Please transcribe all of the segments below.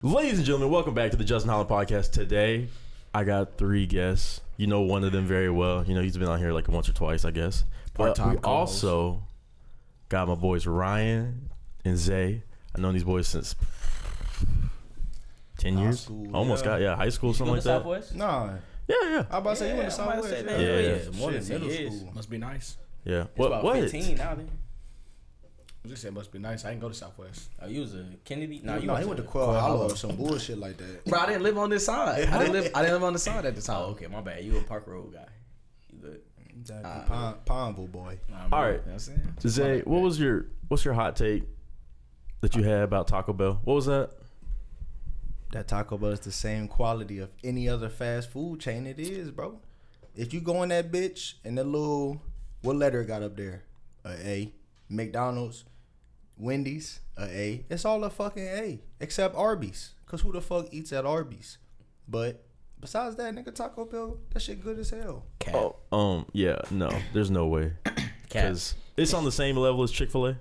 Ladies and gentlemen, welcome back to the Justin Hollen podcast. Today, I got 3 guests. You know one of them very well. You know, he's been on here like once or twice, I guess. But we also got my boys Ryan and Zay. I've known these boys since 10 years. School, Almost high school, something like that. Southwest? Nah. Yeah. I about to say you went to Southwest. Yeah. More than 10 middle years. school. Must be nice. Yeah. It's about 15 now then. I just said must be nice. I didn't go to Southwest. Oh, you was a Kennedy? No, He you went to Quail Hollow or some bullshit like that. Bro, I didn't live on this side. I didn't live on the side at the time. Oh, okay, my bad. You a Park Road guy. You good? Pineville boy. All right. You know what I'm saying? Zay, what's your hot take that you had about Taco Bell? What was that? That Taco Bell is the same quality of any other fast food chain it is, bro. If you go in that bitch and the little, what letter it got up there? A. McDonald's, Wendy's, A. It's all a fucking A. Except Arby's. Because who the fuck eats at Arby's? But besides that, nigga, Taco Bell, that shit good as hell. Cat. Yeah, no, there's no way. Because it's on the same level as Chick-fil-A.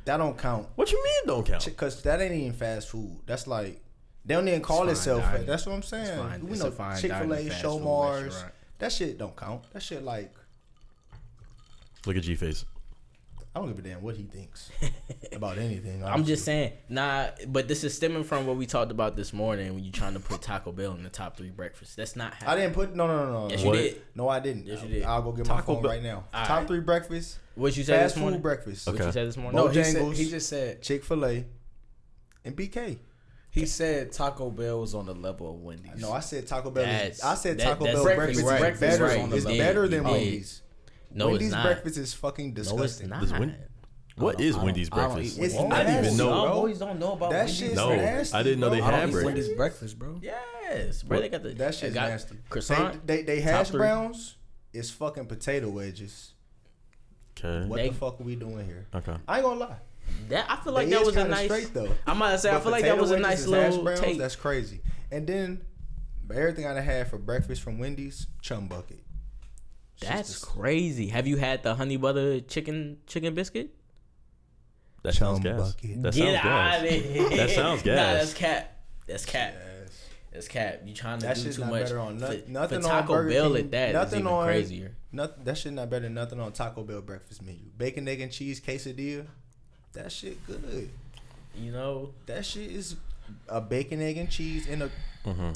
That don't count. What you mean don't count? Because that ain't even fast food. That's like, they don't even call itself fast. That's what I'm saying. We know Chick-fil-A, Show Mars. That shit don't count. That shit like. Look at G-Face. I don't give a damn what he thinks about anything. Honestly. I'm just saying, but this is stemming from what we talked about this morning when you're trying to put Taco Bell in the top 3 breakfasts. That's not happening. I didn't put no. Yes, you did. No, I didn't. Yes, you did. I'll go get my phone right now. All Top right. 3 breakfasts. What you said Fast this morning? food breakfast. What you said this morning? No, Bojangles, he just said Chick-fil-A, and BK. he said Taco Bell was on the level of Wendy's. No, I said Taco Bell. That's Taco Bell breakfast breakfast is better. right. It's You better did. than You did. Wendy's. No, Wendy's it's not. breakfast is fucking disgusting. No, it's not. What is Wendy's I don't breakfast? eat It's I didn't even nasty, know. bro. Boys don't know about That Wendy's. shit's No, nasty. I didn't know they bro. I had don't eat breakfast. Wendy's breakfast, bro. Yes, bro. They got the That shit's got nasty. croissant. They hash 3. browns is fucking potato wedges. Okay. What the fuck are we doing here? Okay. I ain't gonna lie. That I feel like They that is was a kinda nice. straight though. I'm about to say I But feel like that potato was a wedges nice and hash little browns, take. That's crazy. And then everything I had for breakfast from Wendy's, chum bucket. That's crazy. Have you had the honey butter chicken biscuit? That sounds Chum gas. bucket. That Get sounds out gas. of here. That sounds gas. Nah, that's cap. That's cap. Yes. That's cap. You trying to That do shit's too not much. better on nothing for on Taco Burger Bell King, at that is nothing even on, crazier. That shit not better than nothing on Taco Bell breakfast menu. Bacon, egg, and cheese quesadilla. That shit good. You know, That shit is a bacon, egg, and cheese in a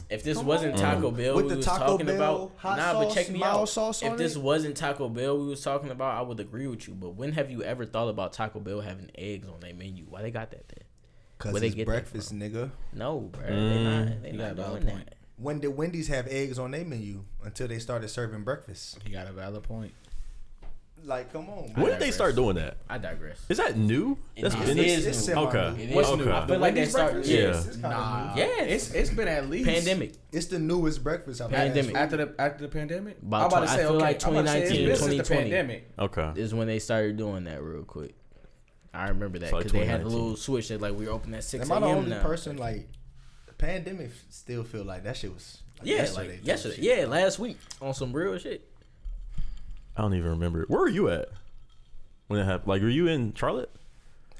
if this Come wasn't on. Taco Bell With we the was Taco talking Bell about, hot but sauce, check me mild out. sauce If on this it? wasn't Taco Bell we was talking about, I would agree with you. But when have you ever thought about Taco Bell having eggs on their menu? Why they got that there? cause Where they it's get that breakfast, nigga. No, bro. They You not got a doing valid point. that. When did Wendy's have eggs on their menu until they started serving breakfast? He got a valid point. Like, come on. When did they start doing that? I digress. Is that new? It been is It's new. semi-new. Okay. It is What's new. new? I feel like they started. Yeah. It's kinda Nah, new. Yes. it's been at least Pandemic. It's the newest breakfast I've Pandemic. had. after the pandemic. About I'm about to I say feel okay. like I'm about to say 2019, it's been since the 2020. pandemic. Okay. Is when they started doing that real quick. I remember that So, like, because they had a 2019. little switch that like we were open at 6 Am I the a.m. only now. person like the pandemic still feel like that shit was Yeah, yesterday, like type yesterday. shit. Yeah, last week on some real shit. I don't even remember. Where were you at when it happened? Like, were you in Charlotte?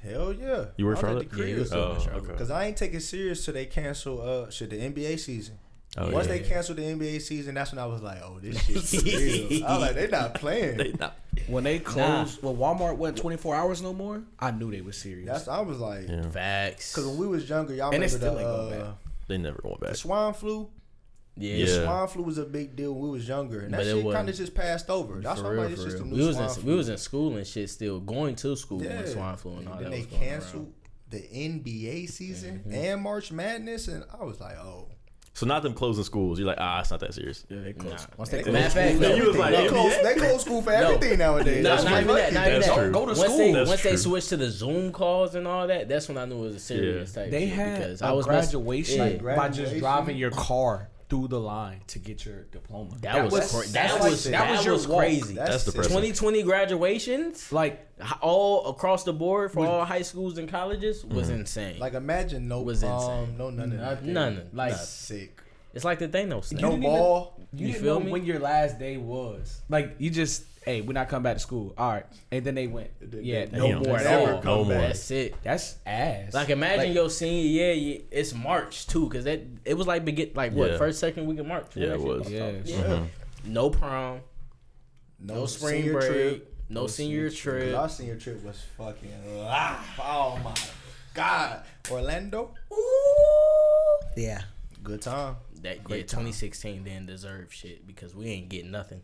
Hell yeah. You were I was Charlotte? at the Yeah, you was crib. still in Charlotte. okay. Cause I ain't take it serious till they cancel the NBA season. Oh, Once yeah. they canceled the NBA season, that's when I was like, oh, this shit's real. I was like, they not playing. They not. When they closed, when Walmart went 24 hours no more, I knew they were serious. I was like, Yeah. Facts. cause when we was younger, y'all And it remember still ain't going the back. They never went back. the swine flu. Yeah. Yeah. The swine flu was a big deal when we was younger, and that But it shit wasn't. kind of just passed over. That's why I'm like, it's just a new swine flu. We was in school and shit still going to school when swine flu and all then that they was going canceled around. the NBA season and March Madness, and I was like, oh. So not them closing schools. You're like, it's not that serious. Yeah, they closed. Nah. Once they Matter of closed, fact, No, you was like, They NBA? close school for everything nowadays. No, That's not right. even that. Not even That's that. true. Go to Once school. they That's once they true. switched to the Zoom calls and all that, that's when I knew it was a serious type. they shit had because a I was graduation Yeah. Like by just graduation? driving your car through the line to get your diploma. That was crazy. That your was walk. crazy. That's sick. depressing. 2020 graduations, Like all across the board for all high schools and colleges, was insane. Like imagine no Was insane. no none of that. None. Like Sick. It's like the Thanos thing. No didn't ball. you You didn't feel know me? when your last day was. Like you just hey, we're not coming back to school. All right. And then they went, yeah, Damn. no more at Never all. come No more. back. That's it. That's ass. Like imagine your senior year, it's March too, cause it was like Yeah. first second week of March. Yeah, it was. Yeah. Yeah. No prom, no spring senior break, trip. no senior trip. Our senior trip was fucking oh my god. Orlando. Yeah. Good time. That Great time. 2016 didn't deserve shit because we ain't getting nothing.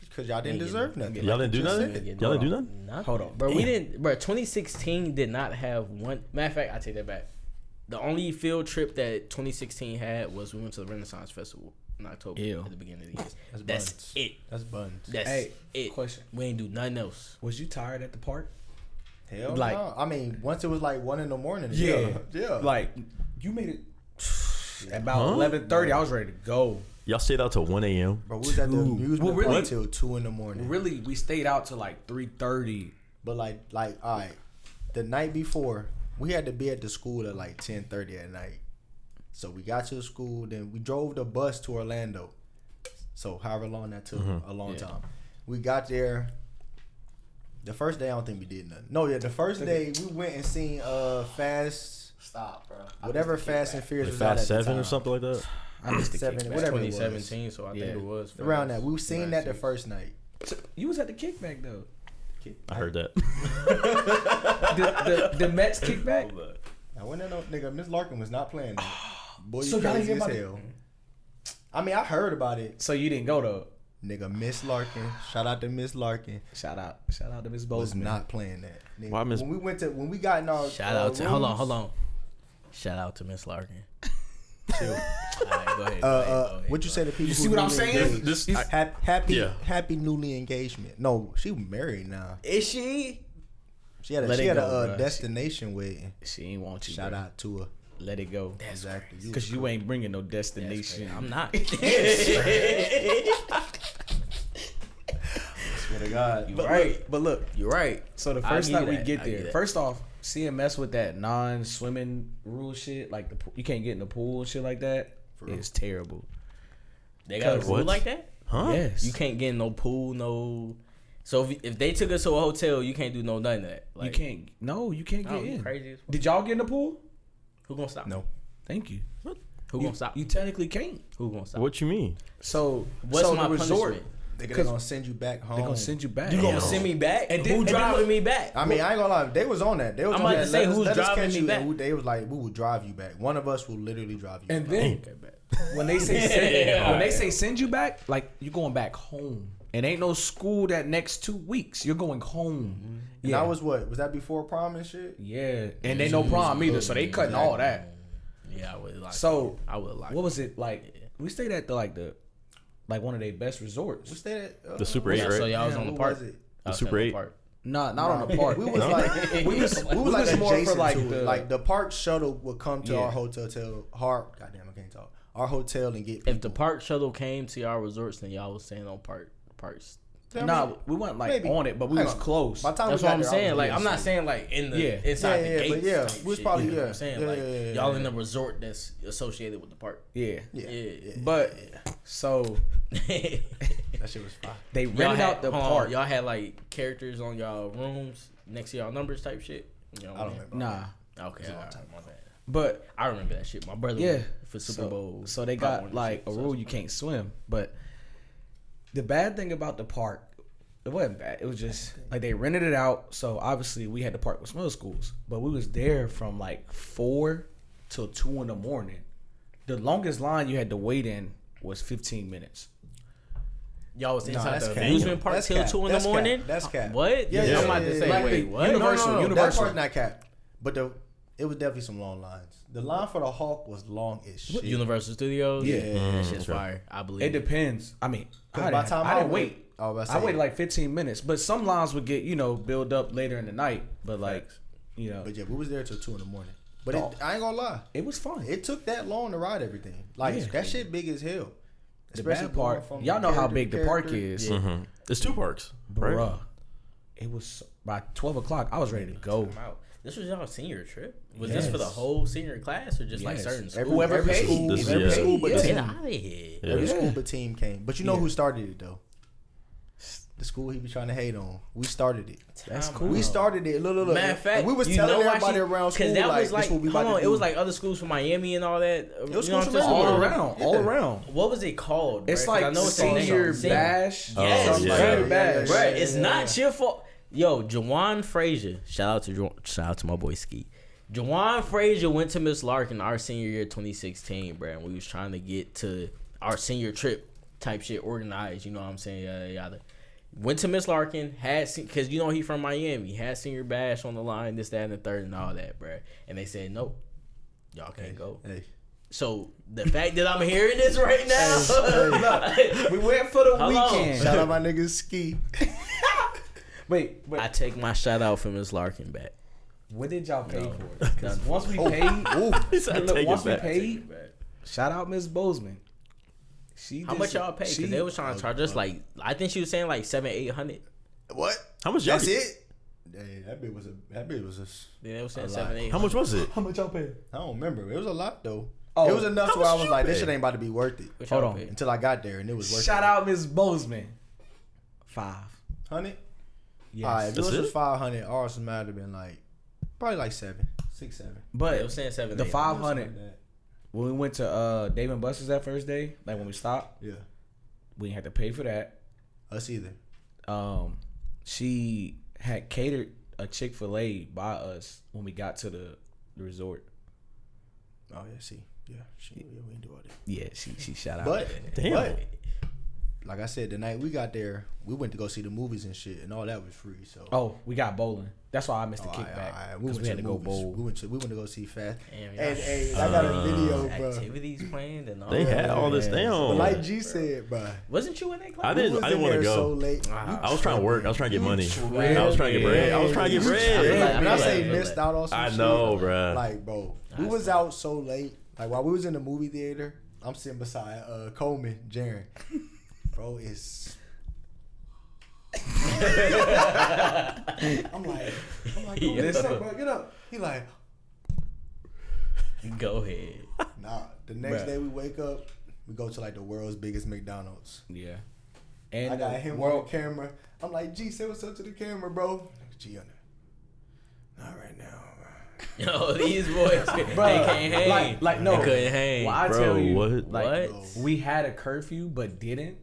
Because y'all didn't deserve nothing. Y'all didn't do you just nothing? said. Y'all didn't do nothing? Nothing. Hold on. Bro, we didn't. Bro, 2016 did not have one. Matter of fact, I take that back. The only field trip that 2016 had was we went to the Renaissance Festival in October Ew. at the beginning of the year. That's That's buns. it. That's buns. That's Hey, it. question. We ain't do nothing else. Was you tired at the park? Hell Like- no. I mean, once it was like 1 in the morning. Yeah. Yeah. Like, you made it about Huh? 11:30. I was ready to go. Y'all stayed out till 1 a.m. Bro, we was at the Two. amusement Well, really- park till 2 in the morning. Really, we stayed out till like 3:30. But like, all right, the night before, we had to be at the school at like 10:30 at night. So we got to the school, then we drove the bus to Orlando. So however long that took, a long time. We got there. The first day, I don't think we did nothing. No, yeah, the first day we went and seen Fast. Stop, bro. Whatever Fast and Furious Like was out Fast at the 7 time. or something like that? I missed the 7, kickback. whatever it was. 2017, so I think Yeah. it was Around that, we seen that the first night. You was at the kickback though. I heard that. The Mets kickback. I went in, no nigga. Miss Larkin was not playing that. Boy, So you y'all didn't crazy hear as about it? hell. I mean, I heard about it. So you didn't go though. Nigga, Miss Larkin. Shout out to Miss Larkin. Shout out to Miss Was Bozeman. not playing that. Nigga, Why Miss- when we got in our Shout out to hold rooms, on. Shout out to Miss Larkin. Chill. All right, go ahead. Go ahead, what you say to people? You see who what I'm newly saying? engaged? This- Happy newly engagement. No, she married now. Is she? She had Let a it go, bruh. destination wedding. She ain't want you. Shout bro. out to her. Let it go. Exactly. Because you ain't bringing no destination. I'm not. Swear to God. But Right. look, but look. You're right. So the I'll first give you night we that. get I'll give there, that. first off, CMS with that non-swimming rule shit, like you can't get in the pool and shit like that. It's terrible. They got a rule What? like that? Huh? Yes. You can't get in no pool, no. So if they took us to a hotel, you can't do no none of that. You Like, can't. No, you can't Oh, get you in. crazy as fuck. Did y'all get in the pool? Who gonna stop? No. Thank you. Who gonna stop? You technically can't. Who gonna stop? What you mean? So What's so my the resort? punishment? They're gonna send you back home. They're gonna send you back. You gonna Damn. send me back? And And then- who and then driving look- me back? I mean, I ain't gonna lie. They was on that. They was I'm on about that. to say, who's let us driving catch me you, back? and they was like, we will drive you back. One of us will literally drive you. And back. then Okay, bet. when they say send you back, like you going back home. And ain't no school that next 2 weeks. You're going home. And that was what? Was that before prom and shit? Yeah. And they no prom either, so they cutting all that. Yeah, I would like. So I would like. what was it like? We stayed at like one of their best resorts. We stayed at The Super 8, Yeah, so right? y'all was on the park. Was it? I was Super on the 8? park. Not on the park. We was like we was like more for adjacent like to it. the Like the park shuttle would come to Yeah. our hotel. Goddamn, I can't talk. Our hotel and get. If the park shuttle came to y'all resorts, then y'all was staying on parks. Nah, we weren't like maybe. on it, but we Hang was on. close. By the time That's we what got I'm there, I saying. was Like, in I'm not shit. saying like in the Yeah. inside Yeah, the yeah, gates. but yeah, type we was shit, probably- you know what yeah. I'm saying? Yeah, Like, yeah, y'all yeah. in a resort that's associated with the park. Yeah. Yeah. But so That shit was fire. they Y'all rented had, out the hold on, park. y'all had like characters on y'all rooms next to y'all numbers type shit. You know I what don't mean? remember. Nah. Okay, all right, my bad. But I remember that shit. My brother yeah, went for Super Bowl. So they Pop got Warner like shit, a so rule it's you fine. can't swim. But the bad thing about the park, it wasn't bad. It was just like they rented it out. So obviously we had to park with middle schools, but we was there from like 4 till 2 in the morning. The longest line you had to wait in was 15 minutes. Y'all was Nah, inside that's the cap. amusement park That's till cap. 2 in the That's cap. morning. That's cap. What? Yeah, I'm about to say, Like wait, the what? Universal. That Universal. part's not capped. But it was definitely some long lines. The line for the Hawk was long as shit. Universal Studios. Yeah. that shit's okay. fire. I believe. It depends. I mean, 'Cause I by didn't, the time I didn't wait. I was about to I say, waited like 15 minutes, but some lines would get build up later in the night. But like, But yeah, we was there till 2 in the morning. But Dog. I ain't gonna lie. it was fun. It took that long to ride everything. Like Yeah. that shit big as hell. The Especially bad part, going from y'all know how character big to the park character. is, Mm-hmm. It's 2 parks, right? bruh. It was by 12 o'clock. I was ready to go. I'm out. This was y'all senior trip. Was this for the Yes. whole senior class or just like Yes. certain schools? Whoever paid. school, This is- every yeah. school but Get team. out of here. Yeah. Every Yeah. school but team came. But you know Yeah. who started it though? The school he be trying to hate on. We started it. That's cool. We started it. Look. Matter of fact, we was telling everybody around school that like, was like, this what we hold about on, to it do. was like other schools from Miami and all that. It was you know schools what I'm from saying? everywhere. all around. What was it called? It's bruh? 'Cause like I know it's senior Senior bash. Yes, Oh, yeah. Senior Yeah, bash. yeah, Bruh, it's not your fault. Yo, Jawan Frazier, shout out to my boy Ski. Jawan Frazier went to Miss Larkin our senior year 2016, bruh, and we was trying to get to our senior trip type shit organized. You know what I'm saying? Yada yada. Went to Miss Larkin, because you know he from Miami, had senior bash on the line, this, that, and the third, and all that, bruh. And they said, nope, y'all can't go. Hey. So the fact that I'm hearing this right now, We went for the Hold weekend. on. Shout out my niggas Ski. Wait, I take my shout out for Miss Larkin back. what did y'all pay No. for it? Because once we paid, He said, look, take once it we back. paid, shout out Miss Bozeman. She How did much some- y'all pay? Because she- they was trying to charge us like, I think she was saying like 700-800. What? How much y'all That's get? it? Hey, that bit was a. Then they was saying A lot. 700-800. How much was it? How much y'all pay? I don't remember. It was a lot though. Oh, it was enough how to where I much was you like, this pay? shit ain't about to be worth it. What Hold y'all on. pay? Until I got there and it was worth Shout it. out Miss Bozeman. 5. 100. Yes. All right, if That's yours was it? 500, ours might have been like probably like 7, 6, 7. But They was saying 700. the Something 500 like that. when we went to Dave and Buster's that first day, like when we stopped, Yeah, we didn't have to pay for that. us either. She had catered a Chick-fil-A by us when we got to the resort. Oh yeah, see, yeah, we didn't do all that. Yeah, she shout out. But Damn. but like I said, the night we got there, we went to go see the movies and shit, and all that was free. So we got bowling. That's why I missed the all right, kickback. all right. Because we had to go movies. bowl. We went to go see Fast. Damn, And y'all- hey, I got a video, bro. activities planned and all They that. had all this But down. like G said, bro, Wasn't you in that class? I didn't want to so go. late. I was trying to work. I was trying to get money. tripping. I was trying to get bread. I was trying to get I feel bread. like- When I say feel missed like- out on some I shit, know, bruh. Like, bro, we was out so late. Like while we was in the movie theater, I'm sitting beside Coleman, Jaren. Bro, it's. I'm like, Coleman, get up, bro, get up. He like, Go ahead. nah. The next Bruh. day we wake up, we go to like the world's biggest McDonald's. Yeah. And I got him on world, the camera. I'm like, G, say what's up to the camera, bro. G on there. Not right now. Yo, these boys, they can't hang. like no. They couldn't hang. Well, I Bro, tell you, what? like What? we had a curfew but didn't.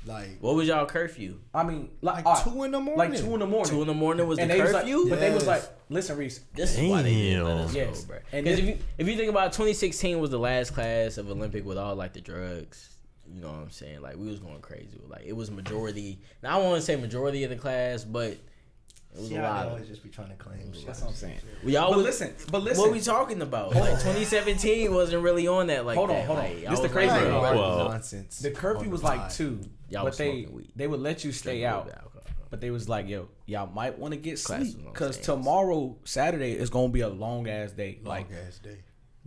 Like What was y'all curfew? I mean, like 2 in the morning. Like 2 in the morning. 2 in the morning was and the they curfew? was like, but they was Yes. like, listen, Reese. This is why they didn't let us Yes. go, bro. And Because then- if you think about it, 2016 was the last class of Olympic with all like the drugs. You know what I'm saying? Like we was going crazy. Like it was majority. Now I don't want to say majority of the class, but it was See a how lot. they Of, always just be trying to claim shit. That's what I'm saying. y'all But was, listen, what we talking about? Like 2017 wasn't really on that. Like Hold on, that. hold on. Like, y'all This the was crazy like, thing. bro, Well, nonsense. The curfew was like 2, Y'all but was they smoking weed. they would let you stay Drinking a out. little bit of alcohol. But they was like, yo, y'all might want to get Classes sleep on because Saturdays. tomorrow, Saturday, is gonna be a long ass day. Long Like, ass day.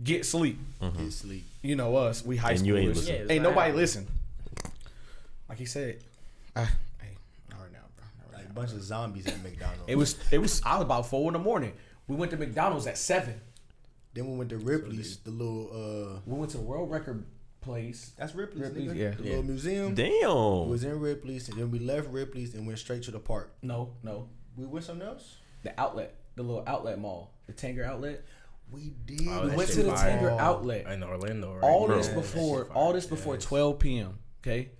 get sleep. Get sleep. You know us, we high And schoolers. you ain't listen. Yeah, it's Ain't not nobody happening. listen. Like he said, hey, not right now, bro. Not right Like a now. bunch of zombies at McDonald's. It was. I was about 4 in the morning. We went to McDonald's at 7. Then we went to Ripley's, the little We went to the World Record place. that's Ripley's, Ripley's, nigga. yeah. The Yeah. little museum. We Damn. was in Ripley's, and then we left Ripley's and went straight to the park. No, We went something else. the outlet, the little outlet mall, the Tanger outlet. We did. Oh, We that went shit to the fire. Tanger outlet. In Orlando, right? All Bro. this Yeah, before, that shit all fire. this before Yes. 12 p.m. Okay.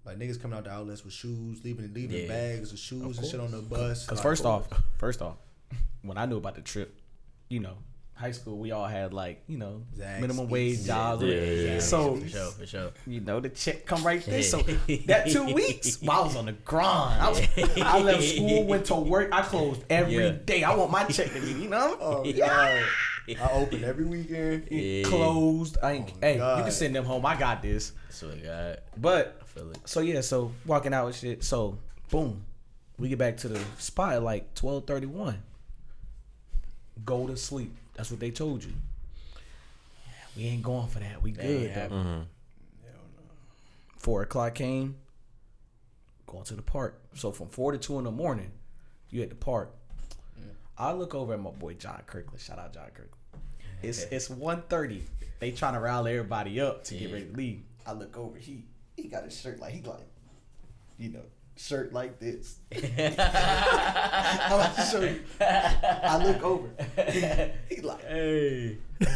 Like niggas coming out the outlets with shoes, leaving Yeah. bags of shoes and shit on the bus. Because Like, first off, when I knew about the trip, you know, high school, we all had like, you know, Zaxby's. minimum wage jobs. Yeah. So, For sure. you know, the check come right there. So that 2 weeks, I was on the grind. I left school, went to work. I closed every day. Yeah. I want my check to be, you know, Oh god. I open every weekend. Yeah. closed. I ain't, hey, you God. can send them home. I got this. So God, But I feel it. so yeah, so walking out with shit. So boom, we get back to the spot at like 12:31. Go to sleep. That's what they told you. We ain't going for that. We That good. ain't though. happening. 4 o'clock came. Going to the park. So from 4 to 2 in the morning, you at the park. I look over at my boy John Kirkland. Shout out John Kirkland. It's 1:30. They trying to rally everybody up to get ready to leave. I look over. He got his shirt like he like, you know, shirt like this. I'm about to show you. I look over. He like, hey. Bro,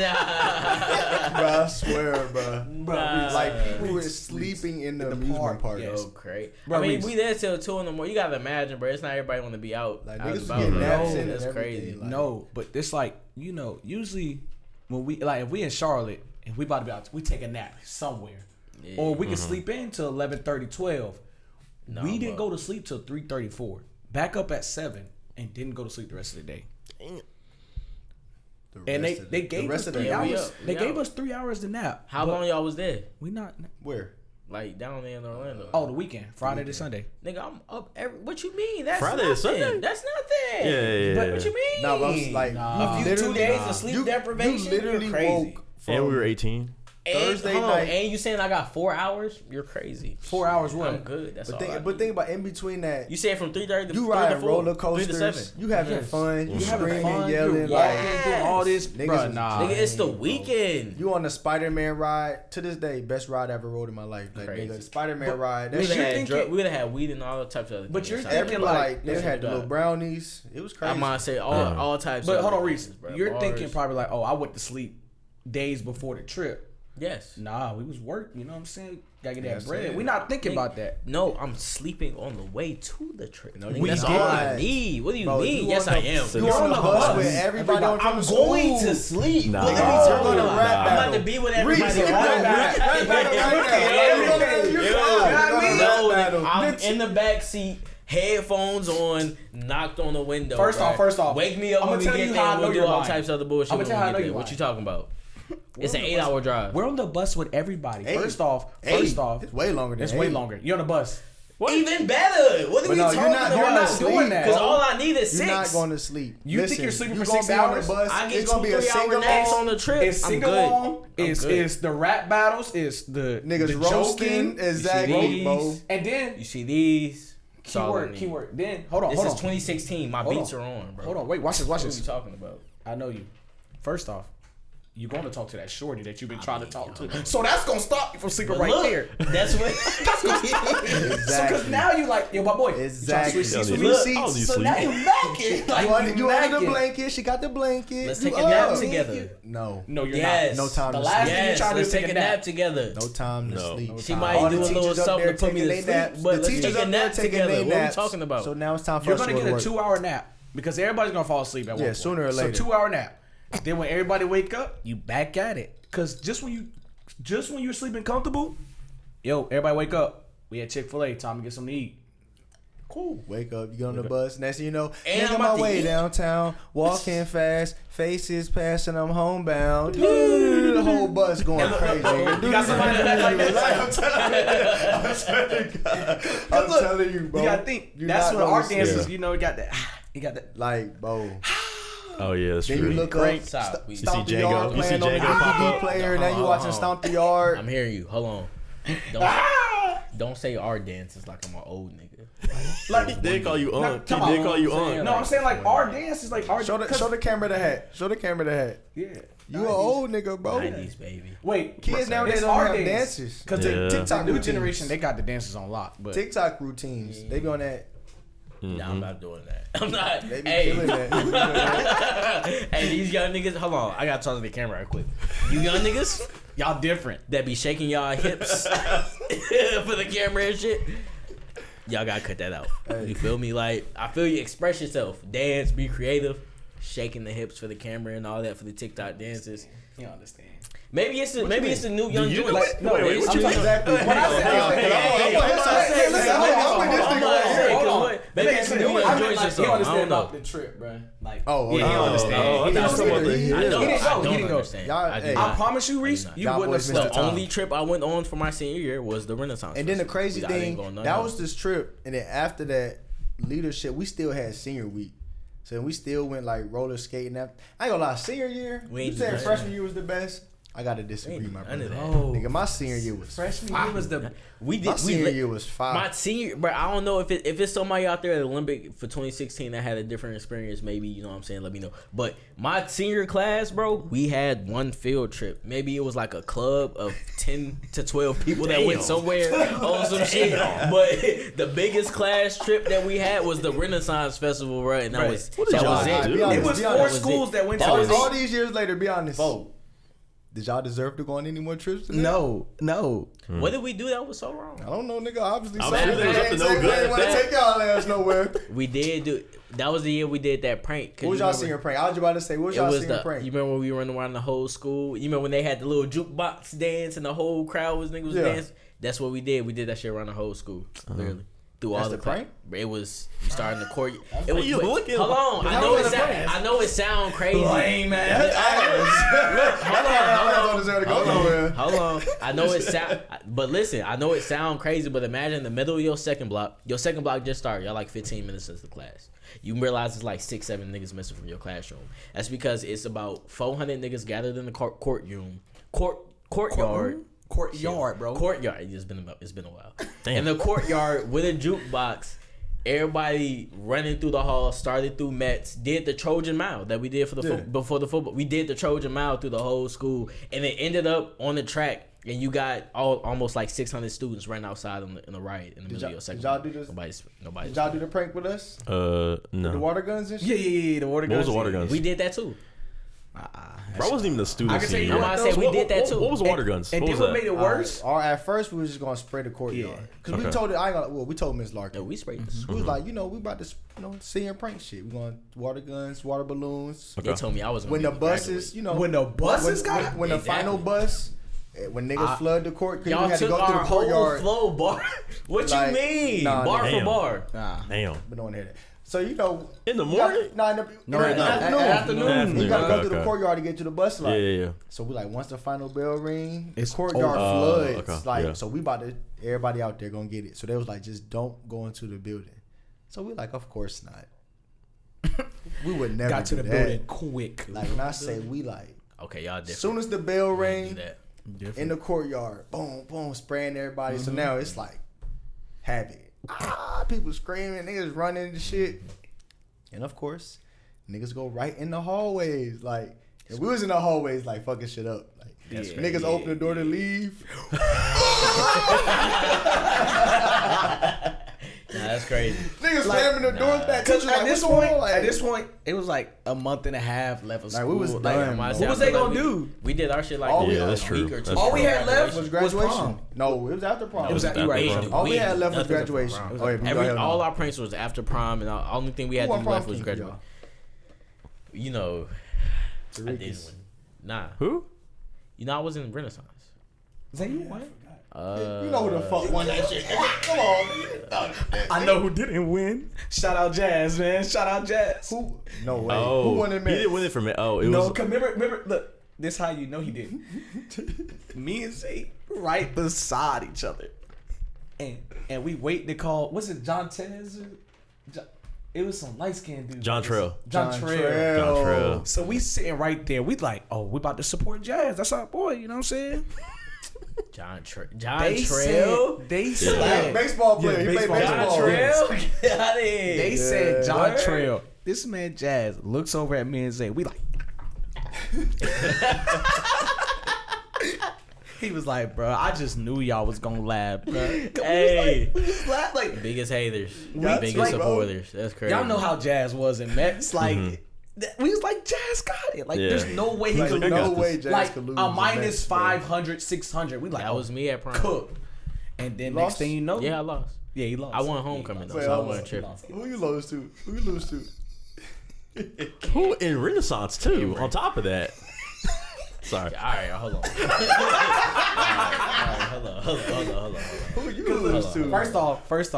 I swear, bro. Nah. Like we were sleeping in the amusement park. yes. Oh, great. Bro, I mean, Reese. we there till 2 in the morning. You gotta imagine, bro. It's not everybody want to be out. Like out niggas was about, getting bro. naps in and That's everything, crazy. like- no, but it's like, you know, usually when we like if we in Charlotte and we about to be out, we take a nap somewhere, Yeah. or we can sleep in till 11:30, 12. No, we didn't bro. go to sleep till 3:30, 4. Back up at 7 and didn't go to sleep the rest of the day. And they gave us 3 day, we hours. up. They We gave out. us 3 hours to nap. How but long y'all was there? We not. Where? Like down there in Orlando. Oh, the weekend, Friday to Sunday. Nigga, I'm up every. What you mean? That's Friday to nothing. Sunday? That's nothing. Yeah. But what you mean? No, but I was like, Nah. you A few 2 literally- days of sleep you deprivation. literally You're crazy. woke from And we were 18. And, Thursday hold on, night. and you saying I got 4 hours? You're crazy. 4 hours what? I'm good. That's all. I But need. think about in between that. You said from 3:30 to You 3 to ride 4, roller 3 to 7. coasters. You having Yes. fun. You You having screaming, fun, yelling. you're Like walking, doing all this, Niggas bro. was- Nah, Nigga, it's the weekend. you on the Spider-Man ride. To this day, best ride I ever rode in my life. Like Crazy. nigga, Spider-Man But ride. We That would shit. have you're had thinking- we would have had weed and all types of other But things. you're inside. thinking Everybody, like- they listen had to the little that. brownies. It was crazy. I might say all types. But of hold on, other Reese. things, bro. You're Bars. thinking probably like, oh, I went to sleep days before the trip. Yes. Nah, we was working. You know what I'm saying? Gotta get that Yes, bread. sir. We not thinking Nigga, about that. No, I'm sleeping on the way to the trip. No, Nigga, we that's all I did. need. What do you Bro, mean? you Yes, on I the- am. You on the bus with everybody on from I'm school. going to sleep. Nah. Look at me Nah. talking We're gonna about. rap I'm about battle. to be with Reese, everybody. rap battle right now. No, I'm in the back seat, headphones on, knocked on the window. First off, wake me up I'ma when we tell get you there. how I And know we'll do you're all lying. types of other bullshit. I'ma when tell we you how I get know there. you're What lying. you talking about? It's an on the 8-hour drive. We're on the bus with everybody. Hey. First off, Hey, it's way longer than way 8. longer. You're on the bus. Even better. What are But we no, talking you're not about? doing that. Because bro. all I need is 6. You're not going to sleep. You think you're sleeping you for gonna 6 be on hours? the bus. I get It's gonna be a 2-3 hour single naps on the trip. It's I'm single good. long. I'm It's good. the rap battles. It's the niggas the roasting. joking. Exactly, these? bro. And then You see these? That's all I need. keyword. Then hold on. This hold is on. 2016. My Hold beats on. are on, bro. Hold on. Wait. Watch this. Watch What are this. you talking about? I know you. First off, you're going to talk to that shorty that you've been trying to talk to. So that's going to stop you from sleeping But right look, there. That's what. So, because now you like, yo, my boy. Exactly. You trying to switch seats with Yeah, me? look, I don't need So sleep. now you macking. Like, You wanted the macking. blanket. She got the blanket. Let's You take a nap up. together. No. No, you're Yes. No time The to last sleep. thing you Yes, trying to let's do is take a nap together. No time to No. sleep. She All might the do a little teachers up something there to put me taking to their sleep, naps. but The let's teachers take a up there nap taking together. their What are we naps. talking about? So now it's time for You're us to going to go to get a work. 2-hour nap because everybody's going to fall asleep at one point. sooner or later. So 2-hour nap. Then when everybody wake up, you back at it. Because just when you're sleeping comfortable, yo, everybody wake up. We at Chick-fil-A. Time to get something to eat. Cool. Wake up, you get on the bus. Next thing you know, And making I'm my about to way eat. downtown, walking fast, faces passing, I'm homebound. The whole bus going crazy. You got somebody in the back like that? I'm telling you, bro. You got to think. You're That's not when our gonna dancers, sleep. you know, you got that. You got that. Like, bro. Oh yeah, that's Then true. you look Great up, stop. You Stomp see the Django? Yard You see playing on the Django pop DVD up? player. Now you watching Stomp the Yard. I'm hearing you. Hold on. Don't say our dances like I'm an old nigga. He did call you on. He come on. did call you on. No, I'm saying like our dance is like our. Show the camera the hat. Show the camera the hat. Yeah. You an old nigga, bro. 90s, baby. Wait, Kids nowadays it's don't our have dance. dances. Because Yeah. the TikTok new routines. generation, they got the dances on lock. But TikTok routines. They be on that. Nah, I'm not doing that. I'm not. They be Hey, killing that. hey, these young niggas. Hold on, I gotta talk to the camera right quick. You young niggas y'all different. that be shaking y'all hips for the camera and shit. Y'all gotta cut that out. You feel me? Like I feel you. Express yourself, dance, be creative. Shaking the hips for the camera and all that for the TikTok dances. You don't understand. Maybe it's the new young you joints. do it? No, Wait, it's what you new- mean? Exactly. When I say- Maybe it's the new young joints or He something. I understand don't know. about the trip, bro. Like, Oh, Yeah, he don't understand. Oh, He I thought don't you were talking about the- I He don't, didn't go. I He don't didn't go. understand. Y'all- I do hey. I not. promise you, Reese, not. you Y'all wouldn't boys have missed missed the The time. only trip I went on for my senior year was the Renaissance. And then the Festival. crazy I didn't thing, go none that of was them. this trip. And then after that, leadership, we still had senior week. So we still went like roller skating. I ain't gonna lie, senior year, We you ain't said do that. freshman year was the best. I gotta disagree, my brother. No. Nigga, my senior year was freshman year was the. my senior year was fire. My senior, but I don't know if it's somebody out there at the Olympic for 2016 that had a different experience. Maybe you know what I'm saying. Let me know. But my senior class, bro, we had one field trip. Maybe it was like a club of 10 to 12 people that went somewhere on some shit. But the biggest class trip that we had was the Renaissance Festival, right? And that was it. It was 4 schools that went to all these years later. Be honest. Did y'all deserve to go on any more trips? No. What did we do that was so wrong? I don't know, nigga. Obviously, I'm something. sure there was They nothing no good ain't at want to that. take y'all ass nowhere. We did do. That was the year we did that prank. What was y'all senior prank? I was about to say, what was y'all senior prank? You remember when we were running around the whole school? You remember when they had the little jukebox dance and the whole crowd was dancing? That's what we did. We did that shit around the whole school, literally. Through all the prank? It was you started in the court. It was. Hold on, I know it sound crazy. Lame man. Hold on. I know it sound, but listen, I know it sound crazy. But imagine in the middle of your second block. Your second block just started. Y'all like 15 minutes into the class. You realize it's like 6-7 niggas missing from your classroom. That's because it's about 400 niggas gathered in the courtyard. Courtyard, bro. Courtyard. It's been a while. Damn. In the courtyard with a jukebox, everybody running through the hall, started through Mets, did the Trojan Mile that we did for the before the football. We did the Trojan Mile through the whole school, and it ended up on the track. And you got almost like 600 students running outside in the riot in the middle of your second. Did y'all do this? Nobody. Did y'all do the prank with us? No. With the water guns and shit? Yeah. The water guns. What was the water guns? We did that too. Bro, I wasn't even a student. I can tell you senior. I said we did that too. What was the water guns? And What then was what that? made it worse? Or at first we was just gonna spray the courtyard because we told it. We told Miss Larkin. No, we sprayed this. We was like, we about to, senior prank shit. We going water guns, water balloons. They told me I was When the buses, when the buses got when the final bus. When niggas flood the court, because y'all you had to took go through the our whole courtyard. flow bar. What Like, you mean? nah, Bar damn. for bar. Nah. But no one hear that. So in the morning? in the Afternoon. You gotta go Okay, through the courtyard to get to the bus line. Yeah. So we like once the final bell ring, It's the courtyard floods. okay, Like yeah. so we about to everybody out there gonna get it. So they was like, just don't go into the building. So we like, of course not. We would never Got to do the that. building quick. Like when I say we like, Okay, y'all different. as soon as the bell Do ring that. in the courtyard, boom, boom, spraying everybody. So now it's like havoc. People screaming, niggas running and shit. And of course, niggas go right in the hallways. Like, if we was in the hallways, like, fucking shit up. Like, niggas open the door to leave. Nah, that's crazy. Niggas slamming the doors back. Because Like, at this what's going point, on? Like, at this point, it was like a month and a half left of Like, school. we was Like, done, What bro. was they gonna do? We did our shit like All a we- Yeah, that's week true. or two. That's All we true. had left was graduation. prom. No, it was after prom. It was after you're right. prom. All we had left was Nothing after graduation. prom. Oh, yeah, All our pranks was after prom, and the only thing we had to do left was graduation. y'all? You know, I didn't Rickes. win. Nah, Who? you know I was in Renaissance. Zay Won? You know who the fuck won that shit? Come on, nigga. I know who didn't win. Shout out Jazz, man. Shout out Jazz. Who? No way. Oh, Who won it, man? He didn't win it for me. Oh, it No, was. cause remember, look, this how you know he didn't. Me and Zay right beside each other, and we wait to call. What's it, John Tez? It was some light skinned dude. John Trail. John Trail. John Trail. So we sitting right there. We like, oh, we about to support Jazz. That's our boy. You know what I'm saying? John Trail. They said Baseball player. He played baseball. baseball. John Trail. Get out of here. They said John Word. Trail. This man Jazz looks over at me and Zay. We like. He was like, bro, I just knew y'all was gonna laugh, bro. Hey. We just laughed like. Biggest haters. That's Biggest right, bro. supporters. That's crazy. Y'all know how Jazz was in Mets. Like, we was like, Jazz got it. Like, Yeah. there's no way he Like, could I got no this. way Jazz like could lose. a the minus Mets, bro. 500, 600. We like, that was me at prom. cooked. And then Lost? next thing you know, Yeah, I lost. yeah, he lost. I won homecoming though, Wait, so I hold wasn't on. tripping. Who you lose to? Who you lose to? Who in Renaissance too? On top of that. Sorry. All right, hold on. All right, hold on. Who you lose to? First off, First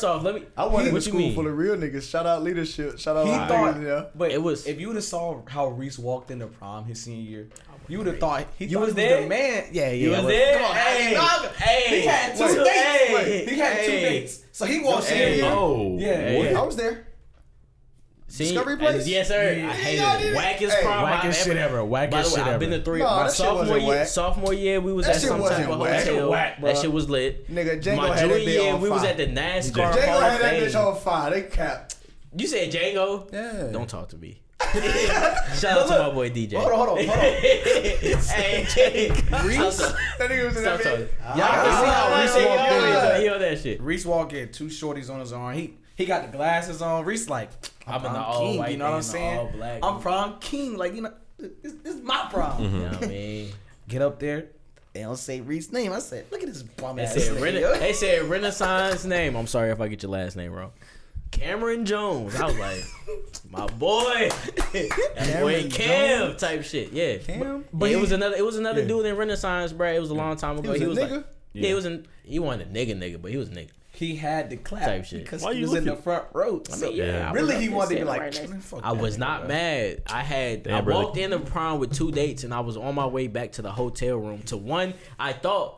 off, let me. I went in a What you school mean? full of real niggas. Shout out leadership. Shout out he all the thought, niggas, yeah. but It was- if you would have saw how Reese walked into prom his senior year, you would have thought You thought was he there? the man. Yeah, You was I there? Come on, Hey, hey. he had two Wait. dates. Hey. He had two Hey. dates. So he walks Hey. in. Oh. Yeah. Hey. I was there. Discovery Place? Yes, sir. Yeah. I hated it. Wackest prom. Wackest shit ever. Wackest shit ever. I've been to 3. No, My that shit wasn't sophomore year, we was That at shit some type wasn't of whack. hotel. Whack, That bro. shit was lit. Nigga, Django My had that junior bitch year, on we was fire. at the NASCAR Django Hall had of that bitch Fame. on fire. They capped. You said Django? Yeah. Don't talk to me. Shout out to my boy DJ. Hold on. Hey, Reese. That nigga was in Stop that talking. bitch. Y'all can see how Reese walked in. He on that shit. Reese walked in, 2 shorties on his arm. He got the glasses on. Reese like, I'm in the prom all king, white you know what I'm and the saying? all black. I'm prom king, like you know, this is my prom. You know what I mean? Get up there. They don't say Reese's name. I said, look at this bum They ass. said Renaissance name. I'm sorry if I get your last name wrong. Cameron Jones. I was like, my boy, that boy Cam type shit. Yeah, Cam? But it was another yeah. dude in Renaissance, bro. It was a long time ago. He was a like, nigga? yeah, he wasn't a nigga, but he was a nigga. He had to clap Type shit. because Why he you was in the looking? front row. I So mean, yeah, I really, was he up wanted to there be like, sitting right next- fuck I that was nigga, not bro. mad. I Damn, brother. walked into prom with 2 dates, and I was on my way back to the hotel room. To one, I thought.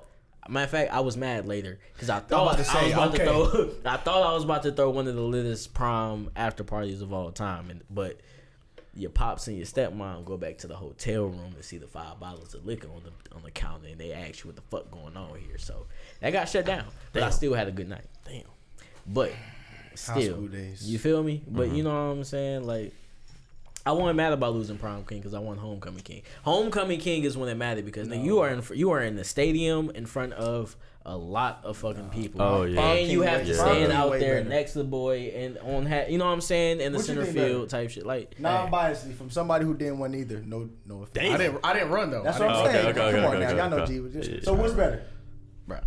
Matter of fact, I was mad later because I thought I thought I was about to throw one of the littest prom after parties of all time, but your pops and your stepmom go back to the hotel room and see the 5 bottles of liquor on the counter, and they ask you what the fuck going on here. So that got shut down, but I still had a good night. Damn, but still, school days. you feel me? But you know what I'm saying, like. I wasn't mad about losing prom king because I won homecoming king. Homecoming king is when it mattered because now you are in the stadium in front of a lot of fucking people. Oh, yeah. And you have to stand Prom out king there way better. next to the boy and you know what I'm saying, in the What you center think field better? type shit. Like Non-biasedly from somebody who didn't win either. No offense. Damn. I didn't run though. That's I what I'm Okay, saying. okay, Come okay, on okay, now, y'all know okay. G. Yeah. So what's better? bro.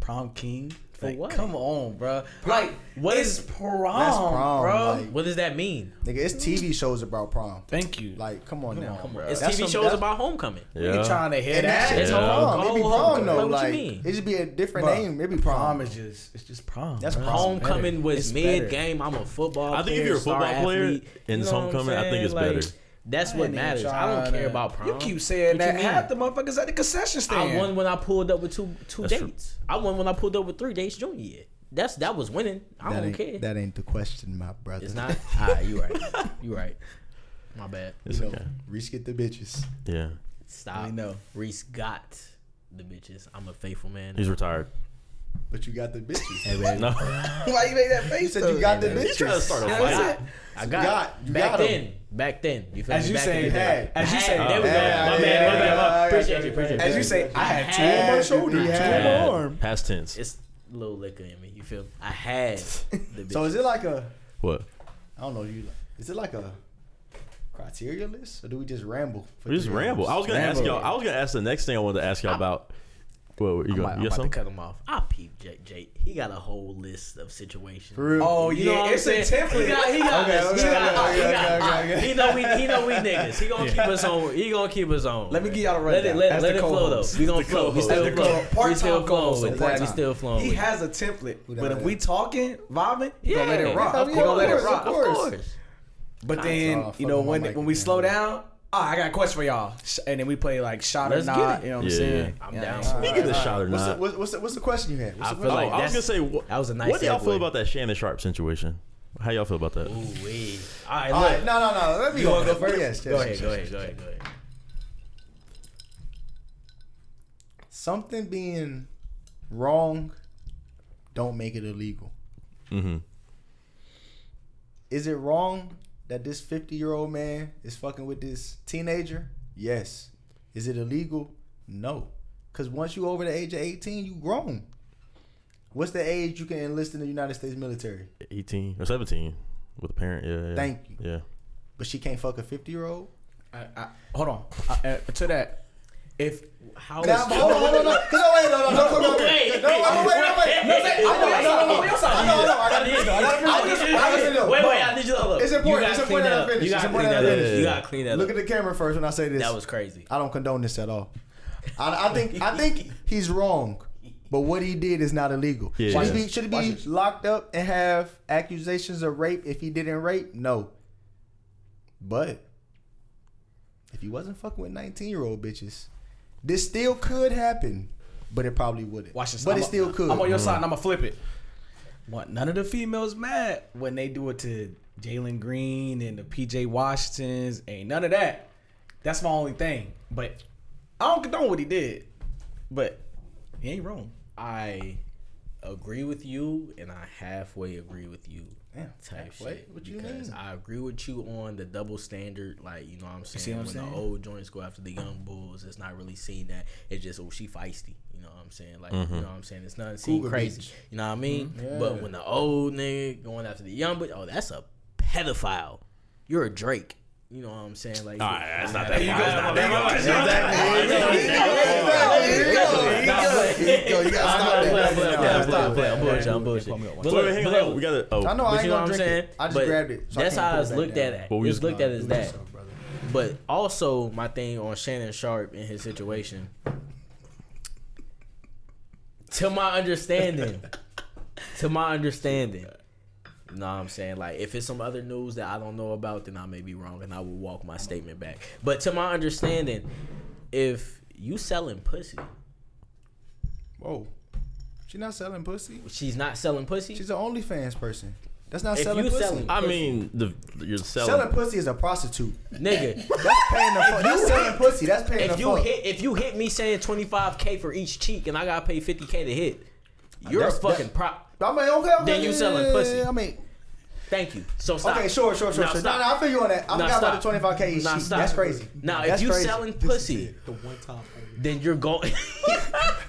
Prom king For like, what? Come on, bro. Like what it's is- prom, That's prom, bro. like- what does that mean? Nigga, it's TV shows about prom. Thank you. Like, come on now. on, bro. It's That's TV some- shows that's- about homecoming. We ain't Yeah. trying to hit And that that. shit's Yeah. prom. It be Oh, prom though. like, what you Like, mean? it just be a different Bro, name. It be prom. Prom is just prom. That's bro. prom. Homecoming was It's mid better. game. I'm a football player. I think if you're a star football player athlete, in you this know what I'm homecoming, I think saying? it's Like, better. That's I what ain't even matters. I don't trying care to- about prom. You keep saying What you that. mean? Half the motherfuckers at the concession stand. I won when I pulled up with two That's true. dates. I won when I pulled up with 3 dates junior year. That was winning. I don't care. That ain't the question, my brother. It's not. Alright, you right. You right. My bad. It's You know, okay. Reese get the bitches. Yeah. Stop. We know. Reese got the bitches. I'm a faithful man. He's retired. But you got the bitches. Hey, baby. No. Why you make that face? You said you got the man. bitches. You trying to start a I fight? got. I got. You back got 'em. then. Back then. You feel As me? you Back say, in the day. had. As you I say, had. There we go. Yeah, My yeah, bad. yeah, Appreciate you. yeah, Appreciate you. as you say, I had two Had. on my shoulder. You Two had. on my arm. Past tense. It's a little liquor in me. You feel me? I had the bitches. So is it like a? What? I don't know. Is it like a criteria list, or do we just ramble? for We just 3 ramble. hours? I was gonna ask Ramble. y'all. I was gonna ask the next thing I wanted to ask y'all about. What you I'm got? about You got to something? cut him off. I peeped Jake. He got a whole list of situations. For real. Oh You know yeah, what I'm it's a saying? template. He got Okay, this. okay, okay. He know we niggas. He gonna keep us on. He gonna keep us on. Let me man. give y'all a Let it rundown. let As it the flow though. co-host. We gonna As the flow. We co-host. still As the flow. co-host. We still Part-time flowing co-host, with it. part-time. We still flowing. He with it. has a template, Who but that if we is? talking, vibing, you gonna let it Yeah, rock. of You gonna let it course, rock. of course. But Oh, then fuck you know with my mic when we again. slow down, I got a question for y'all, and then we play like shot or Let's get not. it. You know what I'm Yeah. saying? I'm Yeah. down. Speaking of shot or not. What's the question you had? What's I the feel question? like I was gonna that's- say. What, that was a nice What do y'all feel segue. about that Shannon Sharpe situation? How y'all feel about that? Ooh wee. All right, All look. right, no. Let me You wanna go first? Yes, Go ahead. Go ahead. Something being wrong don't make it illegal. Mm-hmm. Is it wrong that this 50-year-old man is fucking with this teenager? Yes. Is it illegal? No. Because once you over the age of 18, you grown. What's the age you can enlist in the United States military? 18 or 17 with a parent. Yeah. Thank you. Yeah. But she can't fuck a 50-year-old? Hold on. To that, if How Now, hold on. No, wait. Wait, I need you to look. It's important. You It's gotta clean important that I up. finish. You It's gotta important clean that I that up. finish. You gotta clean that Look up. at the camera first when I say this. That was crazy. I don't condone this at all. I think he's wrong, but what he did is not illegal. Yeah. Should he be locked up and have accusations of rape if he didn't rape? No. But if he wasn't fucking with 19-year-old bitches, this still could happen, but it probably wouldn't. watch this, But it still could. I'm on your side and I'm gonna flip it. What? None of the females mad when they do it to Jalen Green and the PJ Washingtons. Ain't none of that. That's my only thing. But I don't condone what he did. But he ain't wrong. I agree with you, and I halfway agree with you. Damn, type halfway? shit. What you Because mean? I agree with you on the double standard. Like, you know what I'm saying? see what I'm When saying? the old joints go after the young bulls, it's not really seen that. It's just, oh, she feisty. You know what I'm saying? Like, you know what I'm saying? It's nothing seen Cougar crazy. bitch. You know what I mean? Yeah. But when the old nigga going after the young bitch, oh, that's a pedophile. You're a Drake. You know what I'm saying? Like, All right, that's not that. You That's got not that much. You gotta stop that. I'm bullshit. But Wait, look, hang but on. look, We gotta. I know I but ain't you know what gonna I'm drink saying? it. I just But grabbed it. So I that's can't how put it's it looked back at. down. But we It's was- looked at as that. But also, my thing on Shannon Sharpe and his situation, to my understanding, you know what I'm saying? Like, if it's some other news that I don't know about, then I may be wrong and I will walk my statement back. But to my understanding, if you selling pussy, Whoa. She not selling pussy. she's not selling pussy. She's an OnlyFans person. That's not If selling you pussy. selling- I mean, you're Selling selling. pussy is a prostitute. Nigga, That's paying the fuck. That's selling pussy. That's paying the fuck. if you hit me saying $25K for each cheek and I gotta pay $50K to hit, you're That's- a fucking prop. I mean, okay. Then you selling pussy. I mean, Thank you. So stop. okay, sure. Now No, stop. I feel you on that. I Now forgot stop. about the 25K each Now sheet. stop. That's crazy. Now, That's if you crazy. selling pussy, The one time only. then you're going.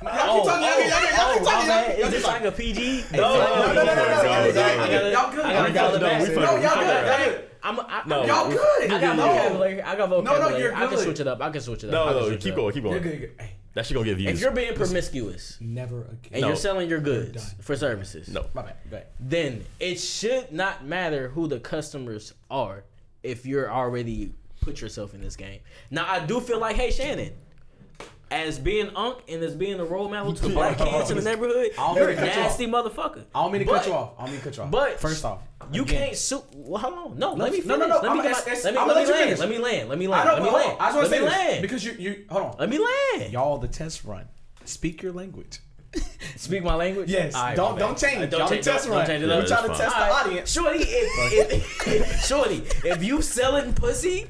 talking. Is this like a PG? No. I gotta Y'all good. dial it back. No, we No, y'all good. No. Y'all good. I got vocabulary. I got vocabulary. you're I can good. switch it up. I can switch it up. No, keep going. You're good. Hey, That shit gonna give If views. you're being promiscuous Never again. and No. you're selling your goods done. for services, No. my bad. Go ahead. then it should not matter who the customers are if you're already put yourself in this game. Now, I do feel like, hey, Shannon, as being Unc and as being a role model to black kids in the neighborhood, don't you're mean a to cut you off. nasty motherfucker. I don't mean to But- cut you off. But first off, you again, can't sue. Well, hold on. No, let me finish. no, no. Let me I'ma get ask- my- I'ma let let me you finish. land. Let me land. Let me I land. know. Let me Hold on. land. I just want Let to me say this land. because you hold on. Let me land. Y'all, the test run. Speak your language. Speak my language. Yes. All right, Don't my bad. change. Don't Y'all change. the test Don't run. change it Yeah, up. We're trying to that's test All the right. audience. Shorty, if you selling pussy,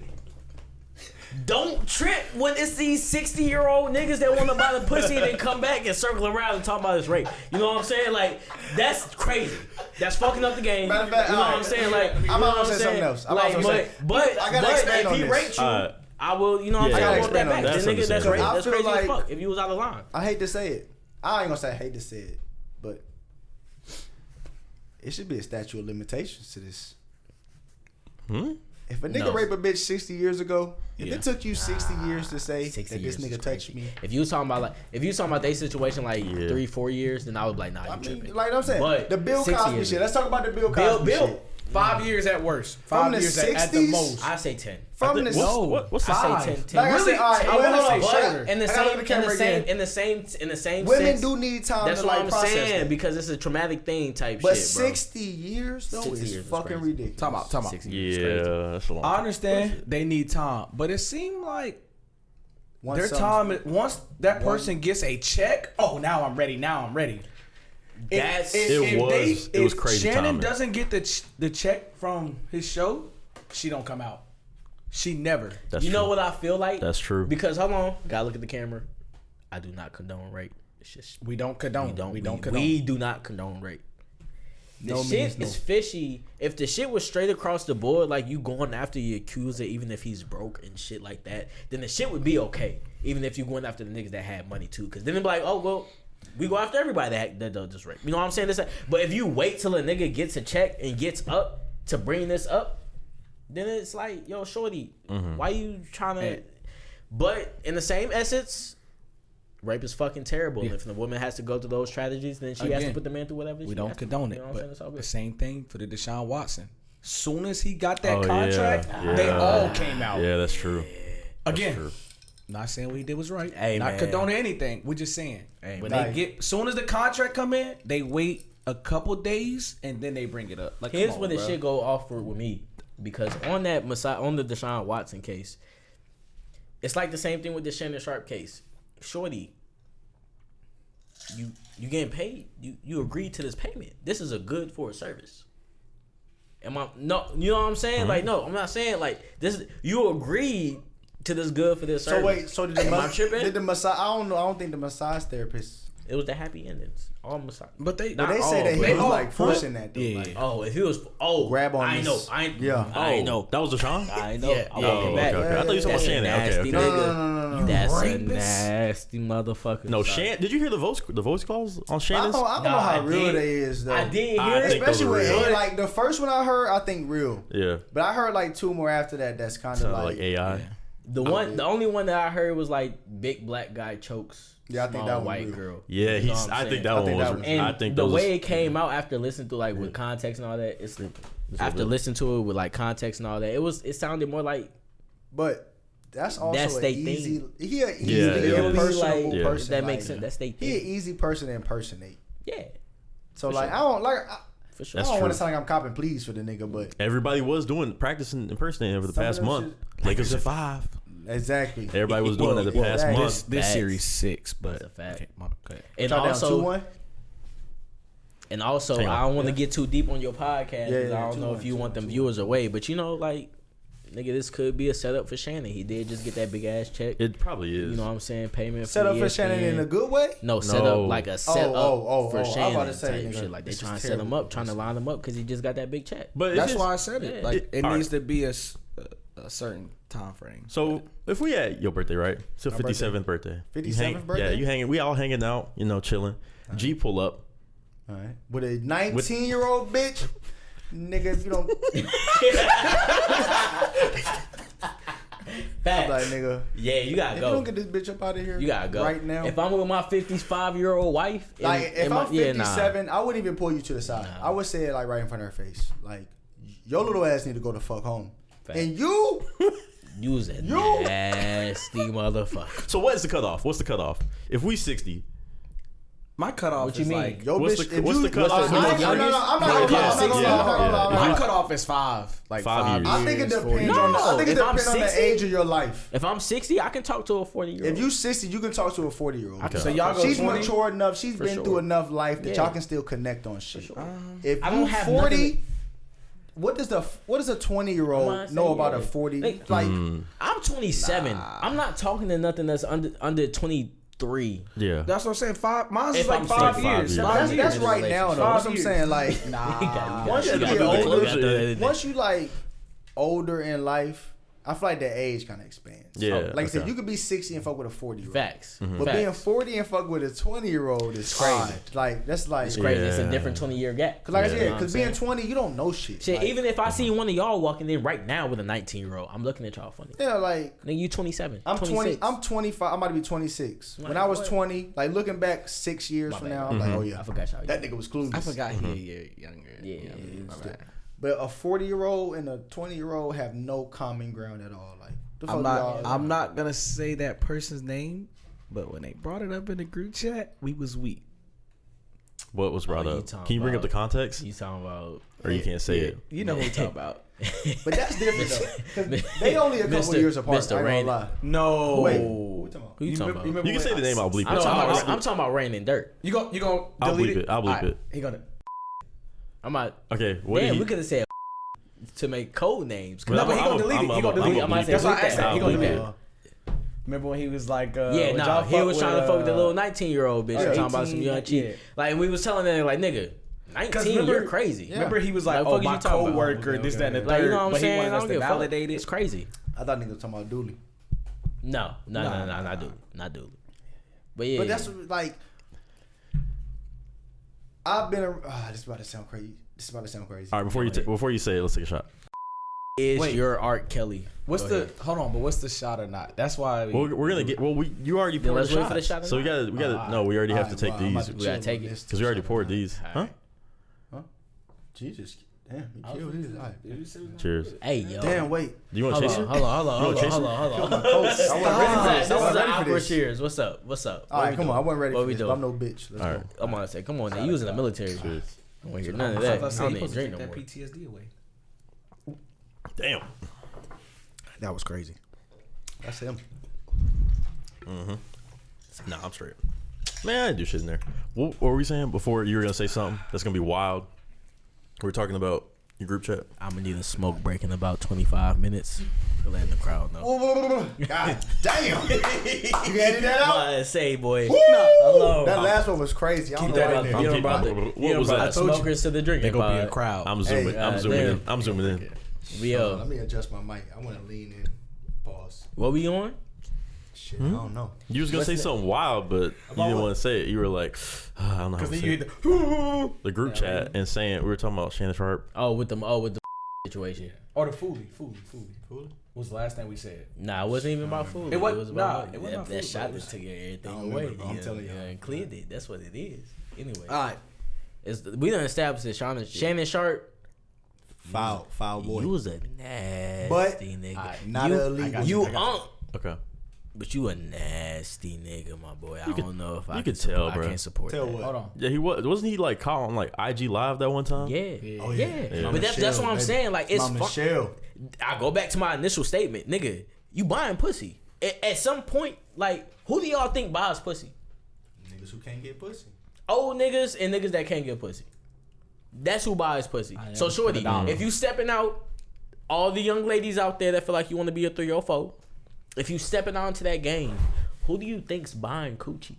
don't trip when it's these 60-year-old niggas that want to buy the pussy and then come back and circle around and talk about this rape. You know what I'm saying? Like, that's crazy. That's fucking up the game. Matter of fact, you know what alright. I'm saying? Like, you I'm know about what to I'm say something saying? else. I'm Like, about to say- but I gotta expand if on he this. raped you, I will. You know what I'm Yeah. saying? I I gotta want that expand on back. this. Then nigga, that's understandable. rape. I That's feel crazy as like- fuck. If you was out of line. I hate to say it. I ain't gonna say I hate to say it, but it should be a statute of limitations to this. If a nigga No. rape a bitch 60 years ago, if Yeah. it took you 60 years to say 60 that this years nigga is touched crazy. me, If you was talking about their situation like Yeah. 3-4 years, then I would be like, nah, you I mean, tripping. like I'm saying, But the Bill 60 Cosby years shit. is- Let's talk about the Bill Cosby Bill, shit. 5 years at worst. From 5 the years at the 60s? most. I say 10. From the What's I five? say 10. Like I Really? said, all right, I wait, wanna hold on. say shorter. In the I gotta look same, at the camera again. in the same Women sense. do need time That's to what like I'm process saying that. because it's a traumatic thing type But shit, bro. 60 years though 60 is years is fucking crazy. ridiculous. Time out. 60 years is crazy. Yeah, that's a long. I understand they need time, but it seemed like Once their something- time. Once that person gets a check, oh, now I'm ready. That's- It was crazy Shannon timing. doesn't get the check from his show, she don't come out. She never. That's You know true. what I feel like? That's true. Because hold on, gotta look at the camera. I do not condone rape. It's just We don't condone. We don't condone. We do not condone rape. The No shit means no. is fishy. If the shit was straight across the board, like you going after your accuser, even if he's broke and shit like that, then the shit would be okay. Even if you going after the niggas that had money too, because then it'd be like, oh well, we go after everybody that does this rape. You know what I'm saying? But if you wait till a nigga gets a check and gets up to bring this up, then it's like, yo, shorty, why you trying to? Hey. But in the same essence, rape is fucking terrible. And if the woman has to go through those tragedies, then she has to Again, put the man through whatever. We she don't has to. condone You it, know what I'm saying? but It's all the good. same thing for the Deshaun Watson. Soon as he got that Oh, contract, yeah. they Yeah. all came out. Yeah, that's true. Again, true. not saying what he did was right. Hey, not man. condoning anything. We're just saying Hey, when man. they get, soon as the contract come in, they wait a couple days and then they bring it up. Like, Here's come where on, the bro. shit go off for with me, because on the Deshaun Watson case, it's like the same thing with the Shannon Sharpe case. Shorty, you getting paid. You agreed to this payment. This is a good for a service. Am I no? You know what I'm saying? Like, no, I'm not saying like this. You agreed to this good for this service. So wait, so did the massage? I don't know. I don't think the massage therapist. It was the happy endings. All massage. But they But they say that he was like forcing that though. Yeah. Like, Oh, if he was grab on I this. know. I know. That was Deshaun? I know. Yeah. I'm Oh, walking okay, back. okay. I thought you were talking about That's a Shannon. nasty Okay, okay. nigga. No. That's a Rapist. nasty motherfucker. No, Sorry. Shan. Did you hear the voice calls on I Shannon's? don't know Nah, how I real did. they is though. I did I hear it. think those Especially are with real. like the first one I heard, I think real. Yeah. But I heard like 2 more after that. That's kind of Sounded like like AI. The only one that I heard was like big black guy chokes. Yeah, I think small that one white real. girl. Yeah, You know what I'm I saying? think that I one think was. that one- And I think the those way it came out after listening to like with context and all that, it's after listening to it with like context and all that, it sounded more like But that's also That's an they easy. thing. He an easy, Yeah, yeah. personable Yeah. person. that makes like, sense. That's they He an thing. easy person to impersonate. Yeah, So For like sure. I don't like. for sure. I That's don't want true. to sound like I'm copping pleas for the nigga, but Everybody was practicing impersonating over the Some of past them month. Lakers at 5. exactly. Everybody was doing it the past exactly. month. This Facts. series 6, but That's a fact. Okay, go ahead. And Y'all down also, 2-1? and also, Hang on. I don't want to Yeah. get too deep on your podcast. Yeah, 'Cause yeah, I don't know 2-1, if you want them 2-1. viewers away, but you know, like, nigga, this could be a setup for Shannon. He did just get that big ass check. It probably is. You know what I'm saying? Payment Set up for ESPN. Shannon in a good way. No, set No. up like a set up for I'm Shannon about to say, type nigga, shit. Like they this is trying to set him terrible. up, trying to line him up because he just got that big check. But if That's it's- why I said it. Yeah. Like it All needs right. to be a certain time frame. So if we at your birthday, right? It's your My 57th birthday. 57th birthday? Yeah, you hanging. We all hanging out. You know, chilling. G pull up. All right. With a 19-year-old bitch, nigga, if you don't, Facts. like nigga, Yeah, you gotta if go. you don't get this bitch up out of here, You gotta go right now. If I'm with my 55-year-old wife, Like if I'm yeah, nah. 57, I wouldn't even pull you to the side. I would say it like right in front of her face. Like your little ass need to go the fuck home. Fact. And you, You was a nasty motherfucker. So what is the cutoff? What's the cutoff? If we 60, My cutoff What you is mean? like yo What's bitch. the- if what's you, the cutoff? I- What's I- the I'm not youngest? gonna lie, I'm not Yeah, gonna lie, 60, yeah. my Yeah. cutoff is 5. Like 5 years. I think it 4 depends years. on. I think it If I'm depends on the 60? age of your life. If I'm 60, I can talk to a 40-year-old. If you 60, you can talk to a 40-year-old. Okay. So y'all go She's 20? mature enough. She's been sure. through enough life that Yeah. y'all can still connect on shit. If I you don't have 40, nothing- what does a I'm 20-year-old gonna know say, about yeah. a 40? Like- Like I'm 27. I'm not talking to nothing that's under 23. yeah. That's what I'm saying. 5. Mine's If is like I'm 5 saying 5 years. years. 5 that's, years. that's right now though. That's what I'm saying. Like once you you get gotta do the older, closure. once you like older in life, I feel like the age kind of expands. Yeah, Like I said, okay. you could be 60 and fuck with a 40-year-old. Facts. But Facts. being 40 and fuck with a 20-year-old is crazy. crazy. Like that's like It's crazy. It's a Yeah. different 20-year gap. Cause like I Yeah. said, know cause what I'm being 20, you don't know shit. Shit, Like, even if I see one of y'all walking in right now with a 19-year-old, I'm looking at y'all funny. yeah, like Nigga, you 27. I'm 26. 20. I'm 25. I'm about to be 26. When Like, I was what? 20, like looking back 6 years My from bad. now, I'm like, oh yeah, I forgot y'all. that nigga was clueless. I forgot he a year younger. Yeah. My bad. But a 40-year-old and a 20-year-old have no common ground at all. Like the fuck y'all- I'm not gonna say that person's name, but when they brought it up in the group chat, we was weak. What was brought you up? talking Can you bring up the about- context? You talking about? Or you can't say it? You know what we talking about? But that's different though. 'Cause they only a couple Mr. years apart. Mr. I ain't Rain- gonna lie. No. Wait, who we talking about? Who you talking about? You can say the name. I'll bleep I'm it. talking about Rain and Dirt. You gonna I'll delete bleep it. I'll bleep it. He gonna. I'm not. Okay. What Damn, did we could have said to make code names. Well, No, but he gonna delete it. He gonna delete it. I might say That's why I bleep asked that. that. He I'll gonna bleep delete it. it. Remember when he was like, Yeah, would nah, y'all he fuck was trying to fuck with the little 19-year-old bitch. Yeah. Talking about some 18, young chick. yeah. Like we was telling them, like nigga, 19, remember- you're crazy. Yeah. Remember he was like, Like, oh, fuck is my you talking about? coworker, this, that, and the Like you third. know what I'm but saying? he I wanted us don't to give a fuck. validate It's it. crazy. I thought niggas was talking about Dooley. No, not Dooley. But yeah, But that's like I've been. This is about to sound crazy. All right. Before you say it, let's take a shot. is Wait. your R. Kelly. What's Go the ahead. hold on? But what's the shot or not? That's why We're gonna get. Well, you already Then poured let's the wait for the shots. shot or So we not? gotta. No, we already have to take these We gotta take it. because we already poured these. Huh? Jesus, damn, he killed his. All right. Cheers. Hey yo. Damn, wait. Do you want to Hold chase on, it? hold on. You wanna chase it? I wasn't ready for this. This I is wasn't an ready for awkward this. cheers. What's up? All right, come on. I wasn't ready What for we this. doing? But I'm no bitch. Let's All go. right. I'm gonna say, come on, now. You was in the military. Cheers. I don't hear none of that. I don't even drink no more. PTSD away. Damn. That was crazy. That's him. Nah, I'm straight. Man, I didn't do shit in there. What were we saying before? You were gonna say something that's gonna be wild. We were talking about Your group chat. I'm gonna need a smoke break in about 25 minutes to let the crowd know. God damn. You edit that out? Say, boy. Hello. That last one was crazy. I don't know that right up. there. What was that? Smokers to the drinking. There gonna be a crowd. I'm zooming. Hey, I'm zooming in. I'm zooming in. Let me adjust my mic. I want to lean in. Pause. What we on? Shit, I don't know. You was gonna say something wild, but you didn't want to say it. You were like, I don't know how to say it. The group chat and saying we were talking about Shannon Sharpe. With the situation. Or the Foolie was the last thing we said. Nah, it wasn't even about food. It was about it wasn't about that food, shot bro. that took everything away. I'm telling you. And cleared it. That's what it is. Anyway. All right. We done established that Shannon Sharpe. Foul boy. You was a nasty nigga. Not an elite. You Okay. but you a nasty nigga, my boy. I don't know if I could tell, bro. I can't support Tell that. what? Hold on. Yeah, he wasn't he like caught on like IG Live that one time? Yeah. Oh, yeah. yeah. But that's what I'm saying. Like, it's Mama Michelle. I go back to my initial statement, nigga. You buying pussy at some point? Like, who do y'all think buys pussy? Niggas who can't get pussy. Old niggas and niggas that can't get pussy. That's who buys pussy. So shorty, if you stepping out, all the young ladies out there that feel like you want to be a 3 or 4, if you stepping out into that game, who do you think's buying coochie?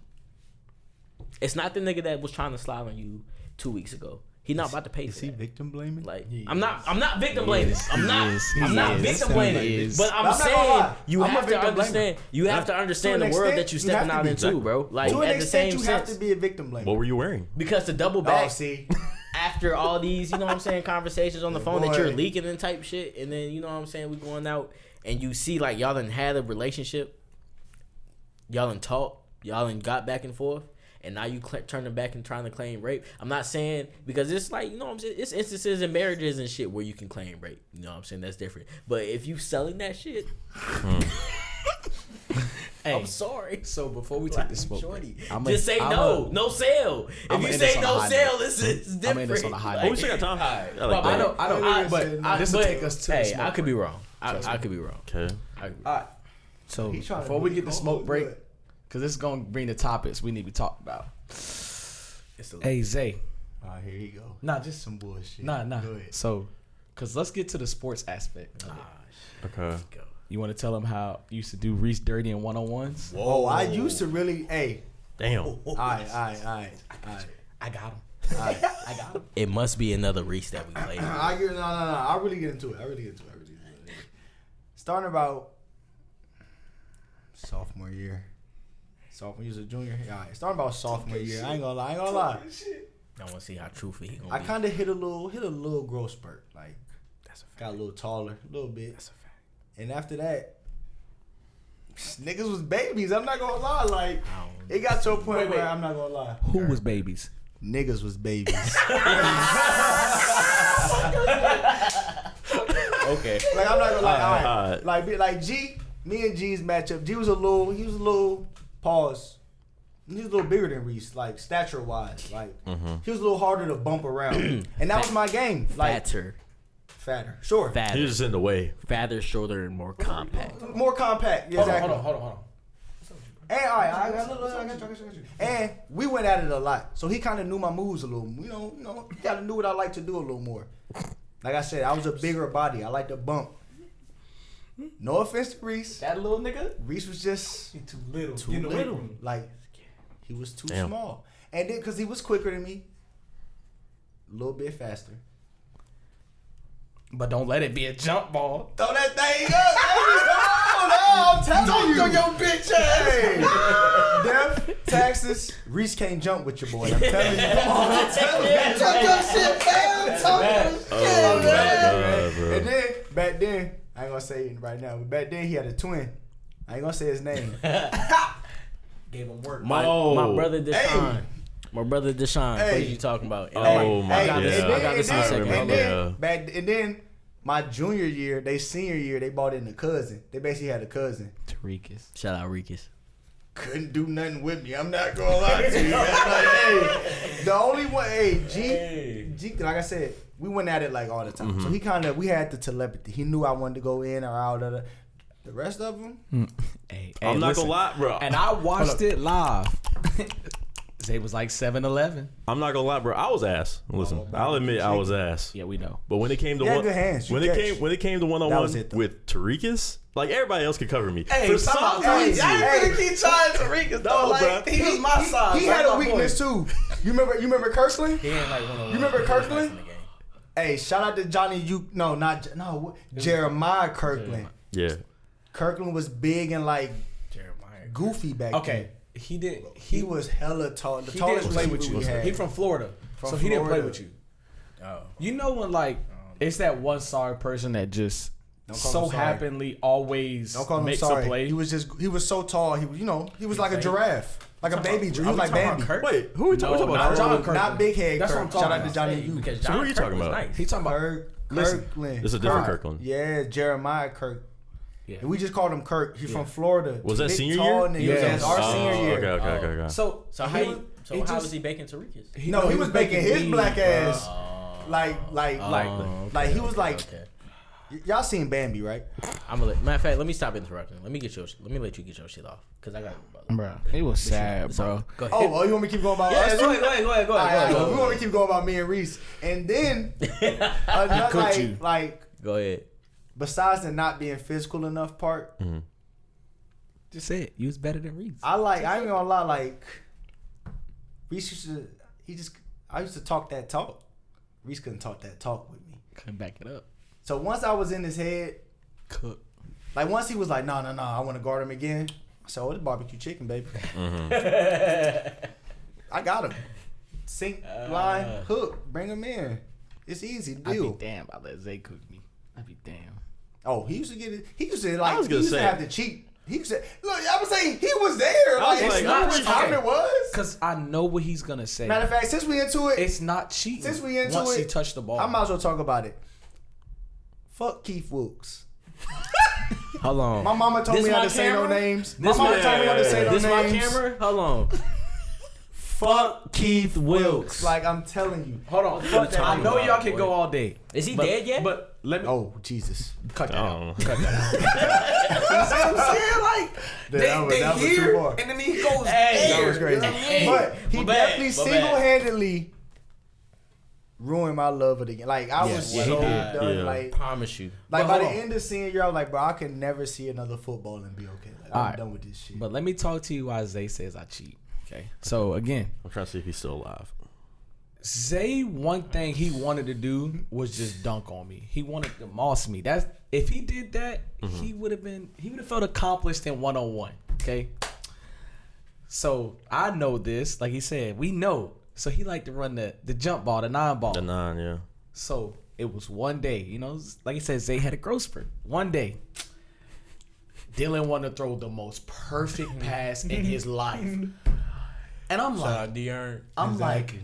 It's not the nigga that was trying to slide on you 2 weeks ago. He not about to pay for Is he that. victim blaming? Like, I'm not victim blaming. I'm not victim blaming. But I'm not gonna saying lie. you I'm a have to victim understand. blamer. You have to understand the an world extent, that you you have stepping to out be. into, bro. Like, To an at the same extent, you have sense. to be a victim blamer. What were you wearing? Because to double Oh, back see. after all these, you know what I'm saying, conversations on the phone that boy. you're leaking and type shit, and then, you know what I'm saying, we going out and you see like y'all done had a relationship, y'all done talked, y'all done got back and forth, and now you turning back and trying to claim rape. I'm not saying, because it's like, you know what I'm saying, it's instances in marriages and shit where you can claim rape. You know what I'm saying? That's different. But if you selling that shit, Hey, I'm sorry. So before we take this smoke, Shorty, I'm just say no sale. If you say no sale, it's different. I'm in this on a high Oh, we still got time. Alright. I like that. I know, but this will take us to the Hey, smoke I could be break. wrong. I could be wrong. Okay. All right. So He trying to before we be get the cold, smoke break, but- because this is gonna bring the topics we need to talk about. Hey Zay, All right, here you go. nah, just Some bullshit. nah. Go ahead. So, because let's get to the sports aspect of it. Okay. You want to tell them how you used to do Reese dirty in 1-on-1s? Oh, I used to really. Hey. Damn. All right. I got him. Alright. I got him. It must be another Reese that we played. No. I really get into it. Starting about sophomore year. Sophomore year, junior. Yeah, right. Starting about sophomore year. I ain't gonna lie. I want to see how truthful he gonna I be. kind of hit a little growth spurt. Like, got a little taller, a little bit. That's a fact. And after that, niggas was babies. I'm not gonna lie. Like, it got to a point where I'm not gonna lie. Who was babies? Niggas was babies. Okay. Like, I'm not gonna lie. All Alright. right. Like G, me and G's matchup. G was a little pause. He was a little bigger than Reese, like stature wise. Like, he was a little harder to bump around, and that was my game. Like, fatter, sure. He was just in the way. Fatter, shorter, and more compact. More compact. Exactly. Hold on. And all right, I got you. And we went at it a lot, so he kind of knew my moves a little. You know, he kind of knew what I like to do a little more. Like I said, I was a bigger body. I like to bump. No offense to Reese. That little nigga? Reese was just Too little. too little. Like, he was too small. And then, because he was quicker than me, a little bit faster. But don't let it be a jump ball. Throw that thing up, baby. Come on, I'm telling you. Your bitch ass. Death, taxes, Reese can't jump with your boy. I'm telling you. Come on, I'm telling you. Talk your shit, man. Talk your shit, Oh, my man. God, bro. And then, back then, I ain't gonna say it right now, but back then he had a twin. I ain't gonna say his name. Gave him work. My brother Deshaun. Hey. My brother Deshaun. Hey. What are you talking about? Oh, my I got this. God. I got this in a second. And Hold on. then my junior year, senior year, they bought in a cousin. They basically had a cousin. Tarikas. Shout out Rikus. Couldn't do nothing with me. I'm not gonna lie to you. Man. Like, hey, the only one, G, like I said, we went at it like all the time. So we had the telepathy. He knew I wanted to go in or out of the rest of them. Hey, I'm not listen. gonna lie, bro. And I watched it live. Zay was like 7'11". I'm not gonna lie, bro. I was ass. Listen, I'll admit I was ass. Yeah, we know. But when it came to good hands. when it came to 1-on-1 with Tarikas, like everybody else could cover me. For some reason, I ain't keep trying Tarikas though. Like he was my size. He had a weakness too. You remember Kirkland? He ain't like 1-on-1. You remember Kirkland? Hey, shout out to Johnny. Jeremiah Kirkland. Yeah. Kirkland was big and like goofy back then. Okay. He was hella tall. The He tallest didn't play with you. He He from Florida, so he didn't play with you. Oh. You know when like it's that one sorry person that just so happenly always Don't call him makes sorry. a play. He was so tall. He was like a giraffe, like a baby. He was like Bambi. Wait, who are we talking about? not John Kirkland. Not big head. That's what I'm talking Shout out about. to Johnny U. Because So who John are you talking about? Nice. He talking about Kirkland. It's a different Kirkland. Yeah, Jeremiah Kirk. Yeah. We just called him Kirk. He's from Florida. Was that Big, senior tall year? nigga. Yes. Yes, our senior year. Okay. So how he was he baking Tarikas? He was baking his black ass. Like he was like. Y'all seen Bambi, right? Matter of fact, let me stop interrupting. Let me let you get your shit off because I got bro, it was sad, bro. Go ahead. Oh, you want me to keep going about Yeah, us? go ahead. All right, we want me to keep going about me and Reese, and then like Go ahead. besides the not being physical enough part, Just say it. You was better than Reese. I ain't gonna lie, like Reese I used to talk that talk. Reese couldn't talk that talk with me. Couldn't back it up. So once I was in his head, Cook. like once he was like, no, I want to guard him again. I said, oh, it's barbecue chicken, baby. I got him. Sink, line, hook, bring him in. It's easy to I'd do. be damn. I let Zay cook me. I'd be damn. Oh, he used to get it. He used to like. I was He gonna used to say. have to cheat. He used to look. I was saying he was there. I was Like, like, it's not okay. which time it was. Cause I know what he's gonna say. Matter of fact, since we into it, It's not cheating. Since we into once it, he touched the ball. I might as well talk about it. Fuck Keith Wilkes. Hold on. My mama told This me my not to say no camera? names. This My mama my- told me not to say no This my names. camera? Hold on. Fuck Keith Wilkes. Like I'm telling you. Hold on. Fuck that I know nigga, y'all boy. can go all day. Is he dead yet? But let me Oh Jesus. cut that out. Oh. Cut that out. You see what I'm saying? Like That was too hear far. and then he goes. Hey, That was crazy. But he My bad, definitely my single-handedly ruined my love of the game. Like I was Yeah, he so did. done. Yeah. Like Promise you. by hold the on. end of senior year, I was like, bro, I can never see another football and be okay. Like, I'm Alright. done with this shit. But let me talk to you why Zay says I cheat. Okay. So again, I'm trying to see if he's still alive. Zay, one thing he wanted to do was just dunk on me. He wanted to moss me. That's if he did that, he would have felt accomplished in 1-on-1. Okay. So I know this, like he said, we know. So he liked to run the jump ball, the 9 ball. The 9, yeah. So it was one day, like he said, Zay had a growth spurt. One day, Dulin wanted to throw the most perfect pass in his life. And I'm like, I'm like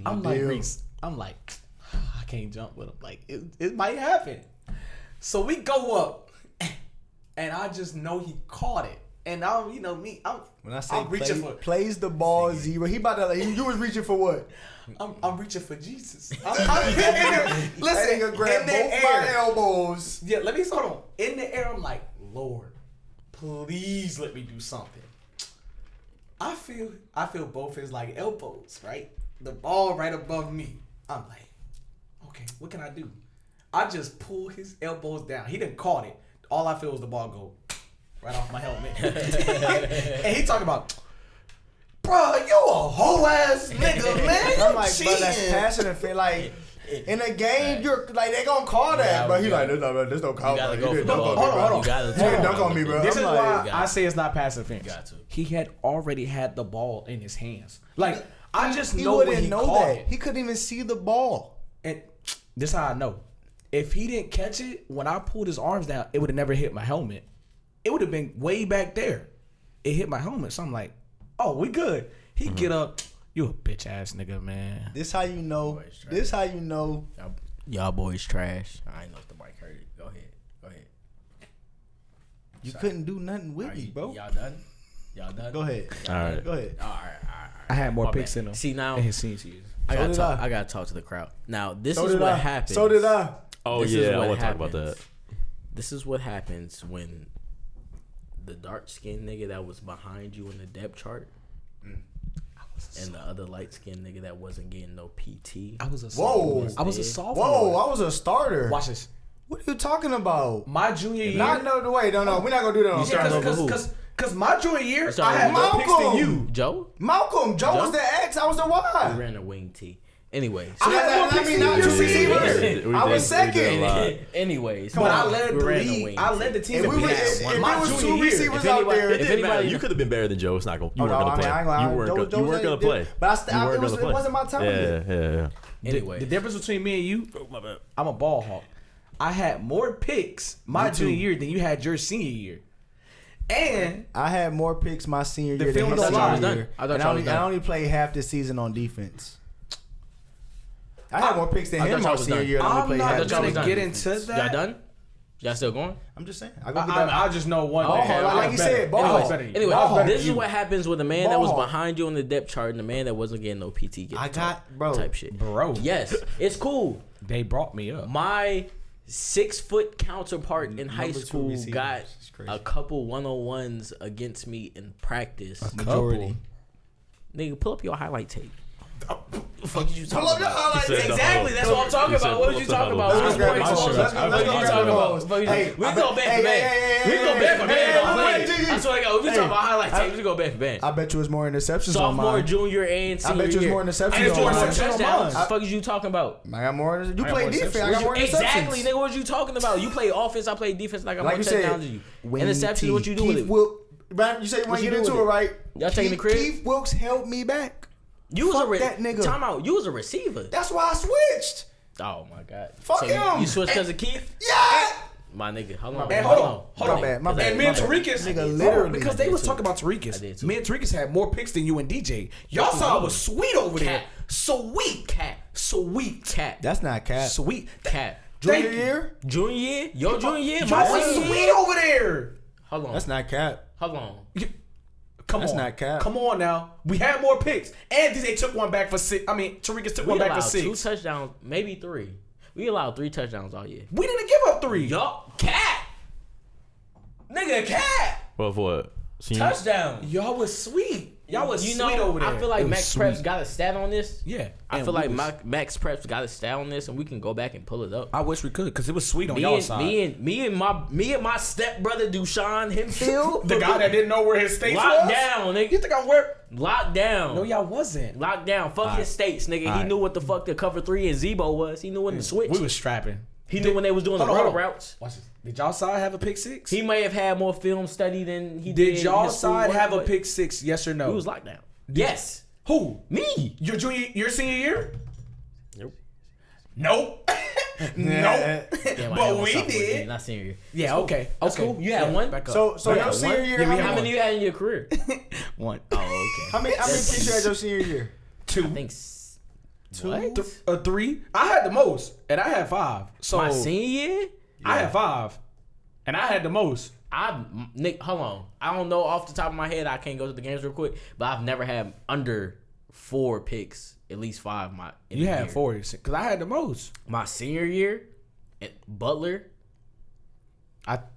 Reese. I'm like, I can't jump with him. Like it might happen. So we go up, and I just know he caught it. And I'm, When I say I'm reaching for plays the ball zero, he about to. You was reaching for what? I'm reaching for Jesus. Listen, Listen, nigga grab in the both my air. elbows. Yeah, let me hold on. In the air, I'm like, Lord, please let me do something. I feel both his like elbows, right? The ball right above me. I'm like, okay, what can I do? I just pull his elbows down. He didn't caught it. All I feel was the ball go right off my helmet. And he talking about, bro, you a whole ass nigga, man. I'm like, bro, that's passing and feel like. In a game, you're like they gonna call that, Yeah, but he we like, there's no call. You gotta bro. go You for didn't the dunk ball. on me, bro. Hold on. You gotta You didn't dunk talk. on me, bro. This I'm is like, why got I to. say it's not pass offense. Got to. He had already had the ball in his hands. Like I just he know when wouldn't he know caught that. it. He couldn't even see the ball. And this is how I know. If he didn't catch it, when I pulled his arms down, it would have never hit my helmet. It would have been way back there. It hit my helmet. So I'm like, oh, we good. He get up. You a bitch ass nigga, man. This how you know. This how you know. Y'all boys trash. I ain't know if the mic heard it. Go ahead. You couldn't do nothing with me, bro. Y'all done? Go ahead. All right. Go ahead. All right. I had more My picks bad. in him. See now, in his senior years. I So did gotta I. talk to the crowd. Now this So is did what I. happens. So did I. Oh, This is yeah. I what want to talk about happens. that. This is what happens when the dark skinned nigga that was behind you in the depth chart. I was And the other light skinned nigga that wasn't getting no PT. I was a Whoa. I was a sophomore. Whoa, I was a starter. Watch this. What are you talking about? My junior year. No, wait, no, we're not gonna do that. On started over who? Because my junior year, That's all I had right. more picks than you. Joe Joe was the X. I was the we Y. ran a wing T. Anyway, I had more picks than you. I was second. anyways, But I led we the ran a league. wing I T. led the team. If we was two junior year. receivers out there, It didn't matter. You could have been better than Joe. It's not going. You weren't going to play. You weren't going to play. But it wasn't my time. Yeah. Anyway, The difference between me and you, I'm a ball hawk. I had more picks my junior year than you had your senior year. And I had more picks my senior year than film his don't lie. senior year. I thought And y'all was done. I only played half the season on defense. I had more picks than I him thought my y'all was senior done. year. And I only I'm played not half the y'all was gonna done. get into that. y'all done? Y'all still going? I'm just saying. I go get that. I just know one. Oh, thing. like I was you better. said, ball I was hawk. better than you. Anyway, I was better this than is you. what happens when the man that was Ball hawk. behind you in the depth chart and the man that wasn't getting no PT get I the got, bro. type shit. Bro. Yes, it's cool. They brought me up. My 6-foot counterpart in high Number two school receivers. got It's crazy. a couple 101s against me in practice. Majority. Nigga, pull up your highlight tape. The fuck did you Pull talking up your about? highlight tape. Exactly, that's what I'm talking He said about. What pull was you up the talking huddle. about? Let's go grab the What phones. you Let's go talking grab the about? phones. What you Hey, talking about? We go back for back. We go back for back. I swear to God, we talking about highlight tapes. We go back for back. I bet you was more interceptions on Sophomore, mine. junior, and I senior bet you was year. more I interceptions got on more mine. touchdowns. What the fuck is you talking about? I got more. You got play more defense. I got more interceptions. Exactly, nigga. What you talking about? You play offense. I play defense. And I got Like more you said, touchdowns than you. Wendy Interceptions. What you do with Keith it? Right, you say you want to you get do into with it, it? right? Y'all taking the crib? Keith Wilkes held me back. You was Fuck that nigga. Time out. You was a receiver. That's why I switched. Oh my god. Fuck so him. You switched because of Keith? Yeah. My nigga. Hold on. Man, Hold hold on. on. Hold on. My bad. My Cause bad. And me and my bad. Tariqas, Nigga, literally. because they was talking about I Tariqas. did too. Me and Tariqas had more picks than you and DJ. Y'all saw it was sweet over there. Cat. Sweet. Cat. Sweet. Cat. That's not cap. Sweet. Cat. Junior Thank you. year? Junior year? Your junior year? Y'all My was senior sweet year? over there. Hold on. That's not cap. Hold on. Come That's on. not cap. Come on now. We had more picks. And DJ took one back for 6. I mean, Tariqas took We one back allowed for 2 6. touchdowns, maybe 3. We allowed 3 touchdowns all year. We didn't give up 3. Yup. Cat. Nigga, cat. Well, for what? Senior? Touchdown. Y'all was sweet. Y'all was You sweet know, over there. I feel like It was Max sweet. Preps got a stat on this. Yeah. I And feel we like was- Max Preps got a stat on this, and we can go back and pull it up. I wish we could, because it was sweet on Me y'all and, side. me and my stepbrother Dushan Hempfield. The guy that didn't know where his states locked was? down, You nigga. think I'm where? Locked down. No, y'all wasn't. Locked down. Fuck his states, nigga. He Alright. knew what the fuck the cover 3 and Zebo was. He knew when to switch. We was strapping. He knew when they was doing the Hold on, road hold on. routes. Watch this. Did y'all side have a pick 6? He may have had more film study than he did. Did in y'all his school side work, have a but pick 6? Yes or no? He was locked down. Yes. Who? Me. Your senior year? Nope. Nope. Nope. Damn, I But had one we sophomore did. year, not senior year. Yeah. Okay. That's Okay. cool. You had one? Back up. So Back your up. senior One? year, Yeah, we had How one. many you had in your career? One. Oh, okay. How many picks you had your senior year? 2. I think 2. What? A 3. I had the most, and I had 5. So My senior year? I had 5, and I had the most. Nick, hold on. I don't know off the top of my head. I can't go to the games real quick, but I've never had under 4 picks, at least 5. You had 4, because I had the most. My senior year, at Butler.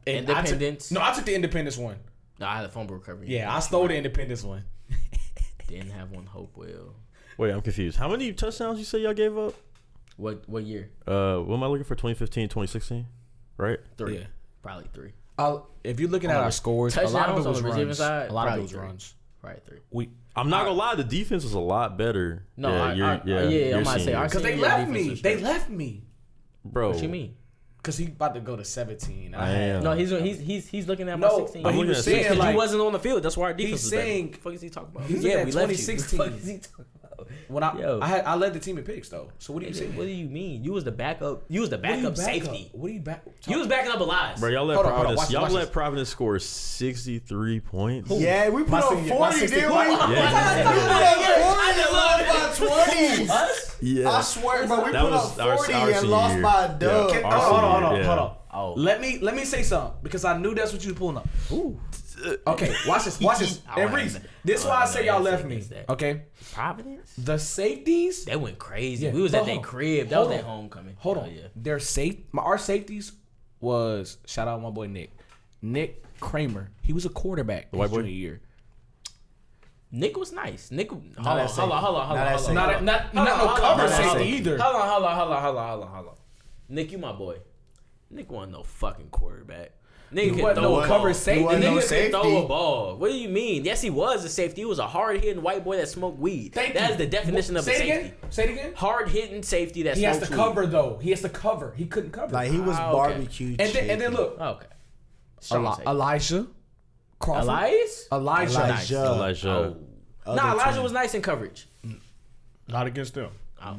Independence. I took the Independence one. No, I had a fumble recovery. Yeah, I stole the Independence one. Didn't have one Hopewell. Wait, I'm confused. How many touchdowns you say y'all gave up? What year? What am I looking for? 2015, 2016, right? 3. Yeah. Probably 3. If you're looking at our scores, a lot of it Touchdowns on was the receiving runs. side, A lot of probably it was 3. runs. Probably 3. I'm not gonna lie, the defense was a lot better. No, your I'm about to say senior our year. Because they senior left defense me. was They straight. left me. Bro. What you mean? Because he about to go to 17. I am. No, he's looking at my No, 16. but he looking was at saying 16. Because like you wasn't on the field. That's why our defense he's was better. saying- What the fuck is he talking about? he's Yeah, looking we at left you. 2016. What the fuck is he talking about? when I led the team in picks though. So what do you say? What do you mean? You was the backup. You was the backup safety. What do you back? You was backing up Elias. Bro, y'all let Hold on, hold on. Providence. Watch Y'all this. let Providence score 63 points. Yeah, we put My up senior- 40, my didn't we? 60 We points. put up 40 and lost by 20. Us? Yeah. I swear, bro, we That put was up our 40 senior and lost year. by a dub. Yeah. Hold on. Yeah. Oh. Let me say something because I knew that's what you was pulling up. Ooh. Okay, watch this. I And don't Reese, have that. this is I why I don't say know y'all that left thing me. is that. Okay, Providence? the safeties. They went crazy. Yeah, We was but at their hold on. crib. That Hold was their on. homecoming. Hold Hell on, yeah. their our safeties was shout out my boy Nick Kramer. He was a quarterback The white his boy? junior year. Nick was nice. Nick, hold Not on. no cover Not safety safety. either. Hold on. Nick, you my boy. Nick wasn't no fucking quarterback. Nigga could throw a cover ball. safety. He wasn't The no nigga could safety. throw a ball. What do you mean? Yes, he was a safety. He was a hard-hitting white boy that smoked weed. That is the definition of a safety. Say it again. Hard-hitting safety that He has smokes to weed. cover though. He has to cover. He couldn't cover. Like he was Okay. barbecue. and then look, Okay. Strong safety. Elijah Crawford. Elijah. Elijah. Nah, Elijah was nice in coverage. Not against them.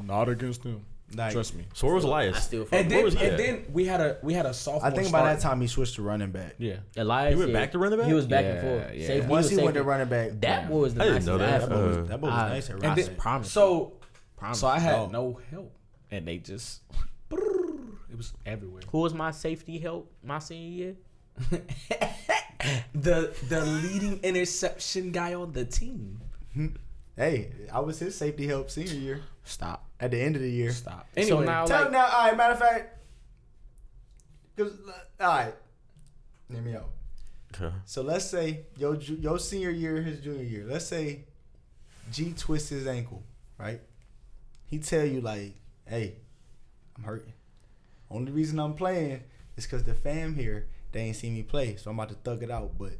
Not against them. Like, Trust me. So where was I Elias? still fuck And with then was he at? then we had a sophomore. I think by that start. time he switched to running back. Yeah. Elias. He went back to running back? He was back Yeah, and forth. yeah. Safety, Once he went safety. to running back, That boy was the I didn't nicest know that. athlete. that boy was nice at running That's back. promising. So Promising. I had Oh. no help, and they just it was everywhere. Who was my safety help my senior year? The leading interception guy on the team. Hey, I was his safety help senior year. Stop. At the end of the year. Stop. So Anyway, now, Tell like, now, all right, matter of fact, because, all right, hear me out. Okay. So let's say your senior year, his junior year. Let's say G twists his ankle, right? He tell you like, hey, I'm hurting. Only reason I'm playing is because the fam here, they ain't seen me play, so I'm about to thug it out, but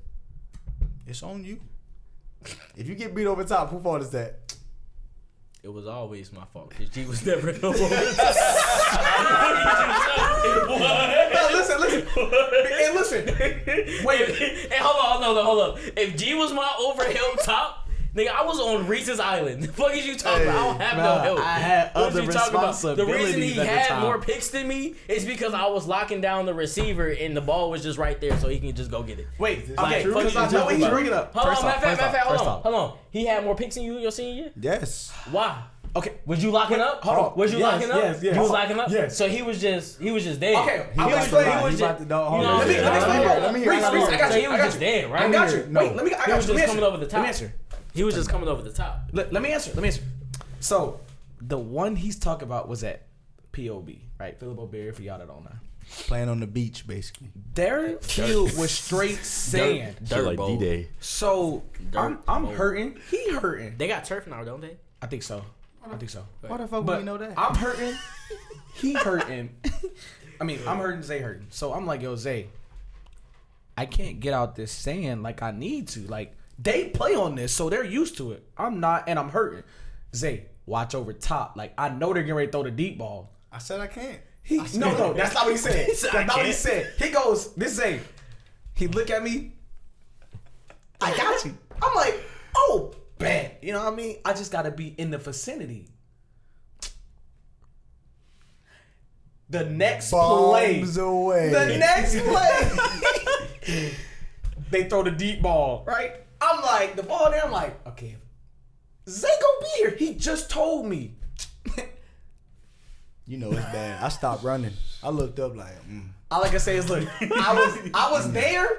it's on you. If you get beat over top, who fault is that? it was always my fault because G was never no more. listen. Hey, listen. Wait. Hey, hold on. If G was my overhelp top, nigga, I was on Reese's Island. The fuck is you talking about? I don't have no help. I had What other you talking about? The responsibilities reason he at the had time. more picks than me is because I was locking down the receiver and the ball was just right there so he can just go get it. Wait. Like, Okay. fuck Because you I know what talking he's about. bringing up. Hold on, First off, hold on. He had more picks than you your senior year? Yes. Why? Okay. Was you locking up? Hold on. Was you Yes, locking up? yes, yes. You was locking up? Yes. So he was just there. Okay, He I'm about to explaining. lie. was He just- about to no, you hold know, on. let me explain. Let me hear. Reese, I Reese, I got So you. he I was got just you. there, right? I got you. No. Wait, let me. I He got was you. just coming over the top. Let me answer. He was just coming over the top. Let me answer. So, the one he's talking about was at POB, right? Philip O'Berry, for y'all that don't know. Playing on the beach, basically. Their field was straight sand. Shit like bowl. D-Day. So, Dirt I'm bowl. hurting. He hurting. They got turf now, don't they? I think so. Why the fuck would But we know that? I'm hurting. He hurting. I mean, I'm hurting. Zay hurting. So I'm like, yo, Zay, I can't get out this sand like I need to. Like, they play on this, so they're used to it. I'm not, and I'm hurting. Zay, watch over top. Like, I know they're getting ready to throw the deep ball. I said I can't. No, that's not what he said. said, That's not what he "I said. He goes, this Zay. He look at me. I got you. I'm like, oh, bet. You know what I mean? I just got to be in the vicinity. The next play. Bombs away. The next play. They throw the deep ball, right? I'm like, the ball there, I'm like, okay, Zay gonna be here. He just told me. You know it's bad. I stopped running. I looked up like, All I can say is, look, I was there,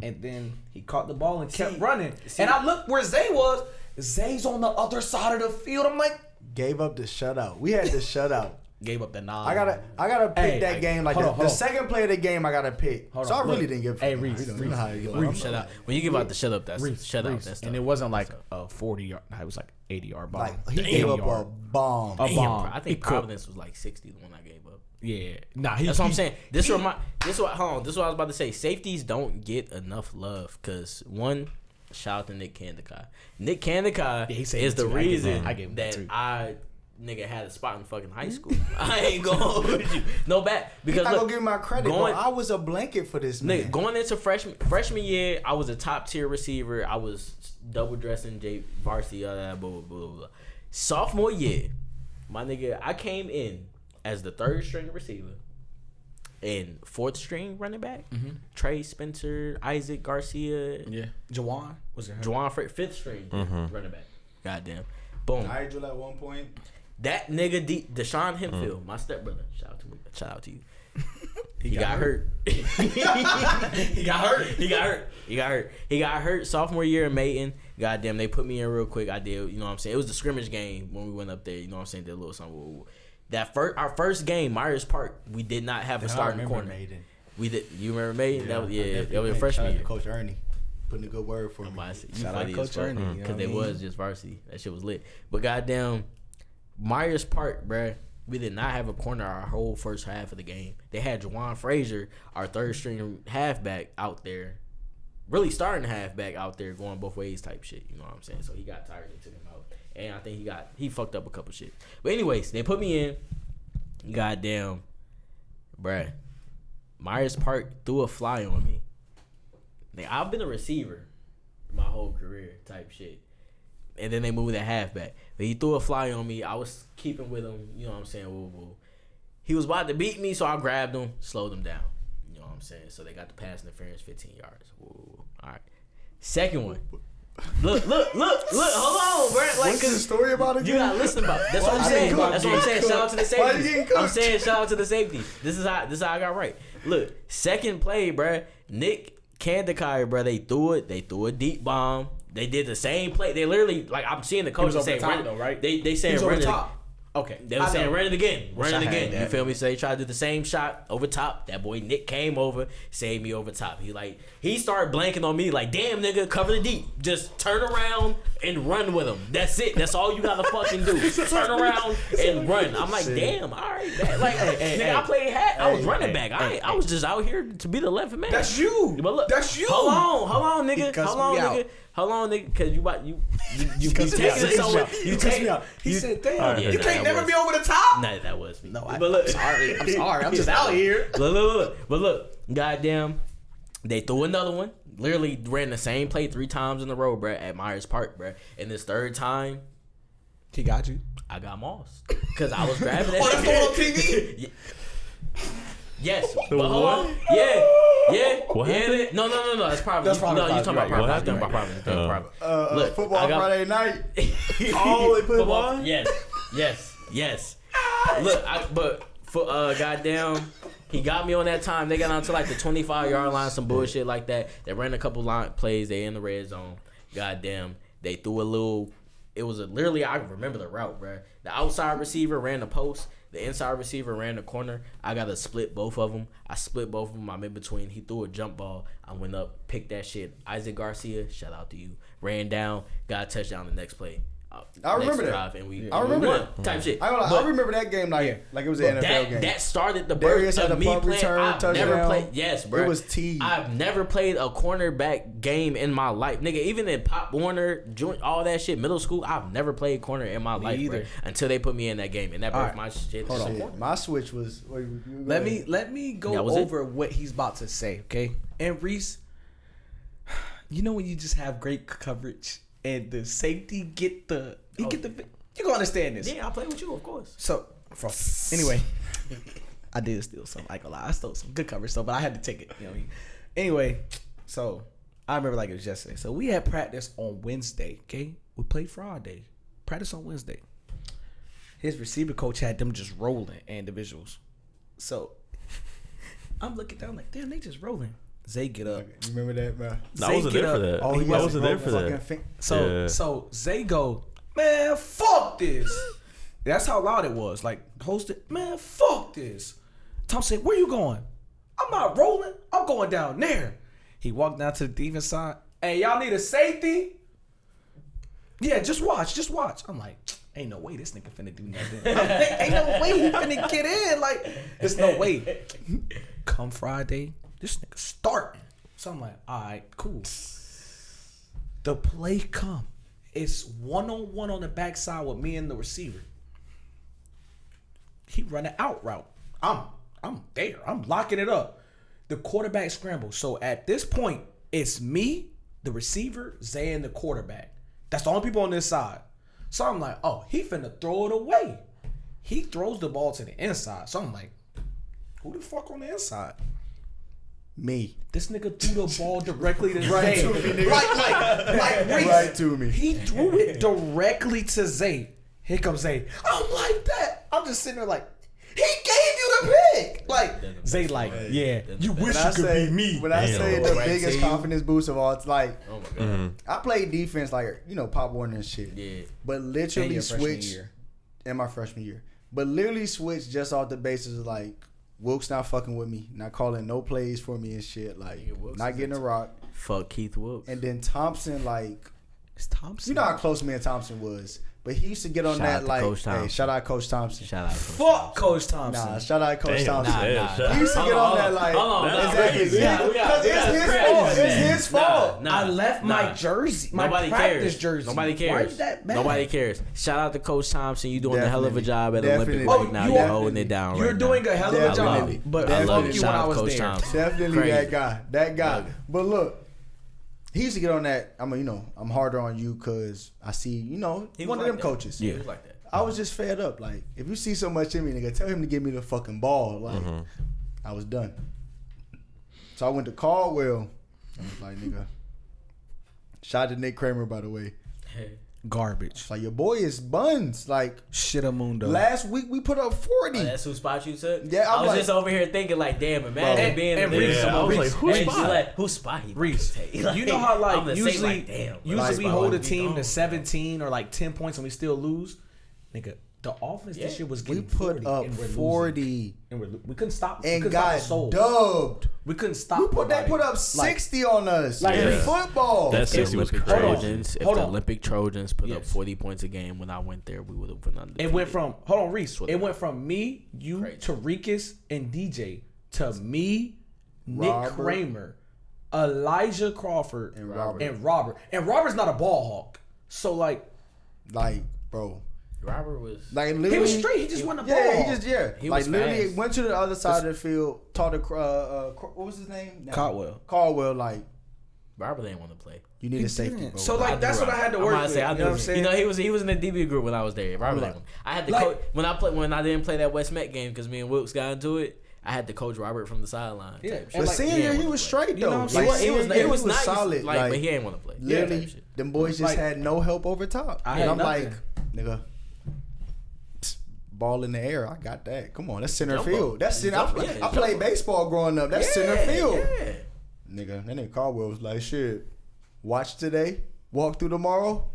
and then he caught the ball and kept running. And I looked where Zay was. Zay's on the other side of the field. I'm like, gave up the shutout. We had the shutout. gave up the nod. I gotta pick Hey, that game. Like hold on, the hold on. second play of the game, I gotta pick. Hold So on, I really look. didn't give. Hey, Reese, you know how you go. Reese, Shut up. When you give out the shut up, that's shut up. That's and it wasn't like a 40-yard. It was like 80-yard bomb. Like he gave up a bomb. A Damn, bomb. bro. I think Providence was like 60 the one I gave up. Yeah, nah. That's what I'm saying. This is what I was about to say. Safeties don't get enough love because one, shout out to Nick Candikai. Nick Candikai he said is it the too. I gave reason him that that too. I nigga had a spot in fucking high school. I ain't going with you. No bad because I look, gonna give him my credit. going- Bro. I was a blanket for this man. nigga, going into freshman year, I was a top tier receiver. I was double dressing varsity, blah, blah, blah, blah, blah. Sophomore year, my nigga, I came in as the third string receiver and fourth string running back. Trey Spencer, Isaac Garcia, Yeah, Jawan was it? Juwan fifth string running back. Goddamn, boom. Nigel at one point. That nigga Deshaun Hempfield, my stepbrother. Shout out to you. He got hurt. He got hurt sophomore year in Mayton. Goddamn, they put me in real quick. I did, you know what I'm saying? It was the scrimmage game when we went up there, you know what I'm saying? Did a little something. Our first game, Myers Park, we did not have a starting corner. Maiden. We did. You remember Mayton? Yeah, That was your freshman year. Coach Ernie. putting a good word for me. Shout out Coach Ernie, because they was just varsity. That shit was lit. But goddamn, Myers Park, bruh, we did not have a corner our whole first half of the game. They had Juwan Frazier, our third string halfback, out there, really starting halfback out there, going both ways type shit. You know what I'm saying? So he got tired and took him out, and I think he fucked up a couple shit. But anyways, they put me in. Goddamn, bruh, Myers Park threw a fly on me. Like, I've been a receiver my whole career type shit. And then they moved that halfback. But he threw a fly on me. I was keeping with him. You know what I'm saying? Woo, woo. He was about to beat me, so I grabbed him, slowed him down. You know what I'm saying? So they got the pass interference, 15 yards. Woo, woo. All right. Second one. Look. Hold on, bro. Like, what's the story about again? You gotta listen about it. That's what I'm saying. That's what I'm saying. Shout out to the safety. I'm saying shout out to the safety. This is how I got right. Look, second play, bro. Nick Kandakai, bro. They threw a deep bomb. They did the same play. They literally, like, I'm seeing the coaches say, top, though, right? They saying run it. Top. Okay. They were saying run it again. That. You feel me? So they tried to do the same shot over top. That boy Nick came over, saved me over top. He started blanking on me like, damn nigga, cover the deep. Just turn around and run with him. That's it. That's all you gotta fucking do. Turn around and run. I'm like, damn, all right, man. Like, nigga, I played hat. I was running back. I was just out here to be the left man. That's you. But look, that's you. Hold on, nigga. Hold on, nigga, because you taking it somewhere. You take me out. He said, "Damn, you can't never be over the top." Nah, that was me. No, but look, I'm sorry. I'm just out here. Look. But look, goddamn, they threw another one. Literally ran the same play 3 times in a row, bruh, at Myers Park, bruh. And this third time, he got you. I got Moss because I was grabbing that. Oh, that's going on TV. Yes. But hold on. Yeah. What happened? No. That's private. No, you talking about private. I'm talking about private. Look, football Friday night. Oh, they put on? Yes. Look, goddamn, he got me on that time. They got on to like the 25-yard line, some bullshit like that. They ran a couple line plays. They in the red zone. Goddamn, they threw a little. It was literally, I remember the route, bro. The outside receiver ran the post. The inside receiver ran the corner. I got to split both of them. I split both of them. I'm in between. He threw a jump ball. I went up, picked that shit. Isaac Garcia, shout out to you. Ran down, got a touchdown the next play. I remember that. And I remember that type shit. I remember that game like it was an NFL game. That started the birth of me playing. I've never played. Yes, bro. It was T. I've never played a cornerback game in my life, nigga. Even in Pop Warner, all that shit, middle school, I've never played corner in my life either. Bro, until they put me in that game, and that birthed my shit. Hold on. My switch was. Let me go over what he's about to say, okay? And Reese, you know when you just have great coverage and the safety get the. You gonna understand this. Yeah, I play with you, of course. So, anyway, I did steal some. I ain't gonna lie, I stole some good coverage stuff, but I had to take it. You know what I mean? Anyway, so I remember like it was yesterday. So we had practice on Wednesday. Okay, we played Friday. Practice on Wednesday. His receiver coach had them just rolling individuals. So I'm looking down like, damn, they just rolling. Zay get up. You remember that, bro? I wasn't there for that. Oh, I wasn't there for that. So Zay go, man, fuck this. That's how loud it was. Like, hosted, man, fuck this. Tom said, where you going? I'm not rolling. I'm going down there. He walked down to the defense side. Hey, y'all need a safety? Yeah, just watch. I'm like, ain't no way this nigga finna do nothing. Ain't no way he finna get in. Like, there's no way. Come Friday, this nigga starting. So I'm like, all right, cool. The play come. It's one-on-one on the backside with me and the receiver. He run an out route. I'm there. I'm locking it up. The quarterback scramble. So at this point, it's me, the receiver, Zay, and the quarterback. That's the only people on this side. So I'm like, oh, he finna throw it away. He throws the ball to the inside. So I'm like, who the fuck on the inside? Me. This nigga threw the ball directly to right Zay. To me, nigga. Like Reese. Right to me. He threw it directly to Zay. Here comes Zay. I'm like that. I'm just sitting there like, he gave you the pick. Like, Zay like, yeah, you wish you could be me. When I say the biggest confidence boost of all, it's like, oh my God. I played defense like, Pop Warner and shit. Yeah. But literally switched in my freshman year. But literally switched just off the basis of like, Wilkes not fucking with me, not calling no plays for me and shit, like not getting a rock. Fuck Keith Woods. And then Thompson, like, It's Thompson. you know how close me and Thompson was. But he used to get on Shout out that to like, Coach hey, Thompson. shout out Coach Thompson. Shout out. Fuck Coach Thompson. Nah, shout out Coach Damn. Thompson. Nah. He used to get on that like, Hold on. exactly. crazy. Because it's his fault. It's his fault. Nah, I left my jersey, my Nobody practice cares. jersey. Nobody Why cares. is that bad? Nobody cares. Shout out to Coach Thompson. You doing a hell of a Definitely. job at Definitely. Olympic right now. you You're are- holding it down You're right doing now. a hell of a Definitely. job, but I Definitely. love fuck it. you Shout when out I to was Coach there. Thompson. Definitely Crazy. that guy. But look, he used to get on that. I'm harder on you because I see, He one was of them like that. coaches. He was like that. I was just fed up. Like, if you see so much in me, nigga, tell him to give me the fucking ball. Like, I was done. So I went to Caldwell. I was like, nigga. Shout out to Nick Kramer, by the way. Garbage. It's like, your boy is BUNS. Like, Shitamundo. last week we put up 40. Oh, that's who spot you took? Yeah, I I'm was like- just over here thinking like, damn, imagine being and in Reese, Yeah, I was like, who Reese, spot? like, who spot he Reese, about to take? you know how I'm like the same, usually, like, damn, usually we spot hold a would be team gone. to 17 or like 10 points and we still lose. Nigga, the offense Yeah. this year was We getting put 40 up and we're losing. 40 And we couldn't stop. and we couldn't stop the got soul. dubbed. We couldn't stop. We put nobody. up 60 on us like- in Yeah. football. That's If the it was Olympic crazy. Trojans, if Hold the on. Olympic Trojans put up Yes. 40 points a game when I went there, we would have been undefeated. It went from Reese. what It it went from me, you, Crazy. Tarikas, and DJ to me, Nick Robert. Kramer, Elijah Crawford, And Robert. And Robert's not a ball hawk. So like Like, bro. Robert was. Like, literally. he was straight. He just wasn't a ball Yeah, hawk. He like was literally fast. went to the other side of the field, taught the what was his name? Caldwell, like, Robert didn't want to play. you need a safety, bro. So like that's what I had to I'm work about with. to say, You know what I'm saying? You know, he was in the DB group when I was there. Robert like- didn't. I had to like- coach when I didn't play that West Met game because me and Wilkes got into it. I had to coach Robert from the sideline. Yeah. type shit. And but like- senior he year, ain't he wanna was play. straight You know though. what I'm saying? Like, It was senior year, it was he nice, solid. like, but he ain't want to play. literally, Type shit. them boys just Like- had no help over top. I And had I'm nothing. like, nigga, ball in the air. I got that. Come on, that's center Jumbo. field. That's center. Yeah, I played jumbo. baseball growing up. That's center field. Yeah. Nigga, that nigga Caldwell was like, shit, watch today, walk through tomorrow.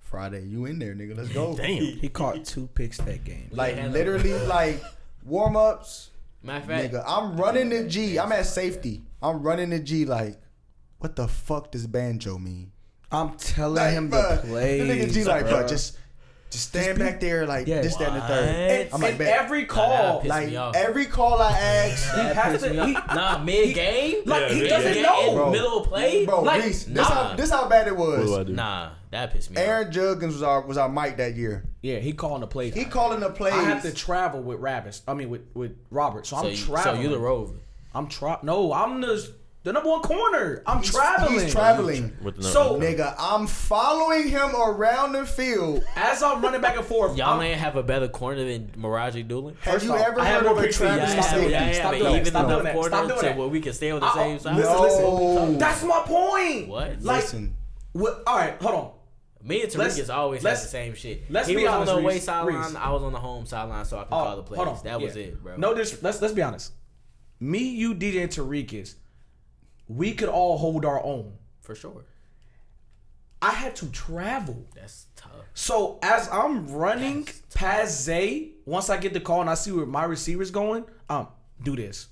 Friday, you in there, nigga. Let's go. Damn. He caught 2 picks that game. Like, Yeah. literally, like, warm-ups. Matter of fact, Nigga, I'm running the G. I'm at safety. I'm running the G like, what the fuck does banjo mean? I'm telling Like, him bruh, to play. The nigga G like, bro, just stand back there like Yeah. this, that, and the third. What? I'm like, and bet. every Nah, call, that Like, me off. every call I ask, that has pissed to- me he- off. Nah, mid game. like, he Yeah, doesn't yeah. know. In Bro. middle of play. bro, like, Reese, nah, this how bad it What do I was. do? nah, that pissed me off. Aaron Juggins was our Mike that year. Yeah, he calling the plays. He calling the plays. I have to travel with Ravis. I mean, with Robert. So, I'm So traveling. you the rover. I'm No, I'm the number 1 corner. I'm traveling. He's traveling. With the So- Nigga, I'm following him around the field. As I'm running back and forth, Y'all I'm, ain't have a better corner than Miraji Dulin. Have First you off, ever I have heard more of a picks than Travis y'all. Yeah, safety? yeah, Stop but doing that. even Stop doing enough that. corner Stop doing to that. where we can stay on the Oh, same side. No. That's my point. What? Like, Listen, all right, hold on. Me and Let's- Tarikas always had let's- the same shit. let's He be was honest, on the away Reese. sideline. Reese. I was on the home sideline, so I could call the plays. Hold on. That was Yeah. it, bro. No, let's be honest. Me, you, DJ, and Tarikas, we could all hold our own. For sure. I had to travel. That's tough. So as I'm running past Zay, once I get the call and I see where my receiver's going, do this.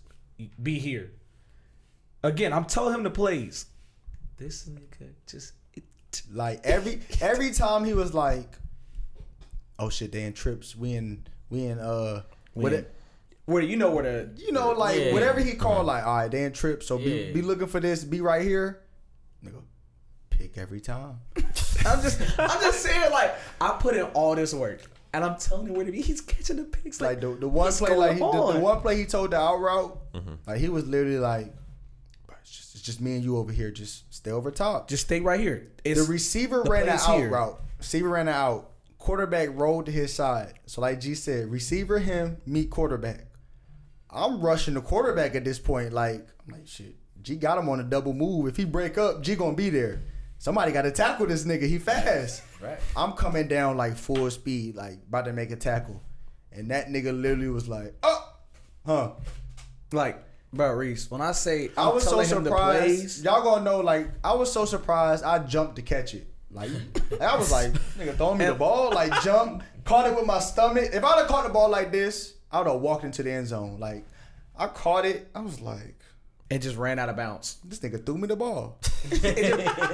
Be here. Again, I'm telling him the plays. This nigga just like every time he was like, "Oh shit, they in trips. We in what it, where you know where the like Yeah. whatever he called like, all right, they in trips. So Yeah. be looking for this. Be right here, nigga. Pick every time. I'm just saying, like, I put in all this work and I'm telling him where to be. He's catching the picks. Like the one what's play, like going the on? one play he told the out route, like he was literally like, "Bro, it's just me and you over here. Just stay over top." just stay right here. The It's, receiver the ran an play's out here. route. Receiver ran an out. Quarterback rolled to his side. So like G said, receiver him, meet quarterback. I'm rushing the quarterback at this point. Like, I'm like, shit, G got him on a double move. If he break up, G gonna be there. Somebody got to tackle this nigga. He fast. Right. I'm coming down like full speed, like about to make a tackle. And that nigga literally was like, oh, huh. like, bro, Reese, when I say I was so telling him the surprised. plays, Y'all gonna know, like, I was so surprised I jumped to catch it. Like, I was like, nigga throwing me the ball, like jump, caught it with my stomach. If I'd have caught the ball like this, I would have walked into the end zone. Like, I caught it. I was like, and just ran out of bounds. This nigga threw me the ball.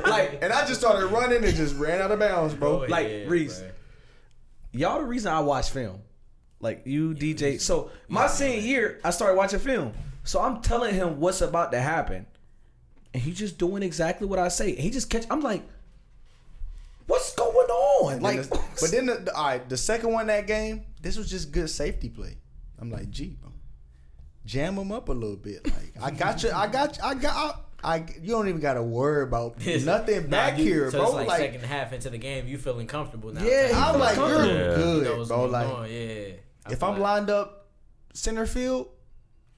Like, And I just started running and just ran out of bounds, bro. like Reese, y'all the reason I watch film. Like you, DJ. So my senior year, I started watching film. So I'm telling him what's about to happen, and he just doing exactly what I say. And he just catch. I'm like, what's going on? Like, but then all right, the second one that game, this was just good safety play. I'm like, gee, bro, jam him up a little bit. Like, I got you. You don't even got to worry about nothing back here, so bro. It's like second half into the game, you feeling comfortable now. Yeah, I'm like, you're You know good, bro. Like, yeah. if I'm lined up center field,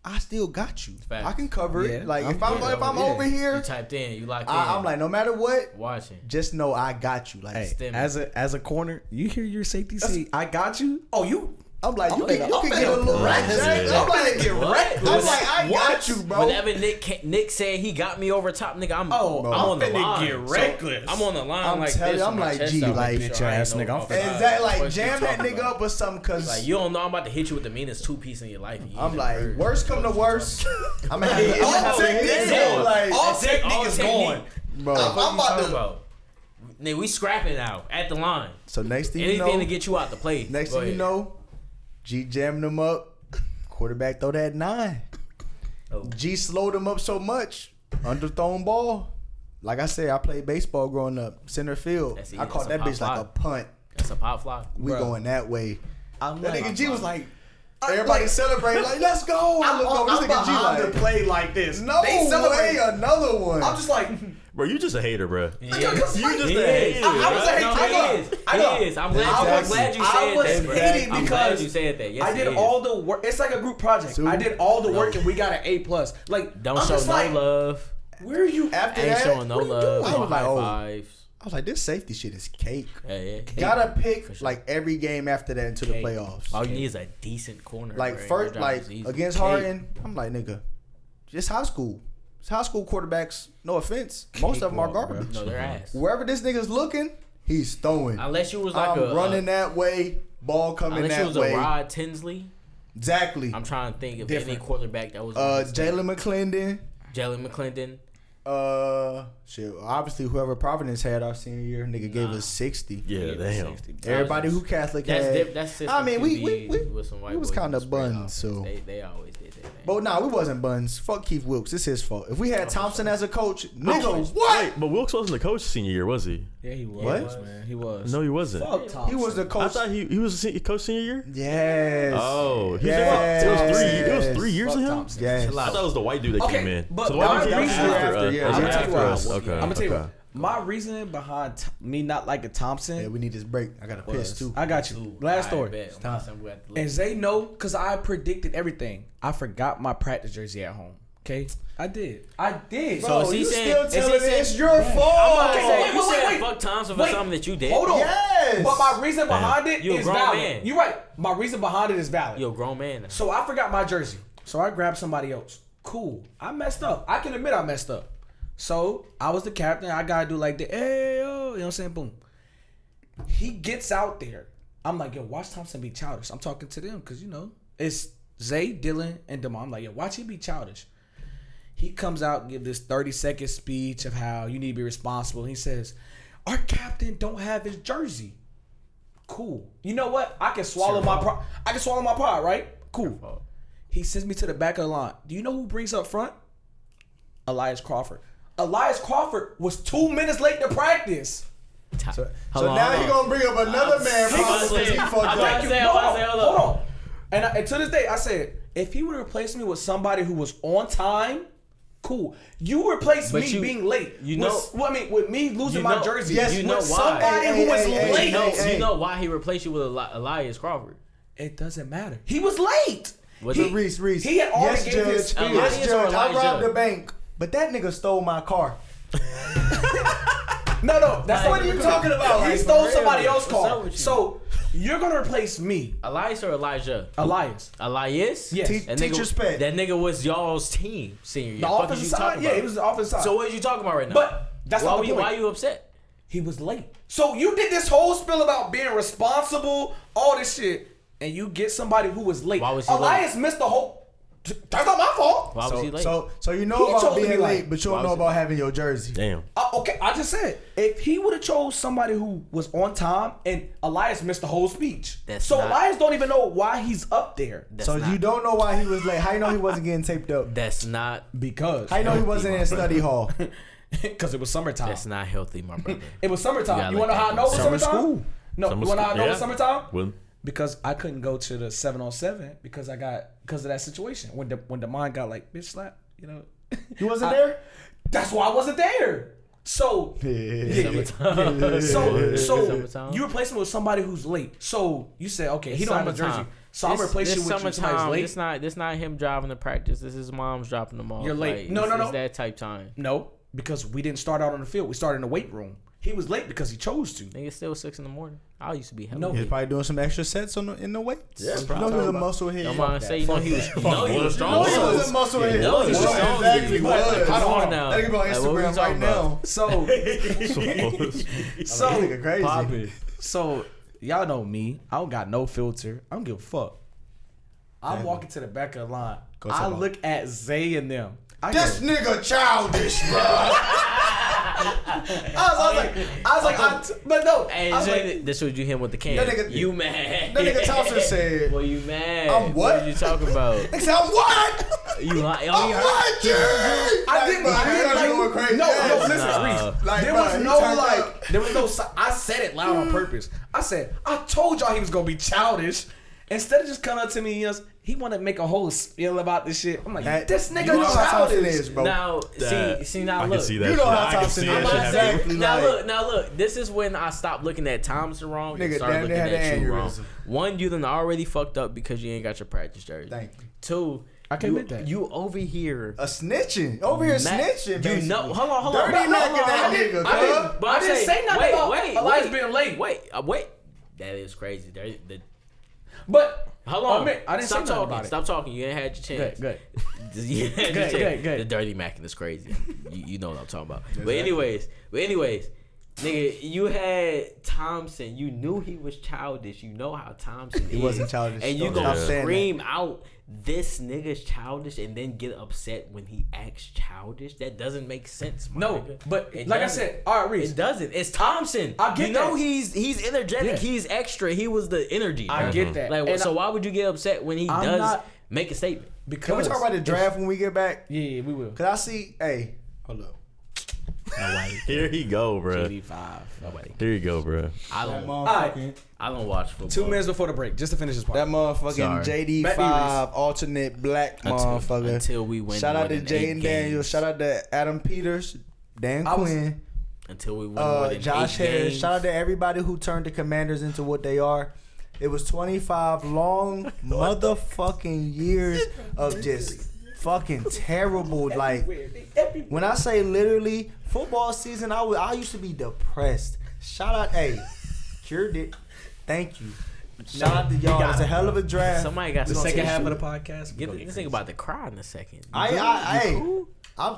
I still got you. Facts. I can cover it. Yeah, Like if I'm over here, you typed in, you locked in. I'm like, no matter what, watching. just know I got you. Like, hey, as a corner, you hear your safety say, "I got you." Oh, you. I'm like, you I'm can get a little reckless. reckless. I'm like, get reckless. I'm like, I got you, bro. Whenever Nick said he got me over top, nigga, I'm on the finna line. get reckless. So I'm on the line I'm like telling this. you, I'm with my like, chest gee, out, like, make bitch I ain't ass no nigga, I'm off finna- side. Exactly, like What you jam that talking nigga about? up or something, cause Like, you don't know I'm about to hit you with the meanest two piece in your life. And you I'm even like, heard. worst come to worst, I'm gonna have All technique is going. like, All That's it, technique all is technique. going. bro. What I'm you about talking to. about? Nigga, we scrapping now at the line. So next thing you Anything know, to get you out the play. next Go thing you ahead. know, G jamming them up. Quarterback throw that 9. Oh. G slowed him up so much. Underthrown ball. Like I said, I played baseball growing up. Center field. That's it. I caught That's that a bitch pop like a punt. That's a pop fly. We Bro. going that way. I'm That like, nigga G was like, I'm everybody like- celebrating like, let's go. I I'm, look over, I'm this nigga G behind like, the play like this. no They way, celebrate. another one. I'm just like, Bro, you just a hater, bro. Yeah. You just He a is. hater. I was a hater. No, I know. he is. I'm glad you I said was that, bro. hating I'm because glad you said that. Yes, I did he is. all the work. It's like a group project. So- I did all the work and we got an A+. Like, Don't I'm show just no like, love. where are you? After Ain't that, showing no what you love. doing? No I was like, high oh. fives. I was like, this safety shit is cake. Yeah. Gotta pick For sure. like every game after that into the Cake. playoffs. All you need is a decent corner. Like bro. first, Your job like is easy. against Harden, I'm like, nigga, it's high school. It's high school quarterbacks. No offense, most of them are Cakewalk, bro. garbage. No, they're ass. Wherever this nigga's looking, he's throwing. Unless you was like I'm a running that way, ball coming unless you that was way. a Rod Tinsley. Exactly. I'm trying to think of Different. any quarterback that was Jalen McClendon. Jalen McClendon. Shit. Obviously, whoever Providence had our senior year, nigga gave us 60. Yeah, damn. Everybody who Catholic had. That's I mean, we with some white we was boys kind with of spread buns, offense. so. They always did that. But nah, we wasn't buns. Fuck Keith Wilkes. It's his fault. If we had Thompson as a coach, nigga, Oh, what? Wait, but Wilkes wasn't the coach senior year, was he? Yeah, he was, What? man. He was. No, he wasn't. Fuck Thompson. He was the I coach. thought he was a coach senior year. Yes. Oh, he was Yes. it was 3 years Fuck of him. Thompson. Yes. Chill I out. thought it was the white dude that Okay, came in. but So the white my dude came reason- after us. Yeah, Okay, I'm gonna after tell you us. why. Okay. I'm gonna tell you okay. what. My reasoning behind me not liking Thompson. Yeah, we need this break. I got to piss too. I got you. Last story. And Zay know, because I predicted everything. I forgot my practice jersey at home. Okay? I did. So is he you saying- still is he telling saying- it's your I'm fault? about to say, wait, you wait, said wait. fuck Thompson for Wait. something that you did. Hold on. Yes. But my reason behind it You a is grown valid. man. You're right. My reason behind it is valid. You're a grown man now. So I forgot my jersey. So I grabbed somebody else. Cool. I messed up. I can admit I messed up. So I was the captain. I gotta do like the hey yo, you know what I'm saying? Boom. He gets out there. I'm like, yo, watch Thompson be childish. I'm talking to them because you know it's Zay, Dulin, and Demar. I'm like, yo, watch him be childish. He comes out and give this 30-second speech of how you need to be responsible. He says, our captain don't have his jersey. Cool. You know what? I can swallow my pride. I can swallow my pride, right? Cool. He sends me to the back of the line. Do you know who brings up front? Elias Crawford. Elias Crawford was 2 minutes late to practice. So now he gonna bring up another man problem because he fucked up. Hold on. And to this day, I said, if he would replace me with somebody who was on time, cool. You replaced But me you- being late. you know- with me losing my jersey. yes, you know with why. somebody who was late. You know why he replaced you with Elias Crawford? It doesn't matter. He was late. Was So it? Reese. He had already gave his Judge. speech. Yes, Elias or Judge. I Elijah? robbed the bank, but that nigga stole my car. No, that's What are you talking about? He Like, stole for somebody real? else's What's up car. with you? So you're gonna replace me, Elias or Elijah? Elias. Elias? Yes. Te- That Teacher's nigga, pet. That nigga was y'all's team senior year. The Fuck is offensive you side. talking Yeah, about? he was the offensive side. So what is you talking about right now? But that's why not the point. Why you upset? He was late. So you did this whole spiel about being responsible, all this shit, and you get somebody who was late. Why was he Elias missed the whole. That's not my fault. Why was he late? So you know He about told me being like- late, but you don't Why know was he about having your jersey. Damn. Okay, I just said if he would have chose somebody who was on time, and Elias missed the whole speech, That's not- Elias don't even know why he's up there That's So not- you don't know why he was late. How you know he wasn't getting taped up? That's not. because How you know he wasn't in study hall? because it was summertime. That's not healthy, my brother. It was summertime. You You gotta want to know how I let know it was that go. summertime? Summer school. No, Summer you want to know how I know it was school, summertime? Well, Because I couldn't go to the 7-on-7 because of that situation when the mind got like bitch slap. You know, You wasn't there? that's why I wasn't there. So Summertime. so Summertime. you replace him with somebody who's late. So you say, okay, he don't have a jersey. Summertime. So I'm replacing you with somebody's late. This not him driving to practice. This is mom's dropping them off. You're late. Like, No, it's no. that type time. No, because we didn't start out on the field. We started in the weight room. He was late because he chose to. Nigga, still 6 a.m. I used to be hella No. He was late. probably doing some extra sets in the weights. Yeah, you know probably. he was a muscle head. Don't mind say, you know he was. No, he was strong. No, he was a muscle head. No, he was strong. Exactly. He was. was. Hold on. now. That nigga be on Like, what we Instagram talking right about? now. So That nigga crazy. Poppin'. So y'all know me. I don't got no filter. I don't give a fuck. I'm walking to the back of the line. Go I talk about look at Zay and them. This nigga childish, bro. But no. Hey, I was Jay, like, this was you him with the can. That nigga- You mad? That nigga Thompson said, Well, you mad? I'm what? What you talking about? "Nigga said, I'm what? You lying? I'm what, G?" I didn't going crazy. no, listen, Nah. Reese. Like, there bro, was he no turned like, up. there was no. I said it loud on purpose. I said, I told y'all he was gonna be childish. Instead of just coming up to me, he want to make a whole spiel about this shit. I'm like, this nigga you know how Thompson childish. is, bro. Now, That- see now I look. can see that. You know shit. how I can Thompson see is. that I'm shit not happening. Exactly. saying, like- now look. This is when I stopped looking at Thompson wrong and Nigga, started damn looking near had at an you wrong. aneurysm. One, you done already fucked up because you ain't got your practice jersey. Thank you. Two, I can you, admit that. you over here. A snitching. Over here snitching, You basically. know, hold on. Dirty No, necking that nigga, I didn't- cuz. But I I'm didn't saying, say nothing about Elias being late. Wait. That is crazy. But Hold on. I didn't say Stop nothing talking. about it. Stop talking. You ain't had your chance. Good. You had your Good, chance. good. The dirty macking is crazy. You know what I'm talking about. But anyways, nigga, you had Thompson. You knew he was childish. You know how Thompson is. He wasn't childish. And you Don't gonna stop saying scream out, "This nigga's childish," and then get upset when he acts childish? That doesn't make sense, my no, nigga. but It like doesn't. I said, all right, Reese. It doesn't. It's Thompson. I get you know that. he's energetic. Yeah. He's extra. He was the energy. I bro. get that. Like, And so why would you get upset when he I'm does not- make a statement? Because Can we talk about the draft when we get back? Yeah, we will. Cause I see, hey, hold up. Here he go, bro. 85. Nobody. Here you go, bro. I That don't. motherfucking, I don't watch football. 2 minutes before the break, just to finish this part. that motherfucking Sorry. JD5 alternate black motherfucker. Until we win. Shout out more to than Jay 8 and Daniel. games. Shout out to Adam Peters, Dan I was- Quinn, Until we win more than Josh 8 Harris. games. Shout out to everybody who turned the Commanders into what they are. It was 25 long motherfucking years of just fucking terrible. Like, when I say literally football season, I used to be depressed. Shout out, hey, cured it. Thank you. Shout out to y'all. It's a hell of a draft. Somebody got the some second tissue. half of the podcast. Get this nigga about to cry in a second. Hey,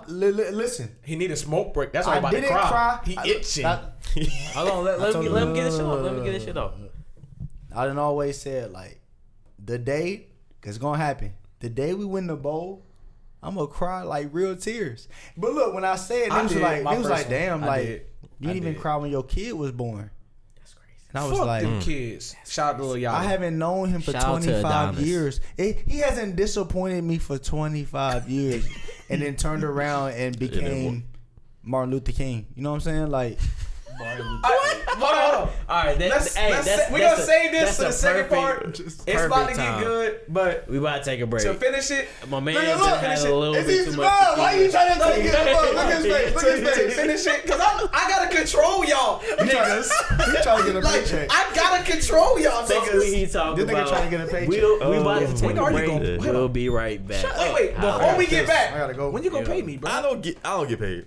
listen. He need a smoke break. That's why I he about to didn't cry. cry. He itching. Hold on, let told me him, get this shit off. Let me get this shit off. I done always said, like, the day, cause it's gonna happen. The day we win the bowl, I'm gonna cry like real tears. But look, when I say it, I they was did, like, my they was first like, one. damn, I like did. you didn't even did. cry when your kid was born. That's crazy. And I was Fuck like, them kids. Shout out to Lil Yachty. I haven't known him for Shout out to 25 Adonis. years. He hasn't disappointed me for 25 years, and then turned around and became Martin Luther King. You know what I'm saying? Like, Hold on. All right, We're gonna save this for the second part. It's about to get good, but We about to take a break. to finish it, My man Look, just look, had finish a it. little is bit he too smart? much. Why you trying to take it? Yeah. Look at his face. Look at his face. finish it, cause I gotta control y'all niggas. He trying to get a Like paycheck. I gotta control y'all Fuck what he niggas. talking This nigga about. trying to get a paycheck. We about to take when a are you break. gonna- hold We'll on. be right back. Wait, before we get I back, gotta go. when you gonna pay me, bro? I don't get paid.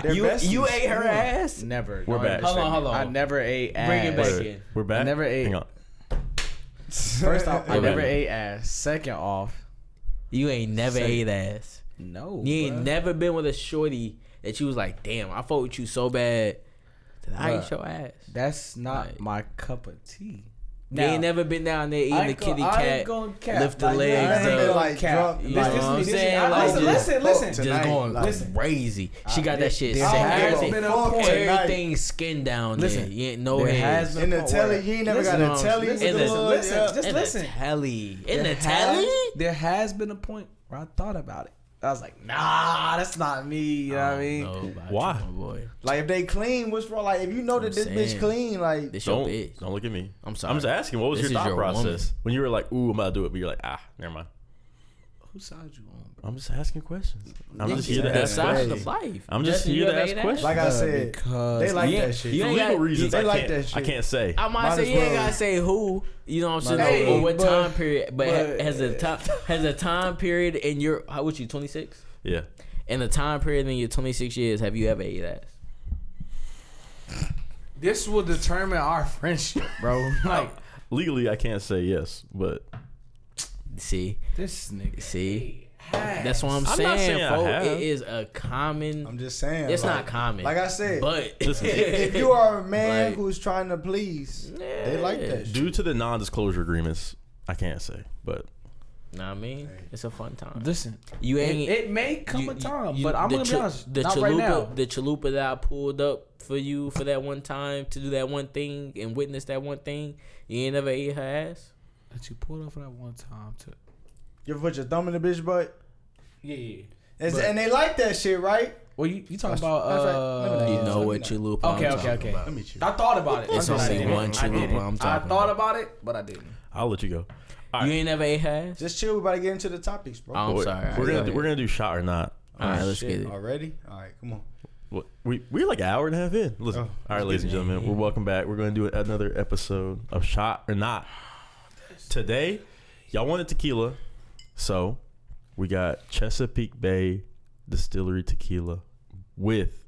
They're You besties. ate her ass. Never. We're back. Hold on. I never ate ass. Bring it back We're- in. We're back. I never ate. Hang on. First off, I We're never back. ate ass. Second off, You ain't never Say- ate ass. no. You ain't bruh. never been with a shorty that you was like, damn, I fought with you so bad that I ate Bruh. your ass. That's not Right. my cup of tea. They ain't never been down there eating the kitty cat, lift the Like, legs ain't been, up. like, drunk. You know what I'm saying? Listen. Just going Listen. crazy. She got that shit there set. has Everything, been a point everything skin down there. Listen, You ain't no there heads. has been In the telly, you ain't never got a telly. In the listen. telly. In the telly? There has been a point where I thought about it. I was like, nah, that's not me. You know what I mean? Why? Boy. Like if they clean, what's wrong? Like if you know that this bitch clean, like This your bitch. Don't look at me. I'm sorry. I'm just asking, what was This your is thought your process woman. when you were like, "Ooh, I'm about to do it," but you're like, never mind. Whose side you on, bro? I'm just asking questions. I'm just here just to ask Side questions. of life. I'm just Justin, here you to ever ask ate ass? questions. like I said, Because they like Yeah, that shit. you For ain't legal got- reasons, they I like can't. that shit. I can't say. I might Might say as you ain't well. gotta say who, you know what I'm saying, Hey, or what but- time period, but but- has a time period in your, how old you, 26? Yeah. In the time period in your 26 years, have you ever ate ass? this will determine our friendship, bro. Like, Legally, I can't say yes, but See, this nigga. see, has. that's what I'm not saying, saying I folks. have. It is a common. I'm just saying. It's like, not common, Like I said, but if you are a man Like- who's trying to please, they like that shit. due to the non-disclosure agreements, I can't say. But know what I mean, it's a fun time. Listen, You ain't. it may come a time, but I'm the gonna be honest, not chalupa, right now. The chalupa that I pulled up for you for that one time to do that one thing and witness that one thing, you ain't never ate her ass. That you pulled off for that one time too. You ever put your thumb in the bitch butt? Yeah. And they like that shit, right? Well, you talking That's about right. You Yeah, know let what me chalupa? Okay, I'm okay, talking okay. about. Let me chew. I thought about it. It's I'm only just one saying. chalupa I'm I talking thought about. about it, but I didn't. I'll let you go. You ain't never ate her ass? Just chill. We about to get into the topics, bro. I'm Wait, sorry. We're gonna do shot or not. All right, let's Shit, get it. already? All right, come on. What, we're like an hour and a half in. Listen, Oh, all right, ladies and gentlemen, we're welcome back. We're going to do another episode of Shot or Not. Today, y'all wanted tequila, so we got Chesapeake Bay Distillery tequila with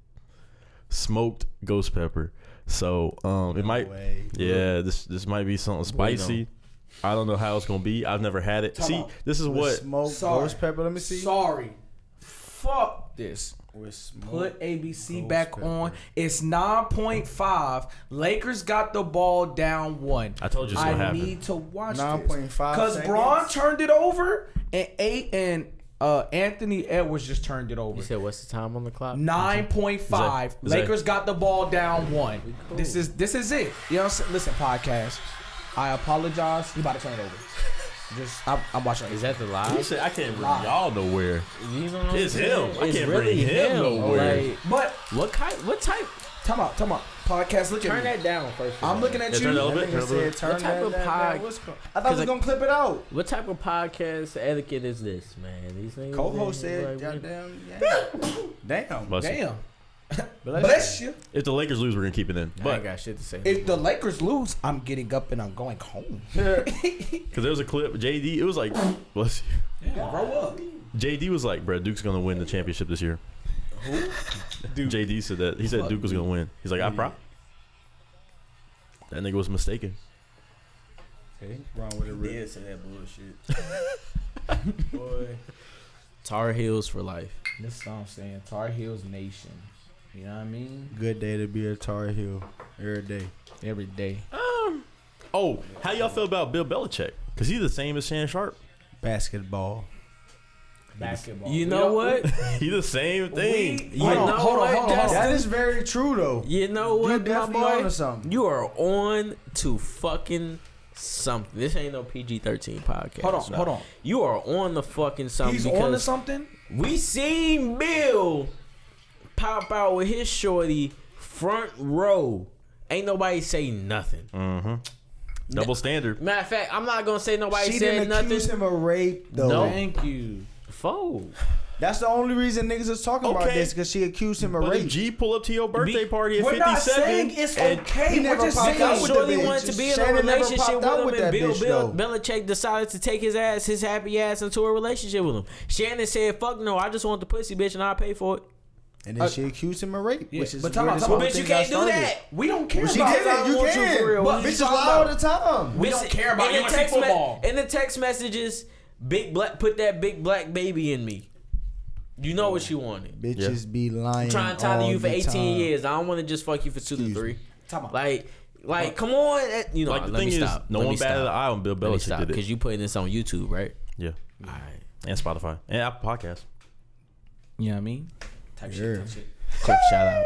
smoked ghost pepper. So it might, way. yeah, this might be something spicy. I don't know how it's gonna be. I've never had it. Time See, out. this is With what. smoked Sorry. ghost pepper. Let me see. Sorry. Fuck this. With smoked Put ABC ghost back pepper. on. It's 9.5. Lakers got the ball down 1. I told you it's gonna I happen. need to watch 9.5 because seconds. Braun turned it over and Anthony Edwards just turned it over. You said what's the time on the clock? 9.5. Zay. Lakers got the ball down 1. This is it. You know what I'm saying? Listen, podcast. I apologize. You about to turn it over. I'm watching. Is that the He live? said, I can't bring y'all nowhere. You know what I'm It's saying? him. I It's can't really bring him nowhere. Like, But what type? time out. Podcast, look at Turn me. that down first. I'm looking at Yeah, you. turn it up. That nigga said turn What type that of down. pod- What's I thought we was gonna clip it out. What type of podcast etiquette is this, man? These things. Co-host said, like, goddamn, yeah. Damn. Bless you. Damn. Bless you. If the Lakers lose, we're gonna keep it in. I ain't But got shit to say. If the Lakers lose, I'm getting up and I'm going home. because there was a clip, JD, it was like, bless you. Grow up. JD was like, bro, Duke's gonna win the championship this year. Who? JD said that. He said Duke was gonna win. He's like, I prop. That nigga was mistaken. Okay, wrong with it. Rick. say that bullshit. Boy. Tar Heels for life. This is what I'm saying. Tar Heels Nation. You know what I mean? Good day to be a Tar Heel every day. Every day. Oh, how y'all feel about Bill Belichick? Because he's the same as Shannon Sharpe. Basketball. Basketball. You know what? He's the same thing. You know what, Dustin? That is very true though. You know You what, my definitely boy? on to something. You are on to fucking something. This ain't no PG-13 podcast. Hold on. You are on the fucking something. He's because on to something? we seen Bill pop out with his shorty front row. Ain't nobody say nothing. Mm-hmm. Double standard. Matter of fact, I'm not gonna say nobody She said didn't nothing. accuse him of rape though. No. Thank you. Fold. That's the only reason niggas is talking about Okay. this because she accused him of But if rape. G pull up to your birthday party at We're 57, not saying it's and okay. he We're never just popped saying. out with the Shorty bitch. wanted to be in a Shannon never relationship popped with out him, with and that Bill bitch, though. Belichick decided to take his happy ass into a relationship with him. Shannon said, "Fuck no, I just want the pussy, bitch, and I'll pay for it." And then she accused him of rape, Yeah, which is but time where out, this time out. whole Bitch, you thing got can't do started. that. We don't care Well, she about did that. it. You want you can. for real. But What you bitches talking lie about? all the time. We don't care about UNC football. In the text messages, big black put that big black baby in me. You know what you wanted. Bitches be lying. I'm trying to talk to all you for the 18 time. years. I don't want to just fuck you for 2 to 3. Time out. Like, Like, come on, you know. Like the let thing me is, stop. no Let one me batted stop. an eye when Bill Let me Belichick stop did it. because you putting this on YouTube, right? Yeah, All right. and Spotify and Apple Podcasts. You know what I mean? Type shit. Quick shout out.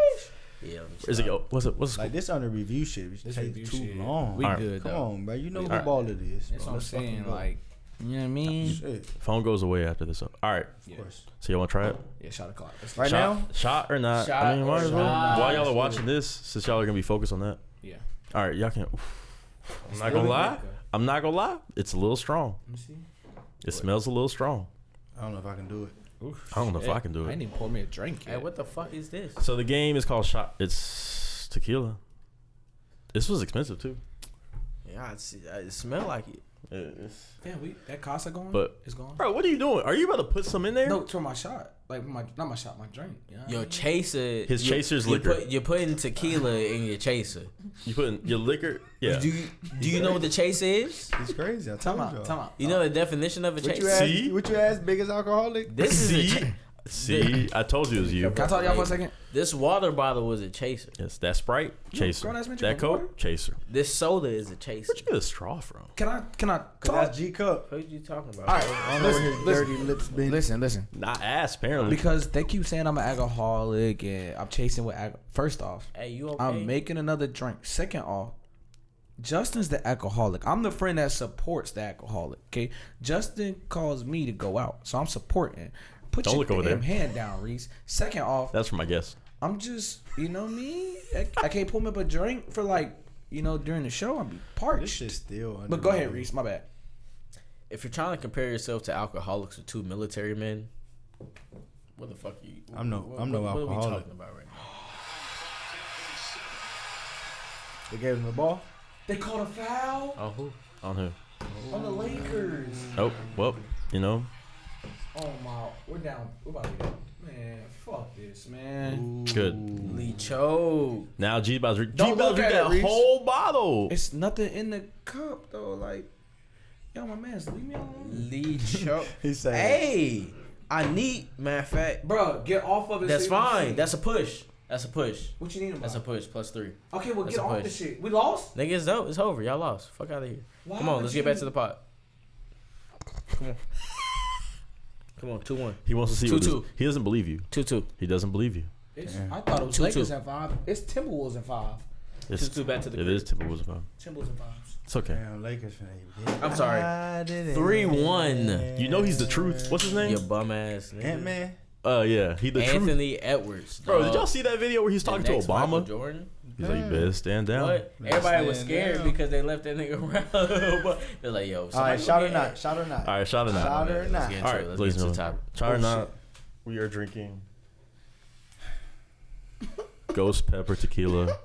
Yeah. Where's it go? What's it? What's Like this under review shit. This This takes review too shit. long. We Alright. good, Come though. on, bro. You know who Alright. ball it is. That's bro. what I'm Let's fucking saying. go. Like, you know what I mean? Shit. phone goes away after this? All right. Of course. So y'all want to try it? Yeah, shot o'clock. Let's Right shot, now? shot or not? Shot I mean, might or as well. not. While y'all are watching this, since y'all are gonna be focused on that. Yeah. All right, y'all can. I'm not gonna lie. I'm not gonna lie. It's a little strong. Let me see. It smells a little strong. I don't know if I can do it. Oof, I don't know if shit. I can do I it. ain't even pour me a drink Hey, yet. what the fuck is this? So the game is called Shot. It's tequila. This was expensive too. Yeah, it smell like it. Damn, that Casa gone? But- It's gone? Bro, what are you doing? Are you about to put some in there? No, to my shot. Like, not my shot, my drink. You know what I Your mean? chaser. His chaser's liquor. You're putting tequila in your chaser. You putting your liquor? Yeah. Do you know what the chaser is? It's crazy. I told y'all. Time out. You know the definition of a What you chaser? ask? See? What you ask? Biggest alcoholic? This is a See? See, I told you it was you. Can I talk to y'all for a second? This water bottle was a chaser. Yes, that Sprite, chaser. grown-ass man That drinking water? Coke, chaser. This soda is a chaser. Where'd you get a straw from? Can I Cause talk? that's G cup. What are you talking about? All right. I don't know where his dirty lips been. Listen. Not ass, apparently. Because they keep saying I'm an alcoholic and I'm chasing with First off, Hey, you okay? I'm making another drink. Second off, Justin's the alcoholic. I'm the friend that supports the alcoholic. Okay, Justin calls me to go out, so I'm supporting. Put Don't your look over damn there. hand down, Reese. Second off, That's for my guess. I'm just, you know me. I can't pull me up a drink for like, during the show. I'll be This parched. shit's still under But go ahead, review. Reese. My bad. If you're trying to compare yourself to alcoholics or two military men, what the fuck are you? I'm no What are we alcoholic. talking about right now? They gave him the ball. They called a foul Oh, who? On who? on the Lakers. Oh, well, you know. Oh my, we're down. We're about to go. Man, fuck this, man. Good. Lee Cho. Now G about to drink. G Don't about to look drink at it, that Reese. whole bottle. It's nothing in the cup though. Like, yo, my man's leave me alone. Lee Cho. He said, Hey, I need. Matter of fact, Bro, get off of it. that's so you can fine. see. That's a push. That's a push. What you need about? That's a push. +3. Okay, well, that's get a off push. the shit. We lost. Nigga, it's dope. It's over. Y'all lost. Fuck out of here. Why Come on, would let's get back you- to the pot. Come on. Come on, 2-1. He wants to see. 2-2. He doesn't believe you. 2-2. He doesn't believe you. I thought it was 2-2. Lakers in 5. It's Timberwolves in 5. It's, 2-2 back to the It crib. is Timberwolves about. Timberwolves in 5. It's okay. damn, Lakers finna. I'm sorry. 3-1. You know he's the truth. What's his name? You bum ass nigga. Ant-Man. Yeah, he the truth. Anthony Edwards. Bro, did dog. y'all see that video where he's The talking to next Michael Obama? Jordan? He's like, you better stand down. What? Man, Everybody was stand scared down. because they left that nigga around. They're like, yo, All right, somebody shot go or get- not? Shot or not? All right, shot or not? Shot or Let's not? get All into right, it. Let's ladies get to and the gentlemen. topic. Shot or Oh, not? We are drinking Ghost Pepper Tequila.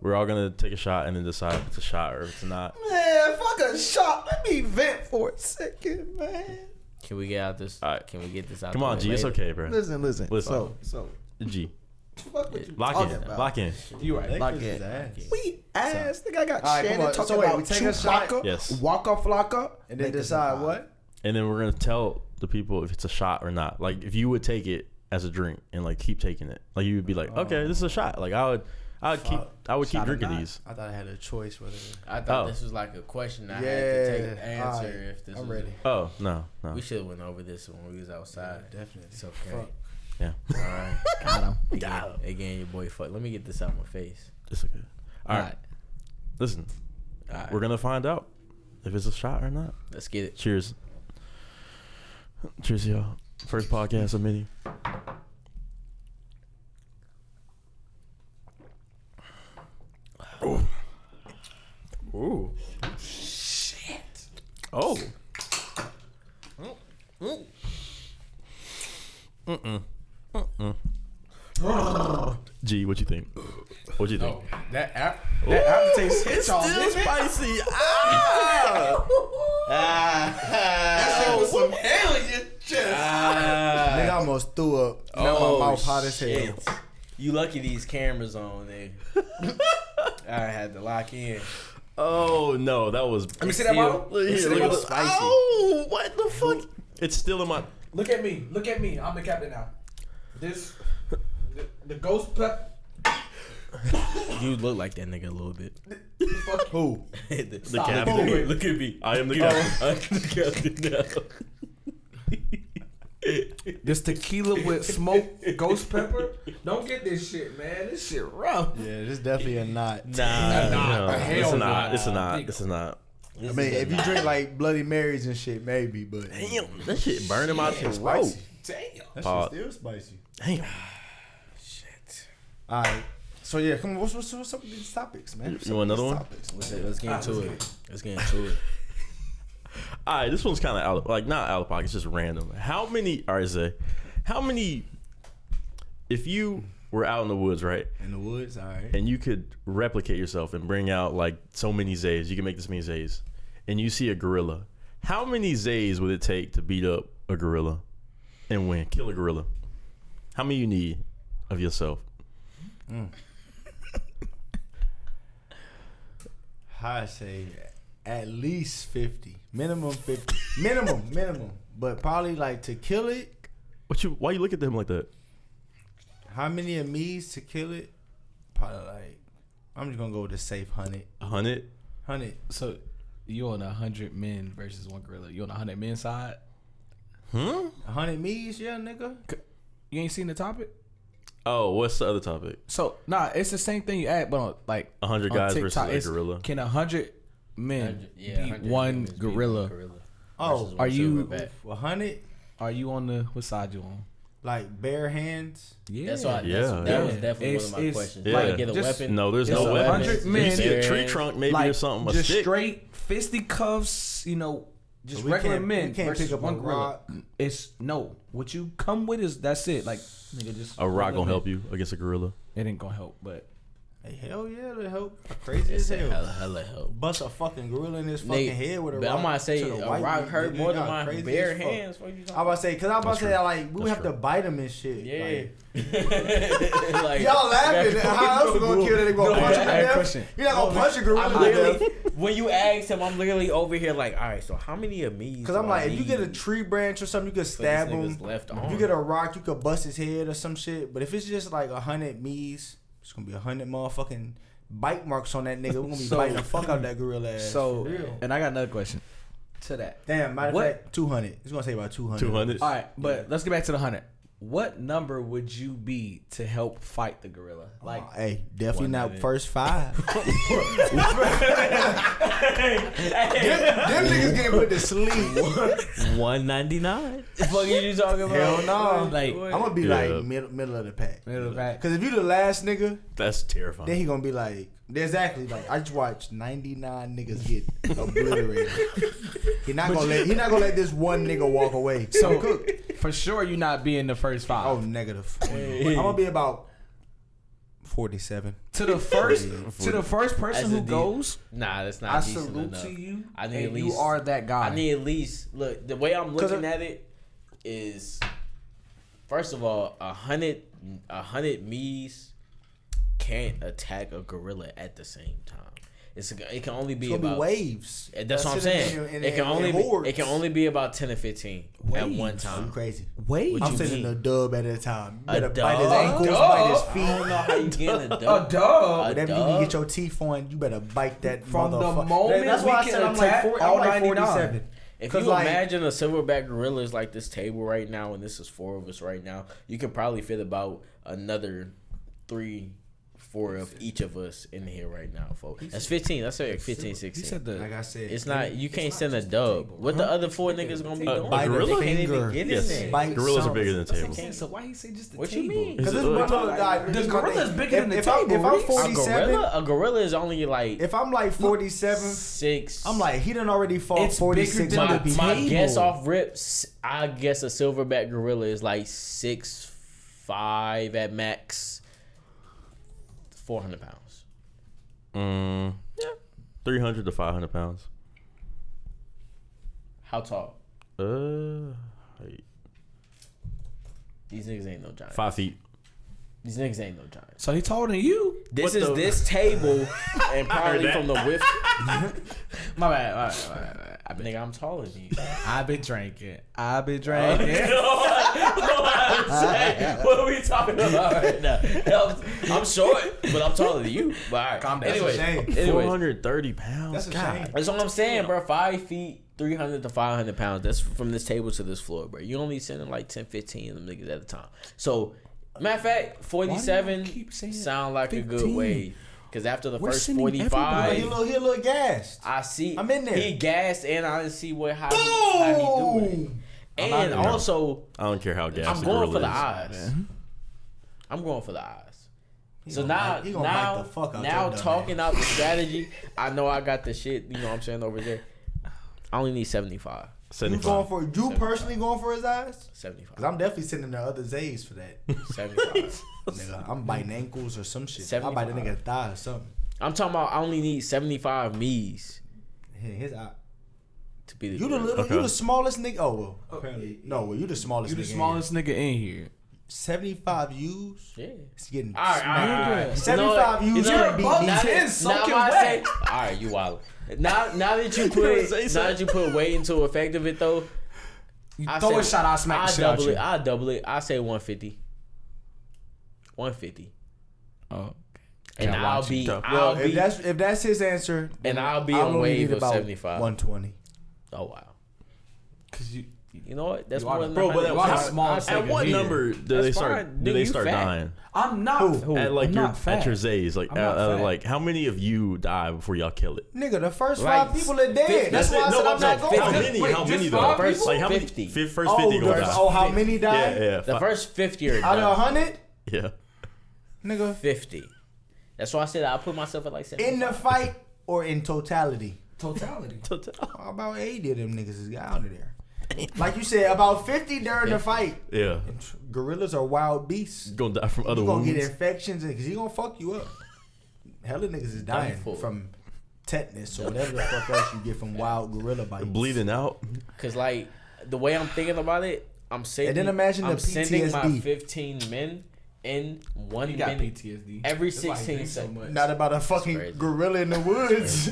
We're all gonna take a shot and then decide if it's a shot or if it's not. Man, fuck a shot. Let me vent for a second, man. Can we get out this? All right. Can we get this out? Come the on, way G. It's later? okay, bro. Listen. Listen. So, G. fuck what you Lock talking in. about. Lock in. You right. Lock Lakers is in. ass. We ass. Think I got All right, come Shannon on. talking So wait, about we take a Chuck shot? Flocka, Yes. Waka Flocka, And then Lakers decide in 5. what? And then we're gonna tell the people if it's a shot or not. Like if you would take it as a drink and like keep taking it. Like you would be like, okay, this is a shot. Like I would keep Shot keep or drinking not? these. I thought I had a choice whether. I thought Oh. this was like a question I Yeah, had to take answer alright, if this I'm was ready. Oh no. We should have went over this when we was outside. Definitely. It's okay. Fuck. Yeah. All right. Got him. Again, your boy fuck. Let me get this out my face. It's okay. All right. Listen, All right. we're gonna find out if it's a shot or not. Let's get it. Cheers. Cheers, y'all. First podcast of many. Ooh. Ooh. Shit. Oh. G, what you think? What you think? That app. That aftertaste hit It's y'all, still didn't it? spicy. Ah! That shit was some hell in your chest. Nigga almost threw up. Now Oh, my mouth hot as hell. shit. You lucky these cameras on there. I had to lock in. Oh no, that was. Let me see that bottle. Look Let me here, see look that at bottle. this. Oh, what the fuck? It's still in my. Look at me. Look at me. I'm the captain now. This, the ghost pep. You look like that nigga a little bit. Fuck who? The captain. Look at me. I am the captain. I'm the captain now. This tequila with smoked ghost pepper. Don't get this shit, man. This shit rough. Yeah, this definitely a not. No, it's hell not. nah. It's not. This is not. I mean, if you drink like Bloody Marys and shit, maybe, but Damn, that shit burning my throat. spicy. Damn. That Pause. shit still spicy. Damn. Shit. All right. So yeah, come on. What's up with these topics, man? You want another one? Let's get into it. Let's get into it. All right, this one's kind of not out of pocket. It's just random. How many? All right, Zay. How many? If you were out in the woods, right? In the woods, all right. And you could replicate yourself and bring out like so many Zays. You can make this many Zays. And you see a gorilla. How many Zays would it take to beat up a gorilla and win? Kill a gorilla. How many you need of yourself? I say at least 50. Minimum 50. minimum. But probably like to kill it. Why you look at them like that? How many of me's to kill it? Probably like, I'm just gonna go with a safe 100. 100? 100. So you on 100 men versus one gorilla. You on 100 men side? 100 me's, yeah, nigga. You ain't seen the topic? Oh, what's the other topic? So it's the same thing you add, but on, like 100 on guys TikTok, versus a gorilla. Can 100 men beat 100 one humans beat gorilla? Oh, Are you 100? Are you on the what side you on? Like bare hands? Yeah, That's why. Yeah. That was definitely one of my It's- questions. yeah. Like, get a Just- weapon. No, there's It's no weapon. 100 men. You see a tree trunk maybe or something, a just stick. straight fisticuffs, just We regular can't- men we can't versus pick up one a gorilla. rock. It's no. What you come with is that's it. Like nigga, just A rock regular gonna men. help you against a gorilla. It ain't gonna help, but Hey, hell yeah, it'll help. Crazy It's as hell. hella help. Bust a fucking gorilla in his fucking Nigga, head with a but rock. I'm about to say to the a white rock meat, hurt nigga. more than Y'all my crazy bare as fuck. hands. What you I was talking about to say, because I'm about to say, true. like, we That's have to true. bite him and shit. Yeah. Like, Like, y'all laughing. How else we gonna kill it? They gonna punch him to I had a death? question. You're not gonna punch a I'm gorilla to literally, death. when you asked him, I'm literally over here like, all right, so how many of me? Because I'm like, if you get a tree branch or something, you could stab him. Left If arm. you get a rock, you could bust his head or some shit. But if it's just like 100 me's, it's gonna be 100 motherfucking bite marks on that nigga. We're gonna be So- biting the fuck out that gorilla ass. so for real. and I got another question to that. Damn, matter of What- fact, 200. It's gonna say about 200. 200. All right, but let's get back to the 100. What number would you be to help fight the gorilla? Like, Hey, definitely not 100. first 5. them niggas getting put to sleep. 199. The fuck are you talking about? Hell no. Like, I'm gonna be Yeah. like middle of the pack. middle of the pack. Cause if you the last nigga, That's terrifying. then he gonna be like, exactly like I just watched 99 niggas get obliterated. He not gonna let this one nigga walk away. So Cook. for sure, you not being the first 5. Oh, negative. I'm gonna be about 47. To the first person As a who D- goes, nah, that's not I decent salute enough. to you. I need and at least. you are that guy. I need at least look. The way I'm looking at it is, first of all, 100 me's can't attack a gorilla at the same time. It can only be It's gonna about be waves. That's what I'm saying. It can only be about 10 or 15 at one You time. crazy. Wait, What I'm you sending mean? a dub at a time. You A better bite his dub? ankles, Dub? bite his I feet. don't know how you getting a a dub. dub. Whatever you dub? can get your teeth on, you better bite that From the motherfucker. moment That's why we I can said I'm attack like, all I'm like 99. 47. If 'Cause you like- imagine a silverback gorilla is like this table right now, and this is 4 of us right now, you can probably fit about another 3-4 of each of us in here right now, folks. That's 15. That's like 15, He 16. said the. Like I said, It's not. You can't send a dub. What the other 4 niggas gonna be doing? bite gorilla? a They can't finger. even get in Yes. there. Bite Gorillas are something. bigger than tables. So why he say just the What table? you mean? Because this Is it- brother guy, The gorilla's bigger than the if table, I'm Reese. 47, A gorilla is only like if I'm like 47, 6. I'm like, he done already fought It's 46 bigger than other the people. my table. guess off rips. I guess a silverback gorilla is like 6'5" at max, 400 pounds. Yeah, 300 to 500 pounds. How tall? Height. These niggas ain't no giants. 5 feet. These niggas ain't no giants. So he taller than you. This What is the- this table, and probably that. from the width. My bad. Nigga, I'm taller than you. I've been drinking. What are we talking about right now? I'm short, but I'm taller than you. But all right. Calm down. Anyway, 430 pounds. That's a shame. that's what I'm saying, bro. 5 feet, 300 to 500 pounds. That's from this table to this floor, bro. You only sending like 10, 15 of them niggas at a time. So, matter of fact, 47 sound like 15? A good way. Because after the first 45, he a little gassed. I see. I'm in there. He gassed, and I didn't see how he doing. And also, I don't care how gassed I'm going for the eyes. I'm going for the eyes. So now talking out the strategy, I know I got the shit. You know what I'm saying over there. I only need 75. Personally going for his eyes? 75. Because I'm definitely sending the other Zays for that. 75. Nigga, I'm biting ankles or some shit. 75. I'm biting a nigga thigh or something. I'm talking about I only need 75 me's His eye. to be the You the smallest nigga. Oh well. Okay. No, well, you the smallest. You the nigga smallest nigga in here. 75 U's. Yeah. It's getting All right. 75 U's can't beat me. 10 soaking I wet. say, all right, you wild. Now that you put weight into effect of it though, You throw a shot, I'll smack the shit out you. I'll double it. I say 150. 150. Oh. And I'll be if that's his answer, and I'll be I'll on only wave need of about 75. 120. Oh wow. Cause you know what? That's You more are- than Bro, but at what number do they start? Do they start fat. dying? I'm not. Who? At like I'm your not fat. at your Zays, like I'm not fat. like how many of you die before y'all kill it? Nigga, the first Like, 5 people are dead. 50. That's why I said I'm not going. How many? Wait, How just many five though? people? Like how many? 50. First 50 gonna die. How many died? Yeah. The first 50 are Out of done. 100, Yeah. nigga, 50. That's why I said I put myself at like 75. in the fight or in totality. Totality. How about 80 of them niggas is out of there? Like you said, about 50 during the fight. Yeah. Gorillas are wild beasts. You're gonna die from other You gonna wounds. get infections because he gonna fuck you up. Hella niggas is dying for. from tetanus or whatever the fuck else you get from wild gorilla bites. Bleeding out. Cause like the way I'm thinking about it, I'm saying And then imagine I'm the sending my PTSD. 15 men in 1 You got minute PTSD. every That's why he 16 drinks so seconds. much. Not about a fucking crazy. gorilla in the woods.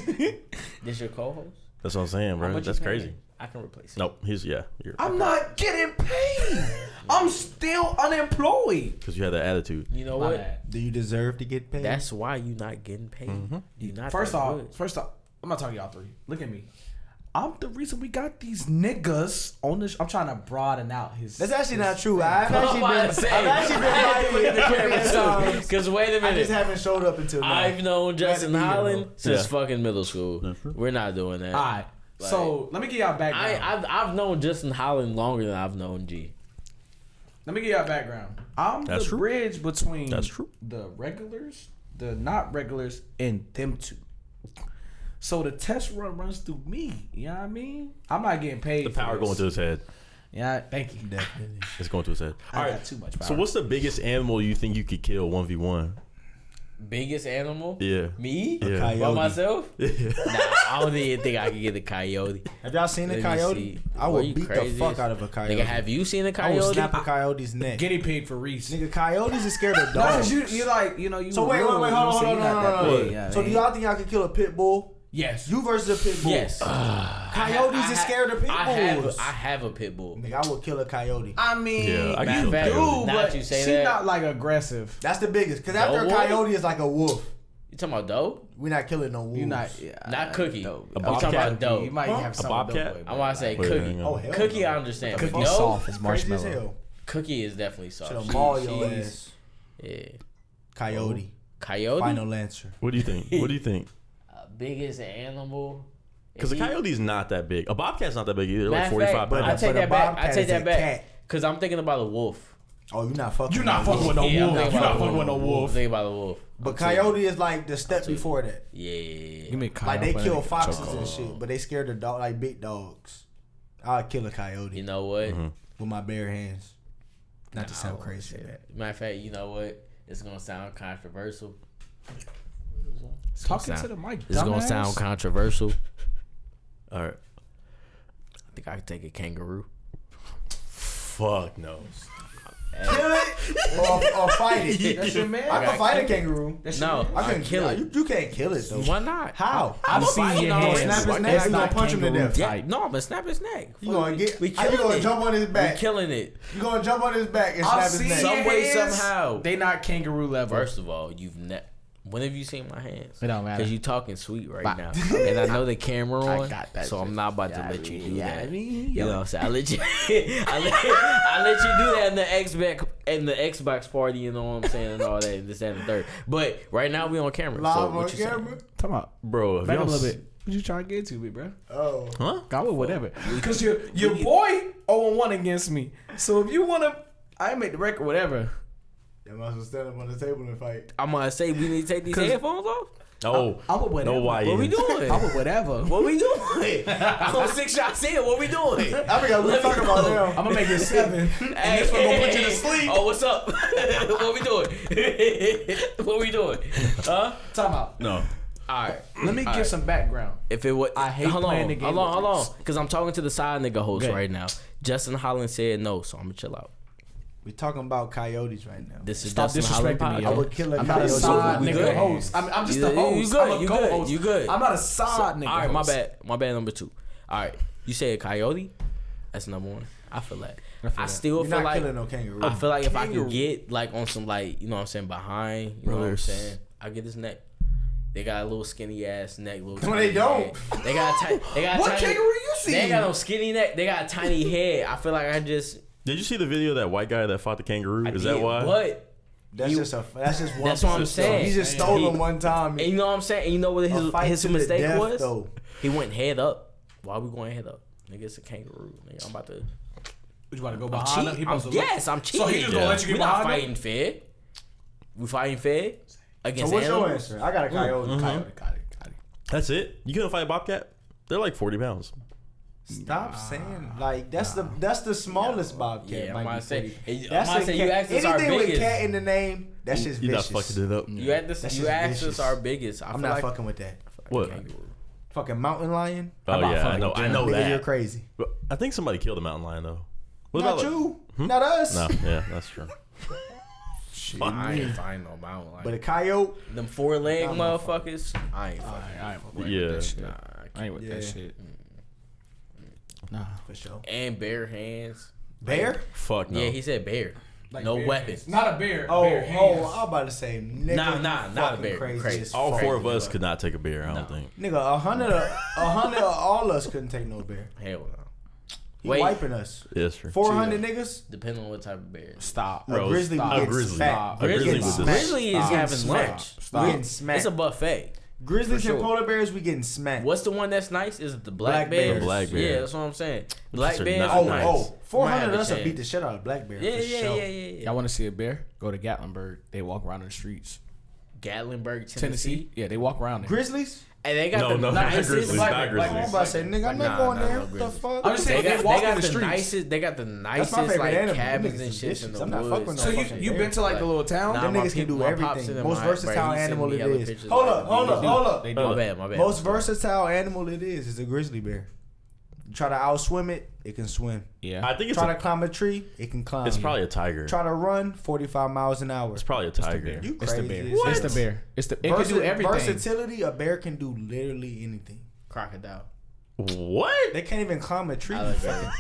This your co-host? That's what I'm saying, How bro. much That's you paying? crazy. I can replace it. Nope. You're I'm not getting paid. I'm still unemployed. because you had that attitude. You know My what? bad. Do you deserve to get paid? That's why you not getting paid. You not First that off, good. I'm not talking to y'all three. Look at me. I'm the reason we got these niggas on this. I'm trying to broaden out his. That's actually not true. I've I'm actually about been to say, violated the previous times. Because wait a I minute. just haven't showed up until now. I've known Justin Glad to be here, Holland bro. since Yeah. fucking middle school. We're not doing that. All right. So let me get y'all background. I've known Justin Holland longer than I've known G. Let me get y'all background. I'm That's the true. bridge between That's true. the regulars, the not regulars, and them two. So the test run runs through me. You know what I mean? I'm not getting paid. The power going to his head. Yeah, thank you. Definitely. It's going to his head. I got too much power. So what's the biggest animal you think you could kill 1v1? Biggest animal? Yeah. Me? Yeah. Coyote. By myself? Yeah. Nah, I don't even think I could get a coyote. Have y'all seen a Let me coyote? see. I Boy, would you beat the crazy fuck as- out of a coyote. Nigga, have you seen a I would coyote? snap a coyote's neck. Guinea pig for Reese. Nigga, coyotes is scared of No, dogs. cause you like you know you. So wait, little, hold you know, on, so hold you on, not no, that no, big, no. yeah, So do y'all think y'all could kill a pit bull? Yes. You versus a pit bull. Yes. Coyotes is scared of pit bulls. I have a pit bull. Nigga, I would kill a coyote. I mean, Yeah, I can you feel do, coyote. Now but that you say she that- not like aggressive. That's the biggest. Because after a wolf? coyote is like a wolf. You talking about dope? We're not killing no wolves. You not Not Cookie. dope. A I'm talking bobcat? about dope. You might Huh? have A some bobcat? dope, I want to say Wait, Cookie. hang on. Oh, hell Cookie, no. I understand. Cookie But dope, soft as Crazy as marshmallow. hell. Cookie is definitely soft. Should She- have mauled your she's- ass. Yeah. Coyote. Coyote? Final Lancer. What do you think? What do you think? Biggest animal. Because a coyote's not that big. A bobcat's not that big either. Matter Like of 45 fact, pounds. I take But a that back. I bobcat take is that a back. cat. Because I'm thinking about a wolf. Oh, you're not fucking. You not with a fucking wolf. with no Yeah, I'm wolf. thinking You about not a fucking with no I'm wolf. thinking about a wolf. But coyote is like the step before that. Yeah. Give me Like they kill foxes chokehold. and shit, but they scared of dog like big dogs. I'd kill a coyote You know what? with my bare hands. Not to sound crazy. Matter of fact, you know what? It's gonna sound controversial. Talking to the mic. It's gonna dumbass. sound controversial. All right. I think I could take a kangaroo. Fuck no. Kill it. or fight it. That's your man. I can fight a kangaroo. No, I can kill it. You can't kill it though. Why not? How? I've seen your hands. Snap his That's neck. You not gonna punch him to kangaroo death? Yeah, no, but snap his neck. You gonna get? We You killing gonna it. jump on his We back? killing it. You gonna jump on his back and I've snap his seen neck? Some way, hands. somehow. They not kangaroo level. First of all, when have you seen my hands? It don't matter. Because you talking sweet right Bye. now, and I know the camera on, got that so shit. I'm not about to let you do that. You You know what I'm saying? I let you, I let you do that in the Xbox party. You know what I'm saying, and all that, and this that, and the third. But right now we on camera. Live so on what you camera. saying? Come on, Bro, if back up a y'all little bit. What you trying to get to me, bro? Oh, Huh? Go with whatever. Because your boy 0-1 against me. So if you wanna, I make the record, whatever. you might as well stand up on the table and fight. I'm gonna say we need to take these headphones off. Oh, I'm with whatever. no why? What we doing? I'm with whatever. What we doing? I'm 6 shots in. What we doing? I forgot we were talking about them. I'm gonna make it 7. And Hey, this one gonna put you to sleep. Oh, what's up? What we doing? What we doing? Huh? Time out. No. All right. Let me give some background. If it was, I hate hold playing on, the game Hold with on, Reese. because I'm talking to the side nigga host Okay. right now. Justin Hollen said no, so I'm gonna chill out. We talking about coyotes right now. This is Stop Justin Hollen disrespecting me. podcast. I yo. would kill a I'm not a coyote. side We nigga good. host. I'm just a You host. good, I'm a you co-host. good, you good. I'm not a side nigga All right, host. my bad number 2. All right, you said coyote. That's number 1. I feel that. I still You're feel not like killing no kangaroo. I feel like if I Kangaroo. could get like on some like, you know what I'm saying, behind, you know what I'm Brothers. saying, I get his neck. They got a little skinny ass neck. Little No, tiny they don't. head. They got What tiny, kangaroo you see? They ain't got no skinny neck. They got a tiny head. I feel like I just. Did you see the video of that white guy that fought the kangaroo? Is that why? What? That's just one. That's what I'm saying. He just stole them one time. And you know what I'm saying? And you know what A fight his to the mistake death, was? though. He went head up. Why we going head up? Nigga, it's a kangaroo. Nigga, I'm about to. You about to go I'm behind him? He cheating. supposed to look- Yes, I'm cheating. So he just gonna let you get We're not behind him? fighting fair. We fighting fair So against what's your animals. answer? I got a coyote. Coyote. That's it? You couldn't fight a bobcat? They're like 40 pounds. Stop saying like that's the smallest bobcat. Yeah, might I'm be about to say. 40. I'm about to say you asked us our anything with biggest. cat in the name. That's just You're not vicious. fucking it up. You had That's this. just You asked vicious. us our biggest. I'm not fucking with that. What? Kangaroo. Fucking mountain lion. Oh, about yeah, I fucking know Nigga, that. you're crazy. But I think somebody killed a mountain lion, though. What Not about you. Not us. No, yeah, that's true. I ain't fighting no mountain lion. But a coyote. Them 4-leg motherfuckers, I ain't fucking. I ain't with Yeah. that shit. Nah, I ain't with that Yeah. shit. Nah. For sure. and bare hands. Bear? Fuck no. Yeah, he said bear. Like no bear weapons. hands. Not a bear. Oh, bear hands. I'm about to say, nigga. Nah, you not a fucking bear. Crazy. as All fuck. 4 of us could not take a bear, I don't think. Nigga, 100 of all us couldn't take no bear. Hell no. He Wait. wiping us. Yeah, that's true. 400 niggas. Depending on what type of bear. Stop. A grizzly Stop. would A get grizzly. smacked. A grizzly was Stop. this. Grizzly is Stop. having Smack. lunch. We getting smacked. It's a buffet. Grizzlies for sure. and polar bears, we getting smacked. What's the one that's nice? Is it the Black black bears. bears? The black bear. Yeah, that's what I'm saying. Black are bears not are Oh, nice. oh, 400 Might of us have will a beat chance. the shit out of black bear. Yeah, for yeah, sure. yeah. Y'all want to see a bear? Go to Gatlinburg. They walk around in the streets. Gatlinburg, Tennessee. Tennessee. Yeah, they walk around there. Grizzlies? And they got No, the no, not nicest. grizzlies, black not bear, black I'm grizzlies. about to say, nigga, I'm not Nah, going nah, there. no What the grizzlies. fuck? I'm just saying, They got, they walk they got in the the streets. nicest. They got the That's nicest my favorite like animal. cabins Them and niggas shit is in the vicious. I'm not woods. fucking with So no you fucking you bear. been to like the little town? Nah, Them my niggas can people- do my pops everything. and Most my- versatile bro, he sent animal me it hella is. pictures Hold like up, hold that. up, hold up. They My do. bad, my bad. Most versatile animal it is a grizzly bear. You try to outswim it, it can swim. Yeah. I think it's, Try to climb a tree, it can climb. it's probably a tiger. Try to run 45 miles an hour. It's probably a It's the tiger. bear. You It's the crazy bear. as It's hell. the bear. It's the. It can do everything. Versatility, a bear can do literally anything. Crocodile. What? They can't even climb a tree. I like that.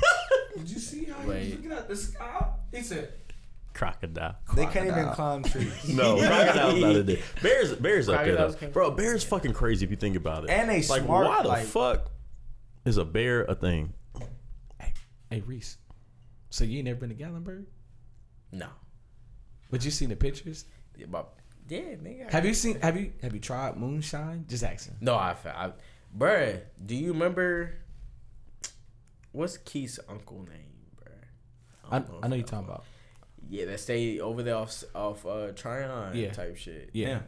Did you see how Wait. he was looking at the sky? He said, Crocodile. They can't even Crocodile. climb trees. No, crocodile's not a dick. Bears up there Crocodiles though. can- Bro, bear's fucking crazy if you think about it. And they like, smart, why the like- fuck is a bear a thing? "Hey Reese, so you ain't never been to Gatlinburg? No. But you seen the pictures? Yeah, nigga. Have you seen? Have you tried moonshine? Just asking. No, bruh, do you remember what's Keith's uncle name, bruh? I know you're talking about. Yeah, that stayed over there off Tryon Yeah. type shit. Yeah.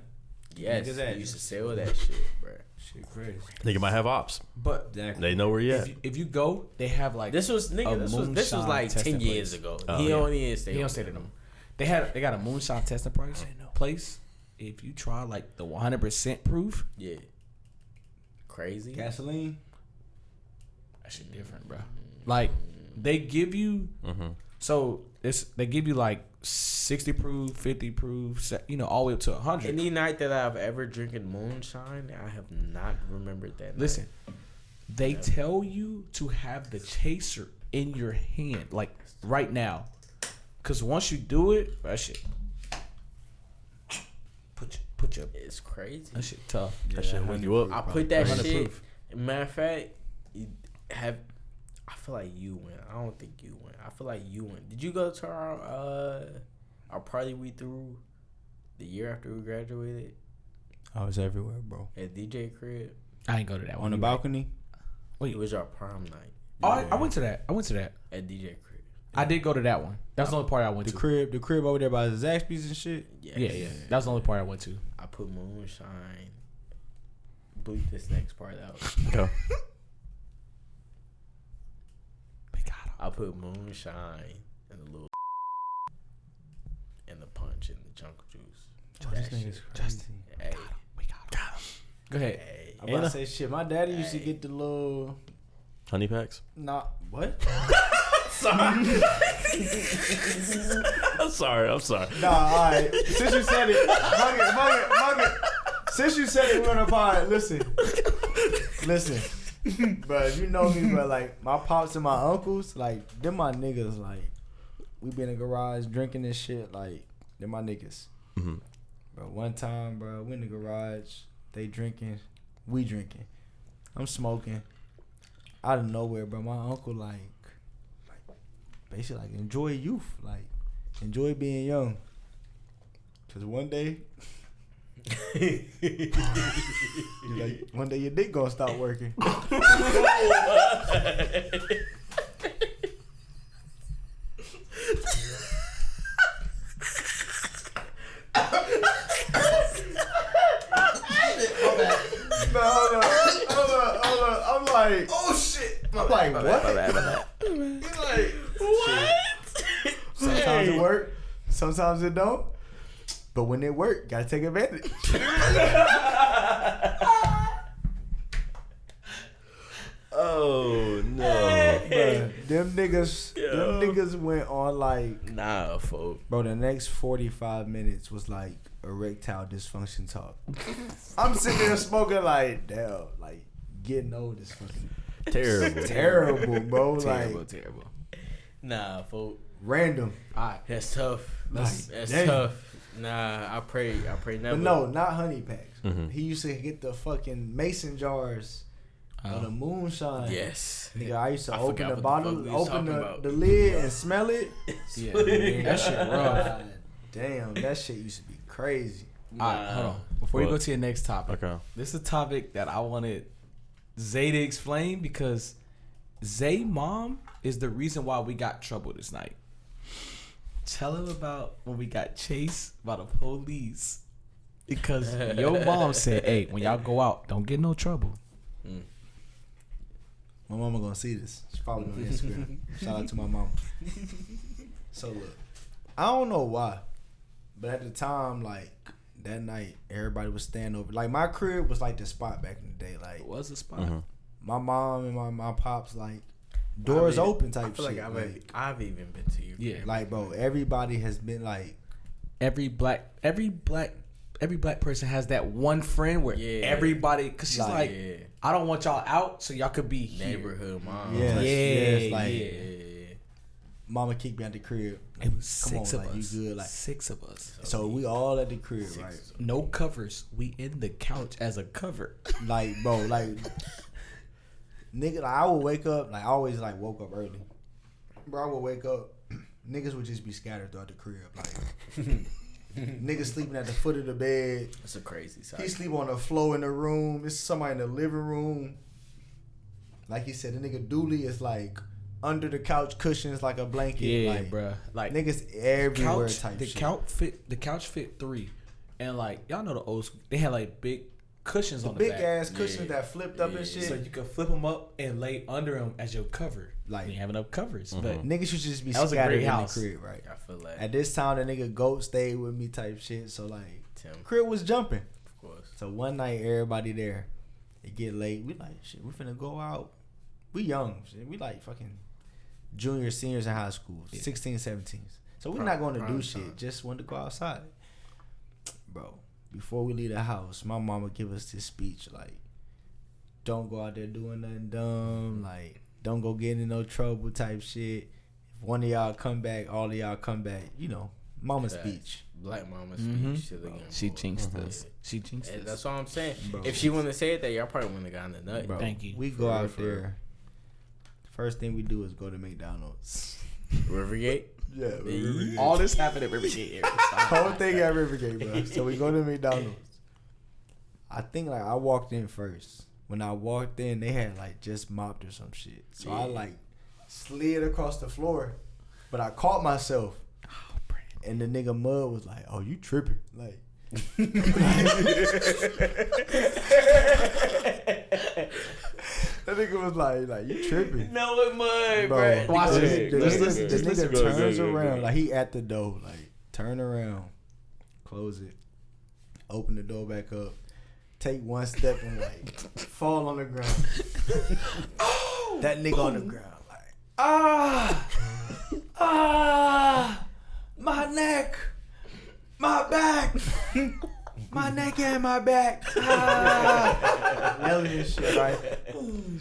Yes, Niggas ass. he used to sell that shit, bruh. Shit crazy. Think it might have ops. But They know where you at. if you go, they have like This was a this was moonshine like 10 testing years place. ago. Oh, he yeah. don't even stay. He don't over stay there. to them. They got a moonshine testing place. If you try like the 100% proof, Yeah. Crazy. Gasoline. that shit different, bro. Like they give you, so they give you like 60 proof, 50 proof, all the way up to 100. Any night that I've ever drinking moonshine, I have not remembered that. Listen, they tell you to have the chaser in your hand, like right now, because once you do it, that shit. Put your. It's crazy. That shit tough. That shit wake you up. I put that 100 shit. proof. Matter of fact, I feel like you went. I don't think you went. I feel like you went. Did you go to our party we threw the year after we graduated I was everywhere, bro. at DJ crib? I ain't go to that one. On the balcony. It was our prom night. Oh, I went to that. At DJ crib. I did go to that one. That's the only part I went to. The crib over there by the Zaxby's and shit. Yes. Yeah. That was the only part I went to. I put moonshine. Bleep this next part out. Okay. I put moonshine and the little and the punch and the jungle juice. Oh, this nigga's crazy. Hey, We got him. Go ahead. hey. I'm about to say shit. My daddy used to get the little. Honey packs. Nah, what? I'm sorry. Nah, all right. Since you said it, fuck it. Since you said it, we're gonna pod. Listen. But if you know me, bro, like my pops and my uncles, like them my niggas. Like we be in the garage drinking this shit. Like they're my niggas. Mm-hmm. But one time, bro, we in the garage. They drinking, we drinking. I'm smoking. Out of nowhere, bro. My uncle like basically like enjoy youth, like enjoy being young. Cause one day, like one day your dick gonna stop working. No, hold on. I'm like, oh shit. I'm like, what? He's like, what? Sometimes it work, sometimes it don't. But when it work, gotta take advantage. Oh no. Bruh, them niggas went on like, Nah, folks. bro, the next 45 minutes was like erectile dysfunction talk. I'm sitting there smoking like, damn, like getting old is fucking terrible, bro. Like Terrible. Nah, folks. random. Alright. That's tough. That's damn. tough. Nah, I pray never. But no, not honey packs. Mhm. He used to get the fucking mason jars of the moonshine. Yes. Nigga, I used to I open forgot the what the bottle, fuck we was open talking about. the lid and smell it. Yeah, that shit rough. God damn, that shit used to be crazy. Alright, hold on. Before you What? go to your next topic, Okay. this is a topic that I wanted Zay to explain because Zay mom is the reason why we got trouble this night. Tell him about when we got chased by the police because your mom said, "Hey, when y'all go out, don't get no trouble." My mama gonna see this. She follow me on Instagram. Shout out to my mama. So look, I don't know why, but at the time, like that night, everybody was staying over. Like my crib was like the spot back in the day. Like It was a spot. Mm-hmm. my mom and my pops, like doors open type I feel shit. like I've even been to you. Yeah, Like bro, everybody has been like, every black person has that one friend where Yeah. everybody, cause she's like, Yeah. I don't want y'all out, so y'all could be here. Neighborhood mom. yes, yes, like Yeah. mama kicked me out the crib. It was Come six on, of like, us. you good, like- Six of us. So we all at the crib, right? No covers. We in the couch as a cover. Like bro, like nigga, like, I would wake up, like I always like woke up early. Bro, I would wake up, niggas would just be scattered throughout the crib. Like niggas sleeping at the foot of the bed. It's a crazy He side. sleep on the floor in the room. There's somebody in the living room. Like he said, the nigga Dulin is like under the couch cushions like a blanket. Yeah, like, bruh. Like niggas everywhere couch, type the shit. couch fit 3, and like y'all know the old school. They had like big cushions The on the big back, ass cushions Yeah. that flipped up and Yeah. shit. so you could flip them up and lay under them as your cover. Like- We didn't have enough covers, Mhm. but Niggas should just be That was a scattered great in house. the crib, right? I feel like At this time, the nigga Goat stayed with me type shit. So like, Tim, crib was jumping. of course. So one night, everybody there. It get late. We like, shit, we finna go out. We young. Shit. We like fucking juniors, seniors in high school. 16, 17s. So we're not going to do shit. Just want to go outside. Bro, before we leave the house, my mama give us this speech like, don't go out there doing nothing dumb. Like, don't go get in no trouble type shit. If one of y'all come back, all of y'all come back. You know, mama speech. Black mama speech to the young She boy. jinxed us. She jinxed us. That's all I'm saying. Bro. If she wouldn't have said that, y'all probably wouldn't have gotten the nut. Bro, Thank you. we go out there. First thing we do is go to McDonald's. Rivergate? Yeah, Rivergate. All this happened at Rivergate. Whole thing at Rivergate, bro. So we go to McDonald's. I think like I walked in first. When I walked in, they had like just mopped or some shit. So I like slid across the floor, but I caught myself. And the nigga Mud was like, "Oh, you tripping?" Like, that nigga was like you tripping? No, it mud, Bro, bro. Watch it. The Let's nigga, listen. the Let's nigga listen. turns around like he at the door, like turn around, close it, open the door back up, take one step and like fall on the ground. That nigga on the ground like my neck, my back. My neck and my back. Yelling and shit, right?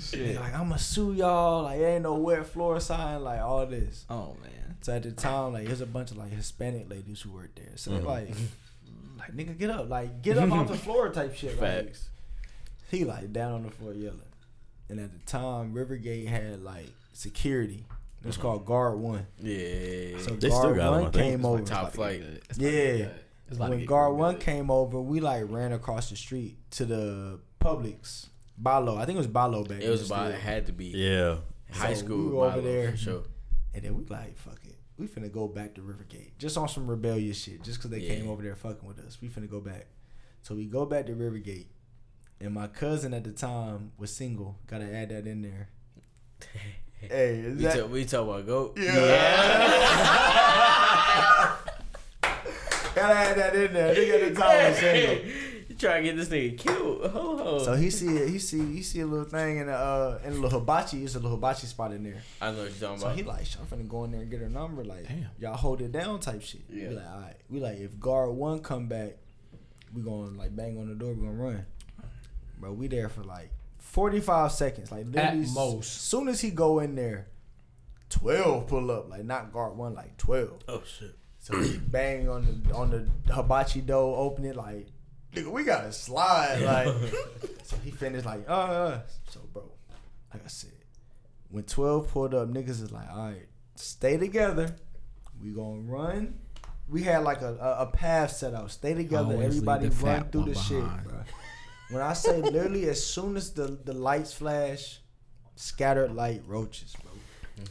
Shit. Like, I'ma sue y'all. Like, ain't no wet floor sign. Like, all this. Oh man. So at the time, like, there's a bunch of like Hispanic ladies who work there. So they're like, nigga, get up. Like, get up off the floor type shit. Like, Facts. he like down on the floor yelling. And at the time, Rivergate had like security. It was called Guard 1. Yeah. So They Guard still got 1 them, I think. came over. Top flight. Yeah. When Guard 1 came over, we like ran across the street to the Publix. Balo. I think it was Balo back then. It was about, it had to be. Yeah. High So school. we were over Bible, there. For sure. And then we like, fuck it. We finna go back to Rivergate. Just on some rebellious shit. Just because they came over there fucking with us. We finna go back. So we go back to Rivergate. And my cousin at the time was single. Gotta add that in there. Hey, is that... We talk about GOAT. Yeah. Gotta add that in there. Nigga at the time was single. You try to get this nigga killed. Ho ho. So he see a little thing in a little hibachi. It's a little hibachi spot in there. I know what you're talking So about. he like, I'm finna go in there and get her number. Like, Damn. y'all hold it down type shit. Yeah. We like, all right. We like, if Guard 1 come back, we gonna like bang on the door. We gonna run. Bro, we there for like 45 seconds. Like literally, At most. Soon as he go in there, 12 pull up. Like not Guard 1, like 12. Oh shit. So he bang on the hibachi door, open it like, nigga, we gotta slide. Like, so he finished like, So bro, like I said, when 12 pulled up, niggas is like, all right, stay together. We gonna run. We had like a path set out. Stay together. Always Everybody leave the run fat through one the shit, behind. bro. When I say literally, as soon as the lights flash, scattered light roaches, bro.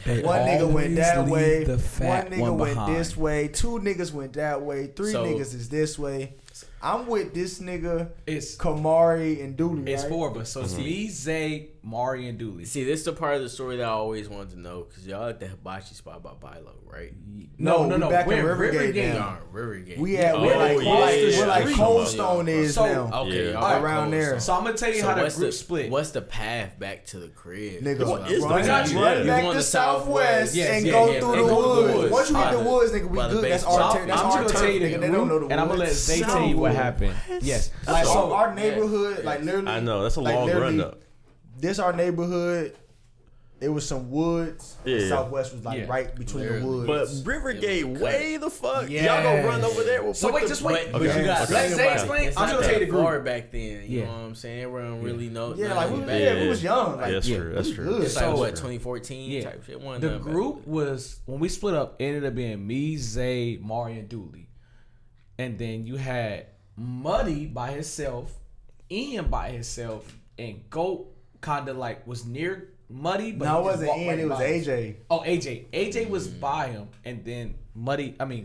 One nigga went that way. One nigga went this way. 2 niggas went that way. 3 So- niggas is this way. I'm with this nigga, It's Kamari and Dulin. it's right? 4 of us. So it's me, Zay, Mari, and Dooley. See, this is the part of the story that I always wanted to know because y'all at the hibachi spot by Bilo, right? No, we back in We're Rivergate now. Y'all in Rivergate. We at Oh, we're like yeah, we're like yeah. Coldstone is So- now. Okay, Yeah. y'all at Around Cold there. Stone. So I'm gonna tell you how the what's group split. What's the path back to the crib? Nigga, What is run, that? run Yeah. back You going to to Southwest Yes, and yeah, go yeah, through and the go through the woods. woods. Once you hit the By the- woods, nigga, we by the good. That's baseball. our So turf. That's I'm our just turf, gonna tell you the nigga. They don't know the group, and I'm gonna let woods. Zay tell you what happened. Yes, like So so. our neighborhood, like literally, I know that's a like, long literally, run up. This our neighborhood. It was some woods. Yeah. Southwest was like Yeah. right between Literally. the But woods. Rivergate, It was way the fuck. Yes. Y'all gonna run over there? We'll So put wait, the- just wait. But you Okay. got Okay. Let Zay explain. It's I'm not gonna tell you the that group. far back then. You Yeah. know what I'm saying? Everyone really know. Yeah, like we, nothing back yeah, then. we was young. Like, Yeah, that's Yeah. true. That's true. Good. It's like So- what 2014 Yeah. type shit. Wasn't The nothing back group then. was when we split up. It ended up being me, Zay, Mari, and Dooley, and then you had Muddy by himself, Ian by himself, and Goat kind of like was near Muddy. But no, he it just wasn't walked Ian. right It was by him. AJ. Oh, AJ. AJ was by him, and then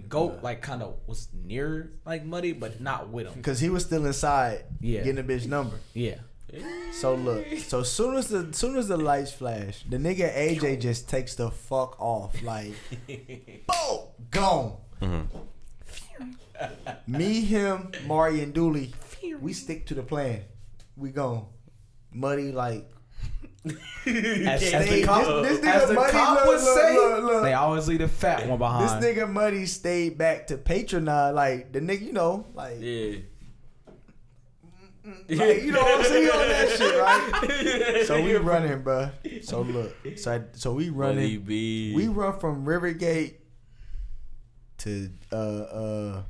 Goat like kind of was near like Muddy, but not with him. Because he was still inside Yeah. getting a bitch number. Yeah. So look, so soon as the lights flash, the nigga AJ just takes the fuck off. Like, boom, gone. Me, him, Mari, and Dooley, we stick to the plan. We gone. Muddy like As This the nigga Muddy, cop would say, look. they always leave the fat one behind. This nigga Muddy stayed back to patronize, like the nigga, Yeah. like, you know what I'm saying, on that shit, right? So we running, bro. So look, so we running. We run from Rivergate to the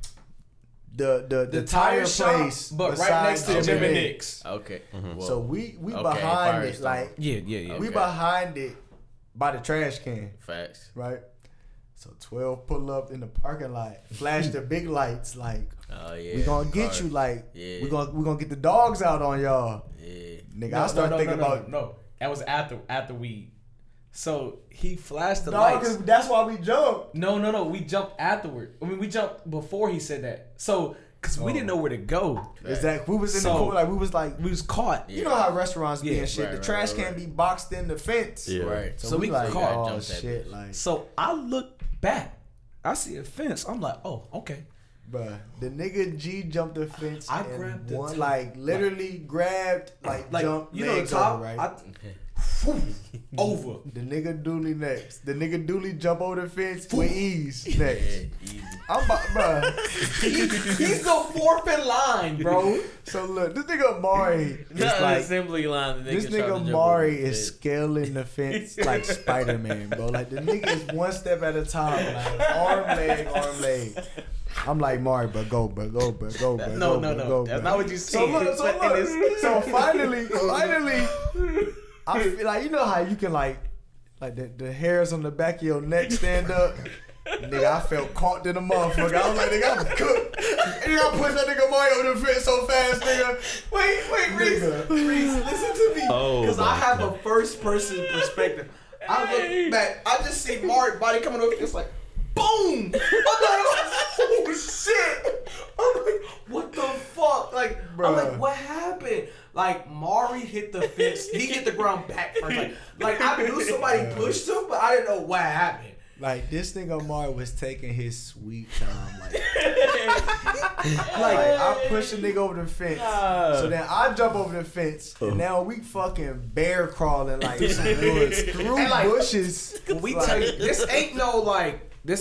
tire place, but right next to Jim and Nick. Nick's. Okay. So we behind it, like Yeah. we behind it by the trash can, Facts. right? So 12 pull up in the parking lot, flash the big lights, like we gonna get you, like we gonna get the dogs out on y'all. Yeah. Nigga, I started thinking about no. That was after we. So he flashed the no, lights. cause that's why we jumped. No. We jumped afterward. I mean, we jumped before he said that. So, cause we didn't know where to go. Exactly. We was in the corner, like we was caught. You know how restaurants be and shit. Right, the trash can be boxed in the fence. Yeah. Right. So we like, caught. oh shit, like. So I look back. I see a fence. I'm like, oh, okay. Bruh, the nigga G jumped the fence. I and grabbed the one, top. like literally grabbed, like jumped. You know the legs top, over, right? Over. The nigga Dulin next. The nigga Dulin jump over the fence with ease next. Easy. I'm about, bruh. He's the fourth in line, bro. So look, this nigga Mari is Not like. the assembly line. This nigga Mari is scaling the fence like Spider-Man, bro. Like the nigga is one step at a time, like arm leg. I'm like Mari, but go, bro. No. That's not what you said. So finally, I feel like, you know how you can like the hairs on the back of your neck stand up. Nigga, I felt caught in a motherfucker. I was like, nigga, I'm cooked. And you gotta push that nigga Mari over the fence so fast, nigga. Wait, Reese, listen to me. Because I have a first person perspective. I look back, I just see Mari body coming over. It's like, boom! I'm like, oh shit! I'm like, what the fuck? Like, I'm like, what happened? Like, Mari hit the fence. He hit the ground back first. Like I knew somebody pushed him, but I didn't know what happened. Like this nigga Mari was taking his sweet time, like I push a nigga over the fence, so then I jump over the fence, and now we fucking bear crawling like through and, like, bushes. When we tell you, this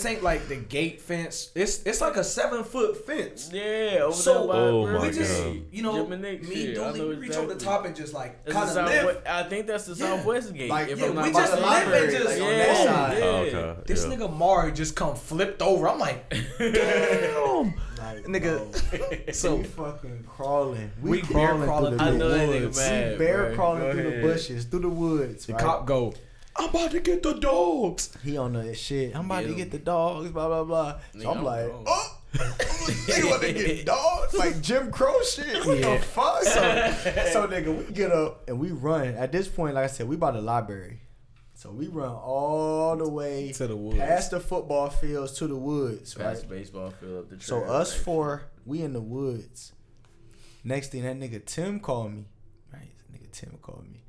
ain't like the gate fence. It's like a 7-foot fence. Yeah, over So there by we just, God. you know, Jim and Nick me shit. I know Dulin reach over the exactly. top and just like It's kind the of lift. I think that's the Southwest gate. Like, if yeah, I'm not we just mistaken. live and just like, on yeah, that side. yeah. Oh, okay. This nigga Mari just come flipped over. I'm like, damn, Like, nigga. So we fucking crawling. We bear crawling through I the know that nigga woods. mad, We bear bro. crawling Go through the ahead. bushes, through the woods. the Right? cop go, I'm about to get the dogs. He on the shit. I'm about to Yeah. get the dogs. Blah blah blah. So Nigga, I'm like, I'm oh, nigga want to get dogs? Like Jim Crow shit. What the fuck? So nigga, we get up and we run. At this point, like I said, we by the library. So we run all the way To the woods. past the football fields to the woods, Past right? the baseball field up the So trail, us right? four, we in the woods. Next thing, that nigga Tim called me. Right, nigga Tim called me.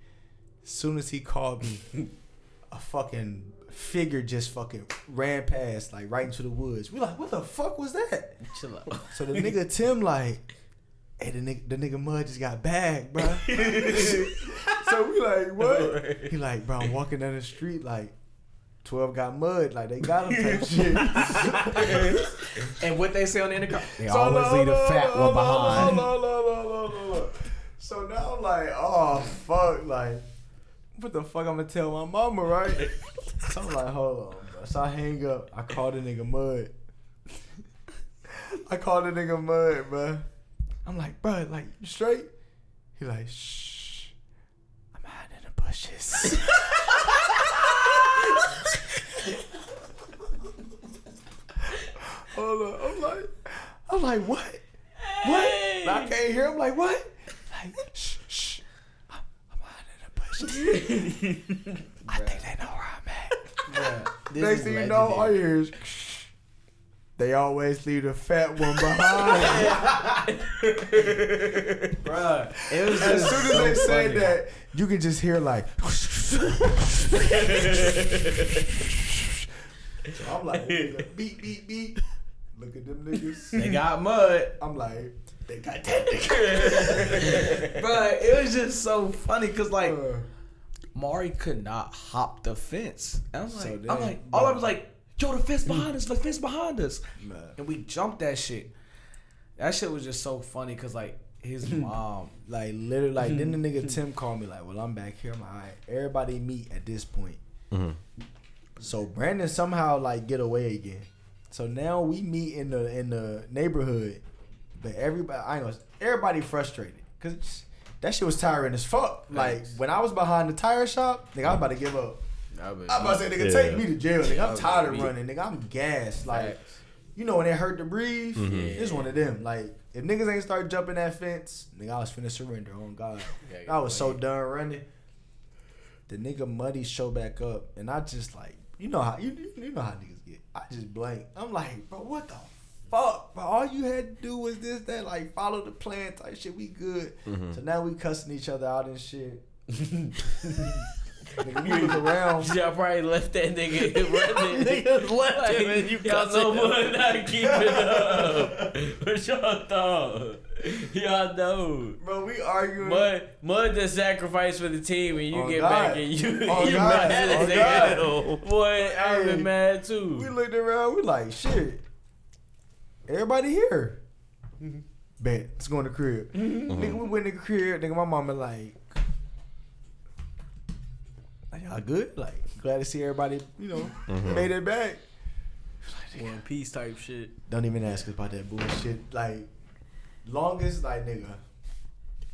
As soon as he called me, a fucking figure just fucking ran past, like right into the woods. We like, what the fuck was that? Chill out. So the nigga Tim like, hey, the nigga Mud just got bagged, bro. So we like, what? He like, bro, I'm walking down the street like 12 got mud, like they got him type shit. And what they say on the intercom, they So always leave the fat one behind. So now I'm like, oh fuck, like, what the fuck I'm gonna tell my mama, right? So I'm like, hold on, bro. So I hang up. I call the nigga Mud. Bro. I'm like, bro, like, you straight? He like, shh, I'm hiding in the bushes. Hold on, I'm like, what? Hey. And I can't hear him. Like, what? Like, shh. I'm hiding in the bushes. I think they know where I'm at. Next thing you know, all you hear is, they always leave the fat one behind. Bruh, it was As just soon as so they said funny. that, you can just hear like. So I'm like, nigga, beep. Look at them niggas. They got mud. I'm like, they got that nigga. Bruh, it was just so funny because like Mari could not hop the fence. And I'm So like, then- all I was like, yo, the fence behind us, the fence behind us. And we jumped that shit. That shit was just so funny because, like, his mom, Like, literally, like, then the nigga Tim called me, like, well, I'm back here. I'm like, all right, everybody meet at this point. Mm-hmm. So Brandon somehow, like, get away again. So now we meet in the neighborhood. But everybody frustrated. Because that shit was tiring as fuck. Like, when I was behind the tire shop, nigga, I was about to give up. I'm about to say, nigga, take me to jail. Nigga, I'm tired of running. Nigga, I'm gassed. Like, you know when it hurt to breathe? It's one of them. Like, if niggas ain't start jumping that fence, nigga, I was finna surrender on God. I was so done running. The nigga Muddy show back up, and I just like, you know how niggas get. I just blank. I'm like, bro, what the fuck? Bro, all you had to do was this, that, like, follow the plan type shit. We good. So now we cussing each other out and shit. Nigga, we look around. Y'all probably left that nigga running. Niggas left him and you y'all got know Mud not keeping up. What y'all thought? Y'all know. Bro, we arguing. Mud the sacrifice for the team, and you Oh, get God. back and you Oh, you God. mad as Oh, hell. Boy, I've been Hey. mad too. We looked around. We like, shit. Everybody here. Bet. Let's go in the crib. Nigga, we went in the crib. Nigga, my mama like, y'all good? Like, glad to see everybody, you know, made it back. One Piece type shit. Don't even ask us about that bullshit. Like, longest, like, nigga,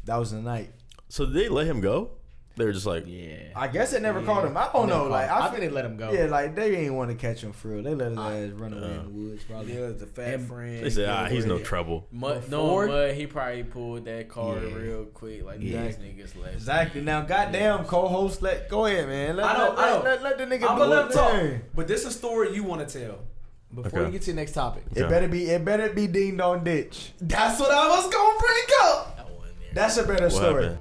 that was the night. So did they let him go? They were just like, Yeah. I guess they never called him. I don't know. Like, I think they let him go. Yeah, like, they ain't want to catch him for real. They let his ass run away in the woods, probably. Yeah, the fat friend. they said, he's no trouble. Mud, he probably pulled that card real quick. Like, these niggas left. Exactly. Now, goddamn, co-host, go ahead, man. I know. Let the nigga I'm do gonna let him his talk. thing. But this is a story you want to tell before Okay. you get to the next topic. Okay. It better be Ding Dong Ditch. That's what I was gonna bring up. I wasn't there. That's a better What story. happened?